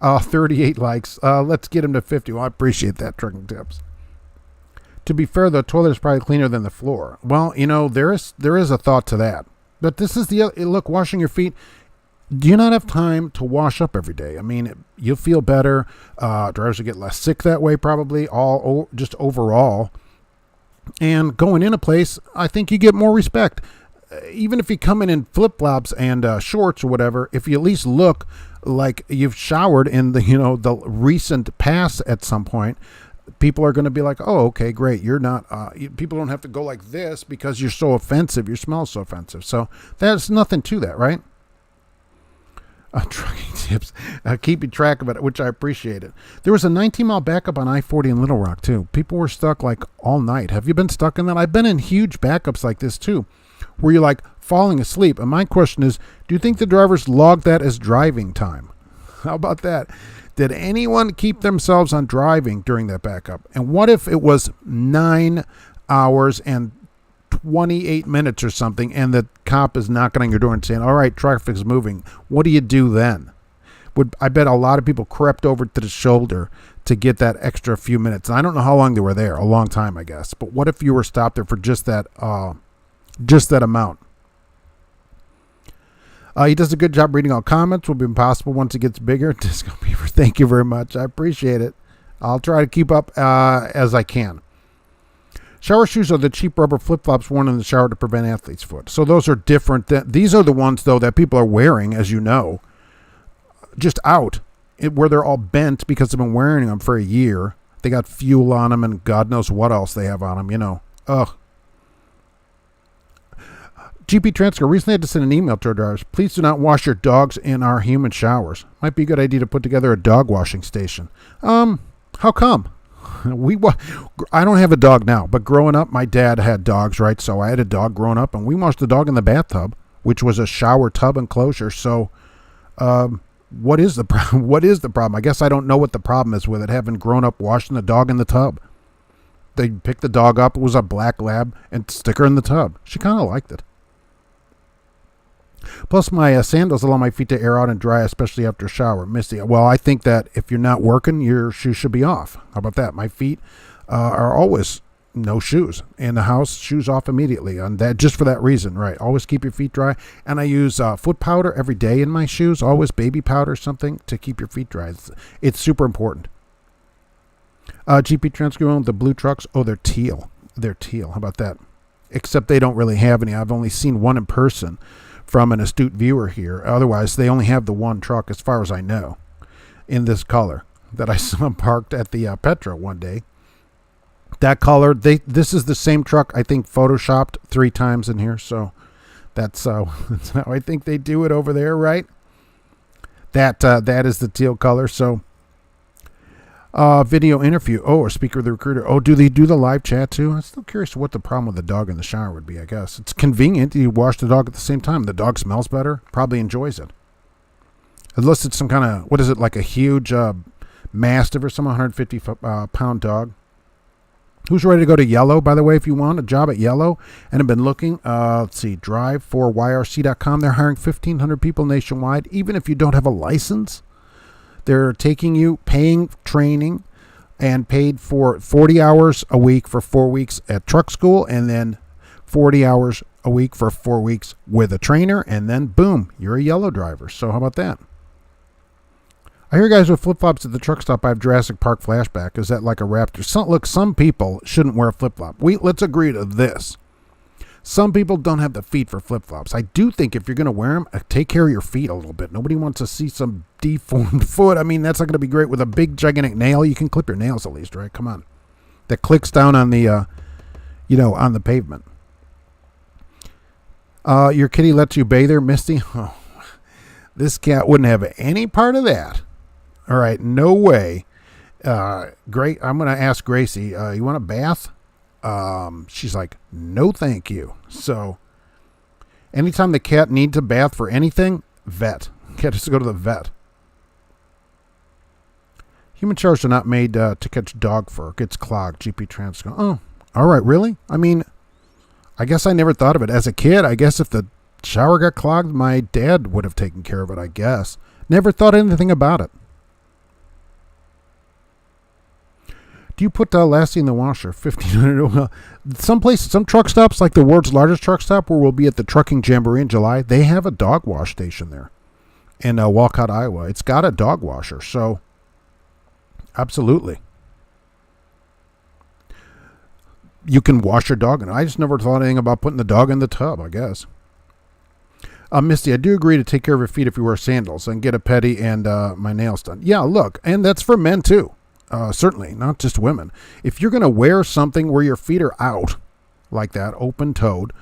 38 likes. Let's get him to 50. Well, I appreciate that, Trucking Tips. To be fair, the toilet is probably cleaner than the floor. Well, there is a thought to that. But this is look, washing your feet. Do you not have time to wash up every day? I mean, you'll feel better. Drivers will get less sick that way, probably, just overall. And going in a place, I think you get more respect. Even if you come in flip-flops and shorts or whatever, if you at least look like you've showered in the recent past at some point, people are going to be like, oh, okay, great. You're not, people don't have to go like this because you're so offensive. Your smell's so offensive. So there's nothing to that, right? Trucking Tips, keeping track of it, which I appreciate it. There was a 19-mile backup on I-40 in Little Rock, too. People were stuck like all night. Have you been stuck in that? I've been in huge backups like this, too, where you're like falling asleep. And my question is, do you think the drivers logged that as driving time? How about that? Did anyone keep themselves on driving during that backup? And what if it was 9 hours and 28 minutes or something, and the cop is knocking on your door and saying, all right, traffic's moving. What do you do then? I bet a lot of people crept over to the shoulder to get that extra few minutes. And I don't know how long they were there. A long time, I guess. But what if you were stopped there for just that amount? He does a good job reading all comments. Will be impossible once it gets bigger. Disco Beaver, thank you very much. I appreciate it. I'll try to keep up as I can. Shower shoes are the cheap rubber flip-flops worn in the shower to prevent athlete's foot. So those are different. These are the ones, though, that people are wearing, as you know, just out, where they're all bent because they've been wearing them for a year. They got fuel on them and God knows what else they have on them, Ugh. GP Transco recently had to send an email to our drivers. Please do not wash your dogs in our human showers. Might be a good idea to put together a dog washing station. How come? I don't have a dog now, but growing up, my dad had dogs, right? So I had a dog growing up, and we washed the dog in the bathtub, which was a shower tub enclosure. So, what is the problem? What is the problem? I guess I don't know what the problem is with it, having grown up washing the dog in the tub. They picked the dog up. It was a black lab, and stick her in the tub. She kind of liked it. Plus, my sandals allow my feet to air out and dry, especially after a shower. Misty, well, I think that if you're not working, your shoes should be off. How about that? My feet are always no shoes in the house, shoes off immediately. And that just for that reason, right? Always keep your feet dry. And I use foot powder every day in my shoes, always baby powder, something to keep your feet dry. It's super important. GP Transco, the blue trucks, oh, they're teal. They're teal. How about that? Except they don't really have any. I've only seen one in person from an astute viewer here. Otherwise, they only have the one truck, as far as I know, in this color that I saw parked at the Petra one day. That color, this is the same truck, I think, photoshopped 3 times in here. So that's how I think they do it over there, right? That is the teal color. So video interview. Oh, or speaker with the recruiter. Oh, do they do the live chat too? I'm still curious what the problem with the dog in the shower would be, I guess. It's convenient. You wash the dog at the same time. The dog smells better. Probably enjoys it. Unless it's some kind of, what is it, like a huge mastiff or some 150-pound dog. Who's ready to go to Yellow, by the way, if you want a job at Yellow and have been looking? Let's see, drive4yrc.com. They're hiring 1,500 people nationwide, even if you don't have a license. They're taking you, paying training, and paid for 40 hours a week for 4 weeks at truck school, and then 40 hours a week for 4 weeks with a trainer, and then boom, you're a Yellow driver. So how about that? I hear guys with flip-flops at the truck stop. I have Jurassic Park flashback. Is that like a Raptor? Some people shouldn't wear a flip-flop. Let's agree to this. Some people don't have the feet for flip-flops. I do think if you're going to wear them, take care of your feet a little bit. Nobody wants to see some deformed foot. I mean, that's not going to be great with a big, gigantic nail. You can clip your nails at least, right? Come on. That clicks down on the, on the pavement. Your kitty lets you bathe her, Misty? Oh, this cat wouldn't have any part of that. All right, no way. Great. I'm going to ask Gracie, you want a bath? She's like, no, thank you. So anytime the cat needs a bath for anything, vet. Cat has to go to the vet. Human showers are not made to catch dog fur. Gets clogged. GP Transco. Oh, all right, really? I mean, I guess I never thought of it. As a kid, I guess if the shower got clogged, my dad would have taken care of it, I guess. Never thought anything about it. Do you put Lassie in the washer? 1,500. Some truck stops, like the world's largest truck stop, where we'll be at the Trucking Jamboree in July, they have a dog wash station there in Walcott, Iowa. It's got a dog washer, so absolutely. You can wash your dog in it. I just never thought anything about putting the dog in the tub, I guess. Misty, I do agree to take care of your feet if you wear sandals and get a pedi and my nails done. Yeah, look, and that's for men too. Certainly, not just women. If you're going to wear something where your feet are out, like that, open-toed,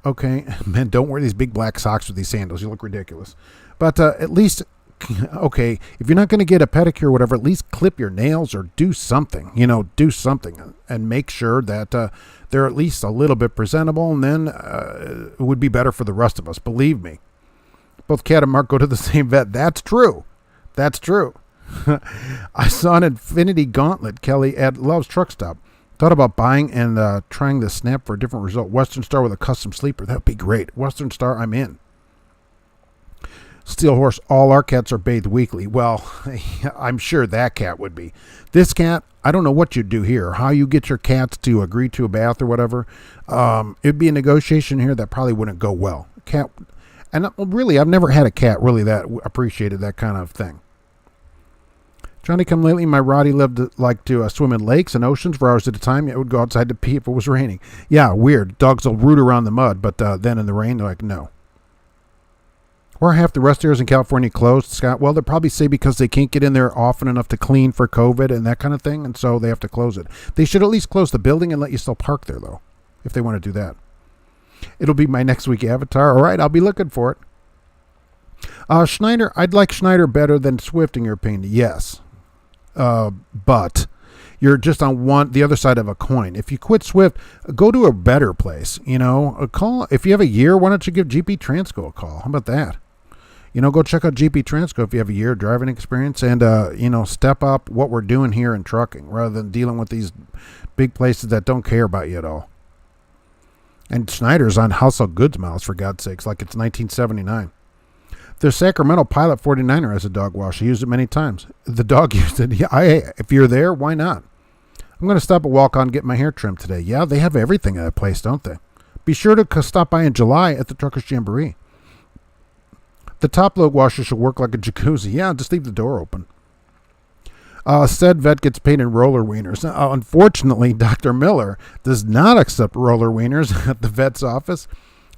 okay, men, don't wear these big black socks with these sandals. You look ridiculous. But at least, okay, if you're not going to get a pedicure or whatever, at least clip your nails or do something. Do something and make sure that they're at least a little bit presentable, and then it would be better for the rest of us. Believe me. Both Kat and Mark go to the same vet. That's true. That's true. I saw an Infinity Gauntlet, Kelly, at Love's Truck Stop. Thought about buying and trying the Snap for a different result. Western Star with a custom sleeper. That would be great. Western Star, I'm in. Steel Horse, all our cats are bathed weekly. Well, I'm sure that cat would be. This cat, I don't know what you'd do here, how you get your cats to agree to a bath or whatever. It'd be a negotiation here that probably wouldn't go well. Cat, and really, I've never had a cat really that appreciated that kind of thing. Johnny come lately, my Roddy loved to swim in lakes and oceans for hours at a time. It would go outside to pee if it was raining. Yeah, weird. Dogs will root around the mud, but then in the rain, they're like, no. Or half the rest areas in California closed, Scott. Well, they'll probably say because they can't get in there often enough to clean for COVID and that kind of thing, and so they have to close it. They should at least close the building and let you still park there, though, if they want to do that. It'll be my next week avatar. All right, I'll be looking for it. Schneider, I'd like Schneider better than Swift in your opinion. Yes. But you're just on the other side of a coin. If you quit Swift, go to a better place. Call. If you have a year, why don't you give GP Transco a call? How about that? Go check out GP Transco if you have a year of driving experience and, step up what we're doing here in trucking rather than dealing with these big places that don't care about you at all. And Schneider's on household goods miles, for God's sakes, like it's 1979. The Sacramento Pilot 49er has a dog wash. He used it many times. The dog used it. Yeah, if you're there, why not? I'm going to stop at Walk-On and get my hair trimmed today. Yeah, they have everything at that place, don't they? Be sure to stop by in July at the Truckers Jamboree. The top load washer should work like a jacuzzi. Yeah, just leave the door open. Said vet gets paid in roller wieners. Unfortunately, Dr. Miller does not accept roller wieners at the vet's office.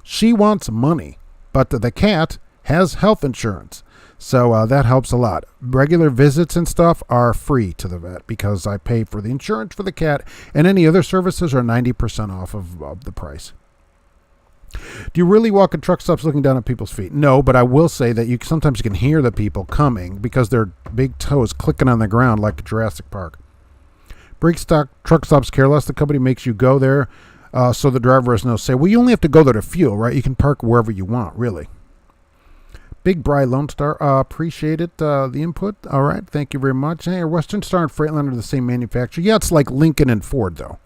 She wants money, but the cat has health insurance. So that helps a lot. Regular visits and stuff are free to the vet because I pay for the insurance for the cat, and any other services are 90% off of the price. Do you really walk in truck stops looking down at people's feet? No, but I will say that sometimes you can hear the people coming because their big toes clicking on the ground like Jurassic Park. Brake stock truck stops care less. The company makes you go there so the driver has no say. Well, you only have to go there to fuel, right? You can park wherever you want, really. Big Bry Lone Star, appreciate it, the input. All right, thank you very much. Hey, are Western Star and Freightliner the same manufacturer? Yeah, it's like Lincoln and Ford, though.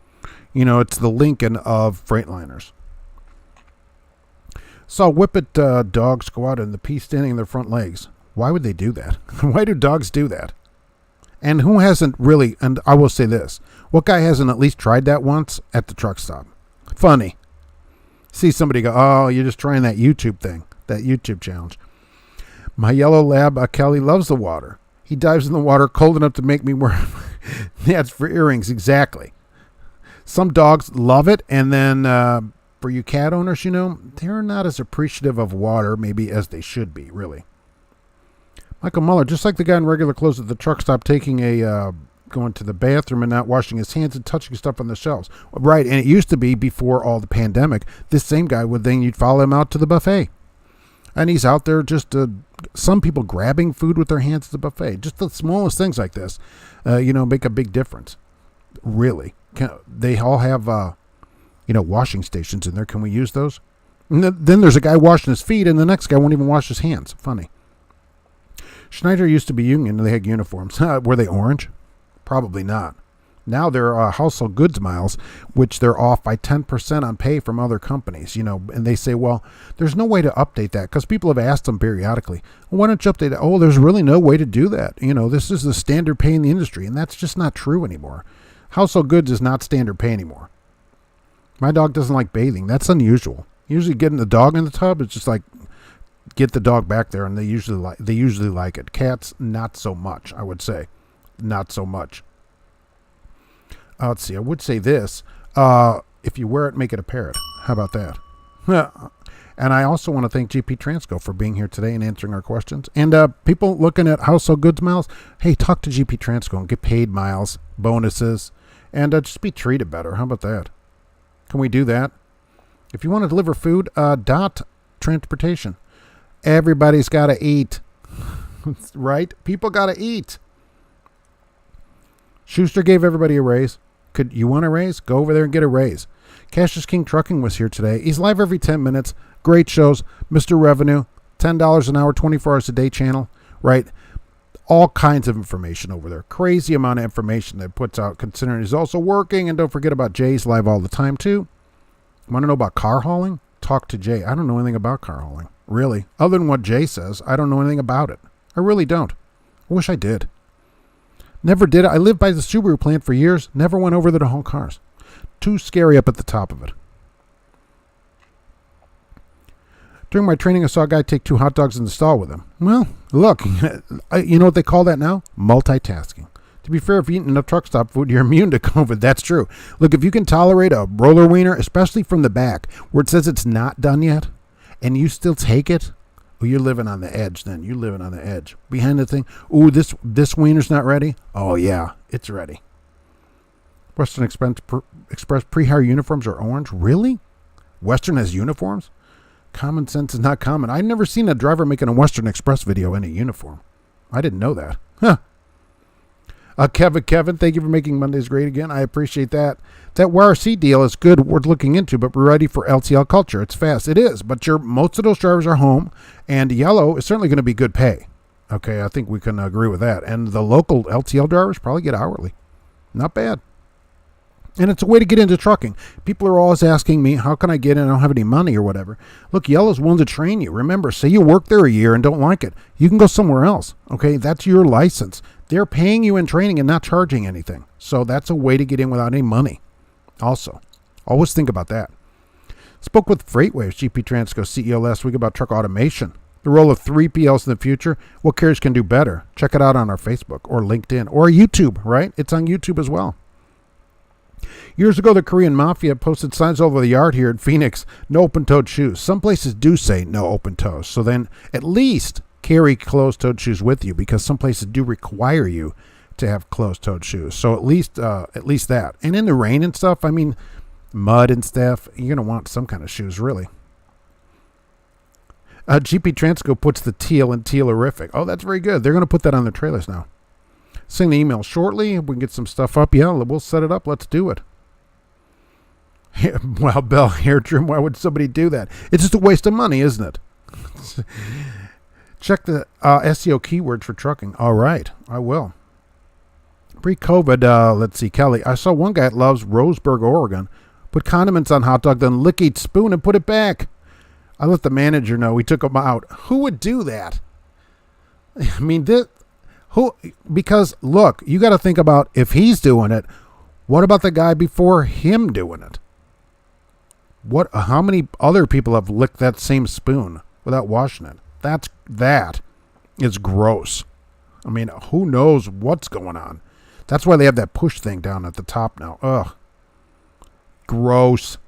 You know, it's the Lincoln of Freightliners. Saw Whippet dogs go out and the pee standing in their front legs. Why would they do that? Why do dogs do that? And who hasn't really, and I will say this, what guy hasn't at least tried that once at the truck stop? Funny. See somebody go, oh, you're just trying that YouTube thing, that YouTube challenge. My yellow lab, Kelly, loves the water. He dives in the water cold enough to make me wear that's for earrings, exactly. Some dogs love it, and then for you cat owners, you know, they're not as appreciative of water maybe as they should be, really. Michael Muller, just like the guy in regular clothes at the truck stop taking going to the bathroom and not washing his hands and touching stuff on the shelves. Right, and it used to be before all the pandemic, this same guy would then you'd follow him out to the buffet. And he's out there just, some people grabbing food with their hands at the buffet. Just the smallest things like this, make a big difference. Really. They all have, washing stations in there. Can we use those? And then there's a guy washing his feet, and the next guy won't even wash his hands. Funny. Schneider used to be union, and they had uniforms. Were they orange? Probably not. Now they're household goods miles, which they're off by 10% on pay from other companies, and they say, well, there's no way to update that because people have asked them periodically, well, why don't you update it? Oh, there's really no way to do that. This is the standard pay in the industry, and that's just not true anymore. Household goods is not standard pay anymore. My dog doesn't like bathing. That's unusual. Usually getting the dog in the tub is just like get the dog back there, and they usually like it. Cats, not so much, I would say. Not so much. Let's see. I would say this. If you wear it, make it a parrot. How about that? And I also want to thank GP Transco for being here today and answering our questions. And people looking at household goods miles, hey, talk to GP Transco and get paid miles, bonuses, and just be treated better. How about that? Can we do that? If you want to deliver food, Dot Transportation. Everybody's got to eat. Right? People got to eat. Schuster gave everybody a raise. Could you want a raise? Go over there and get a raise. Cash is King Trucking was here today. He's live every 10 minutes. Great shows. Mr. Revenue, $10 an hour, 24 hours a day channel, right? All kinds of information over there. Crazy amount of information that puts out, considering he's also working. And don't forget about Jay's live all the time, too. Want to know about car hauling? Talk to Jay. I don't know anything about car hauling, really. Other than what Jay says, I don't know anything about it. I really don't. I wish I did. Never did. I lived by the Subaru plant for years. Never went over there to haul cars. Too scary up at the top of it. During my training, I saw a guy take 2 hot dogs in the stall with him. Well, look, you know what they call that now? Multitasking. To be fair, if you eat enough truck stop food, you're immune to COVID. That's true. Look, if you can tolerate a roller wiener, especially from the back, where it says it's not done yet, and you still take it, well, you're living on the edge then. You're living on the edge. Behind the thing, ooh, this wiener's not ready? Oh, yeah, it's ready. Western Express pre-hire uniforms are orange? Really? Western has uniforms? Common sense is not common. I've never seen a driver making a Western Express video in a uniform. I didn't know that. Huh. Kevin, thank you for making Mondays great again. I appreciate that. That YRC deal is good, worth looking into, but we're ready for LTL culture. It's fast. It is, but most of those drivers are home, and yellow is certainly going to be good pay. Okay, I think we can agree with that. And the local LTL drivers probably get hourly. Not bad. And it's a way to get into trucking. People are always asking me, how can I get in? I don't have any money or whatever. Look, Yellow's willing to train you. Remember, say you work there a year and don't like it. You can go somewhere else. Okay, that's your license. They're paying you in training and not charging anything. So that's a way to get in without any money. Also, always think about that. Spoke with FreightWaves GP Transco CEO last week about truck automation. The role of 3PLs in the future, what carriers can do better. Check it out on our Facebook or LinkedIn or YouTube, right? It's on YouTube as well. Years ago, the Korean Mafia posted signs all over the yard here in Phoenix, no open-toed shoes. Some places do say no open toes. So then at least carry closed-toed shoes with you, because some places do require you to have closed-toed shoes. So at least that. And in the rain and stuff, I mean, mud and stuff, you're going to want some kind of shoes, really. GP Transco puts the teal in tealerific. Oh, that's very good. They're going to put that on their trailers now. Send the email shortly. We can get some stuff up. Yeah, we'll set it up. Let's do it. Well, Bell, hair trim, why would somebody do that? It's just a waste of money, isn't it? Check the SEO keywords for trucking. All right, I will. Pre-COVID, let's see, Kelly. I saw one guy that loves Roseburg, Oregon, put condiments on hot dog, then lick each spoon and put it back. I let the manager know. We took him out. Who would do that? I mean, because, look, you got to think about, if he's doing it, what about the guy before him doing it? How many other people have licked that same spoon without washing it? That is gross. I mean, who knows what's going on? That's why they have that push thing down at the top now. Ugh. Gross.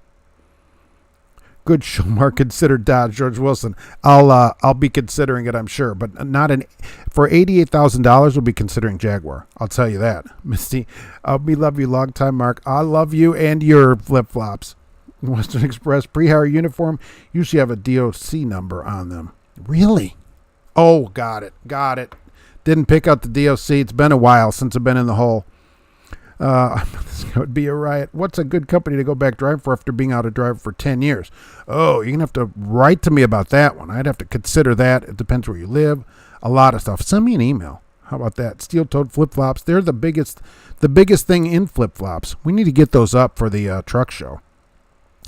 Good show, Mark. Consider Dodge, George Wilson. I'll be considering it, I'm sure, but not for $88,000. We'll be considering Jaguar. I'll tell you that, Misty. We love you, long time, Mark. I love you and your flip flops. Western Express pre-hire uniform usually have a DOC number on them. Really? Oh, got it. Didn't pick out the DOC. It's been a while since I've been in the hole. This would be a riot. What's a good company to go back drive for after being out of drive for 10 years? Oh, you're going to have to write to me about that one. I'd have to consider that. It depends where you live. A lot of stuff. Send me an email. How about that? Steel-toed flip-flops. They're the biggest thing in flip-flops. We need to get those up for the truck show.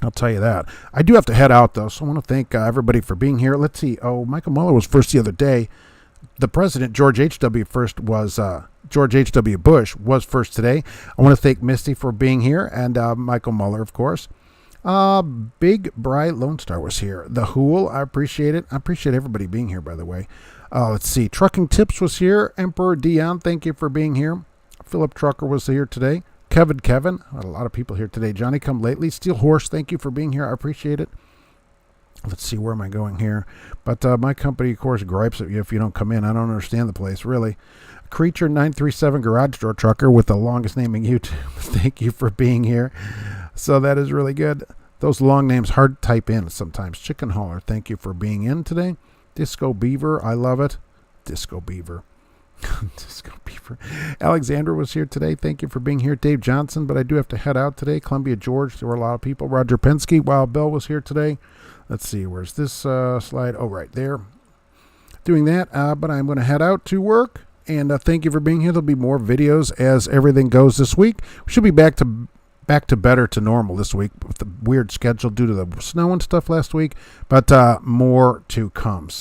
I'll tell you that. I do have to head out, though, so I want to thank everybody for being here. Let's see. Oh, Michael Mueller was first the other day. The president, George H.W. Bush, was first today. I want to thank Misty for being here, and Michael Mueller, of course. Big Bright Lone Star was here. The Hool, I appreciate it. I appreciate everybody being here, by the way. Let's see. Trucking Tips was here. Emperor Dion, thank you for being here. Philip Trucker was here today. Kevin, a lot of people here today. Johnny Come Lately. Steel Horse, thank you for being here. I appreciate it. Let's see, where am I going here? But my company, of course, gripes at you if you don't come in. I don't understand the place, really. Creature 937 Garage Door Trucker with the longest name in YouTube. Thank you for being here. So that is really good. Those long names hard to type in sometimes. Chicken Hauler, thank you for being in today. Disco Beaver, I love it. Disco Beaver. Disco Beaver. Alexandra was here today. Thank you for being here. Dave Johnson, but I do have to head out today. Columbia George, there were a lot of people. Roger Penske, Wild Bill was here today. Let's see, where's this slide? Oh, right there. Doing that, but I'm going to head out to work. And thank you for being here. There'll be more videos as everything goes this week. We should be back to better to normal this week with the weird schedule due to the snow and stuff last week. But more to come. So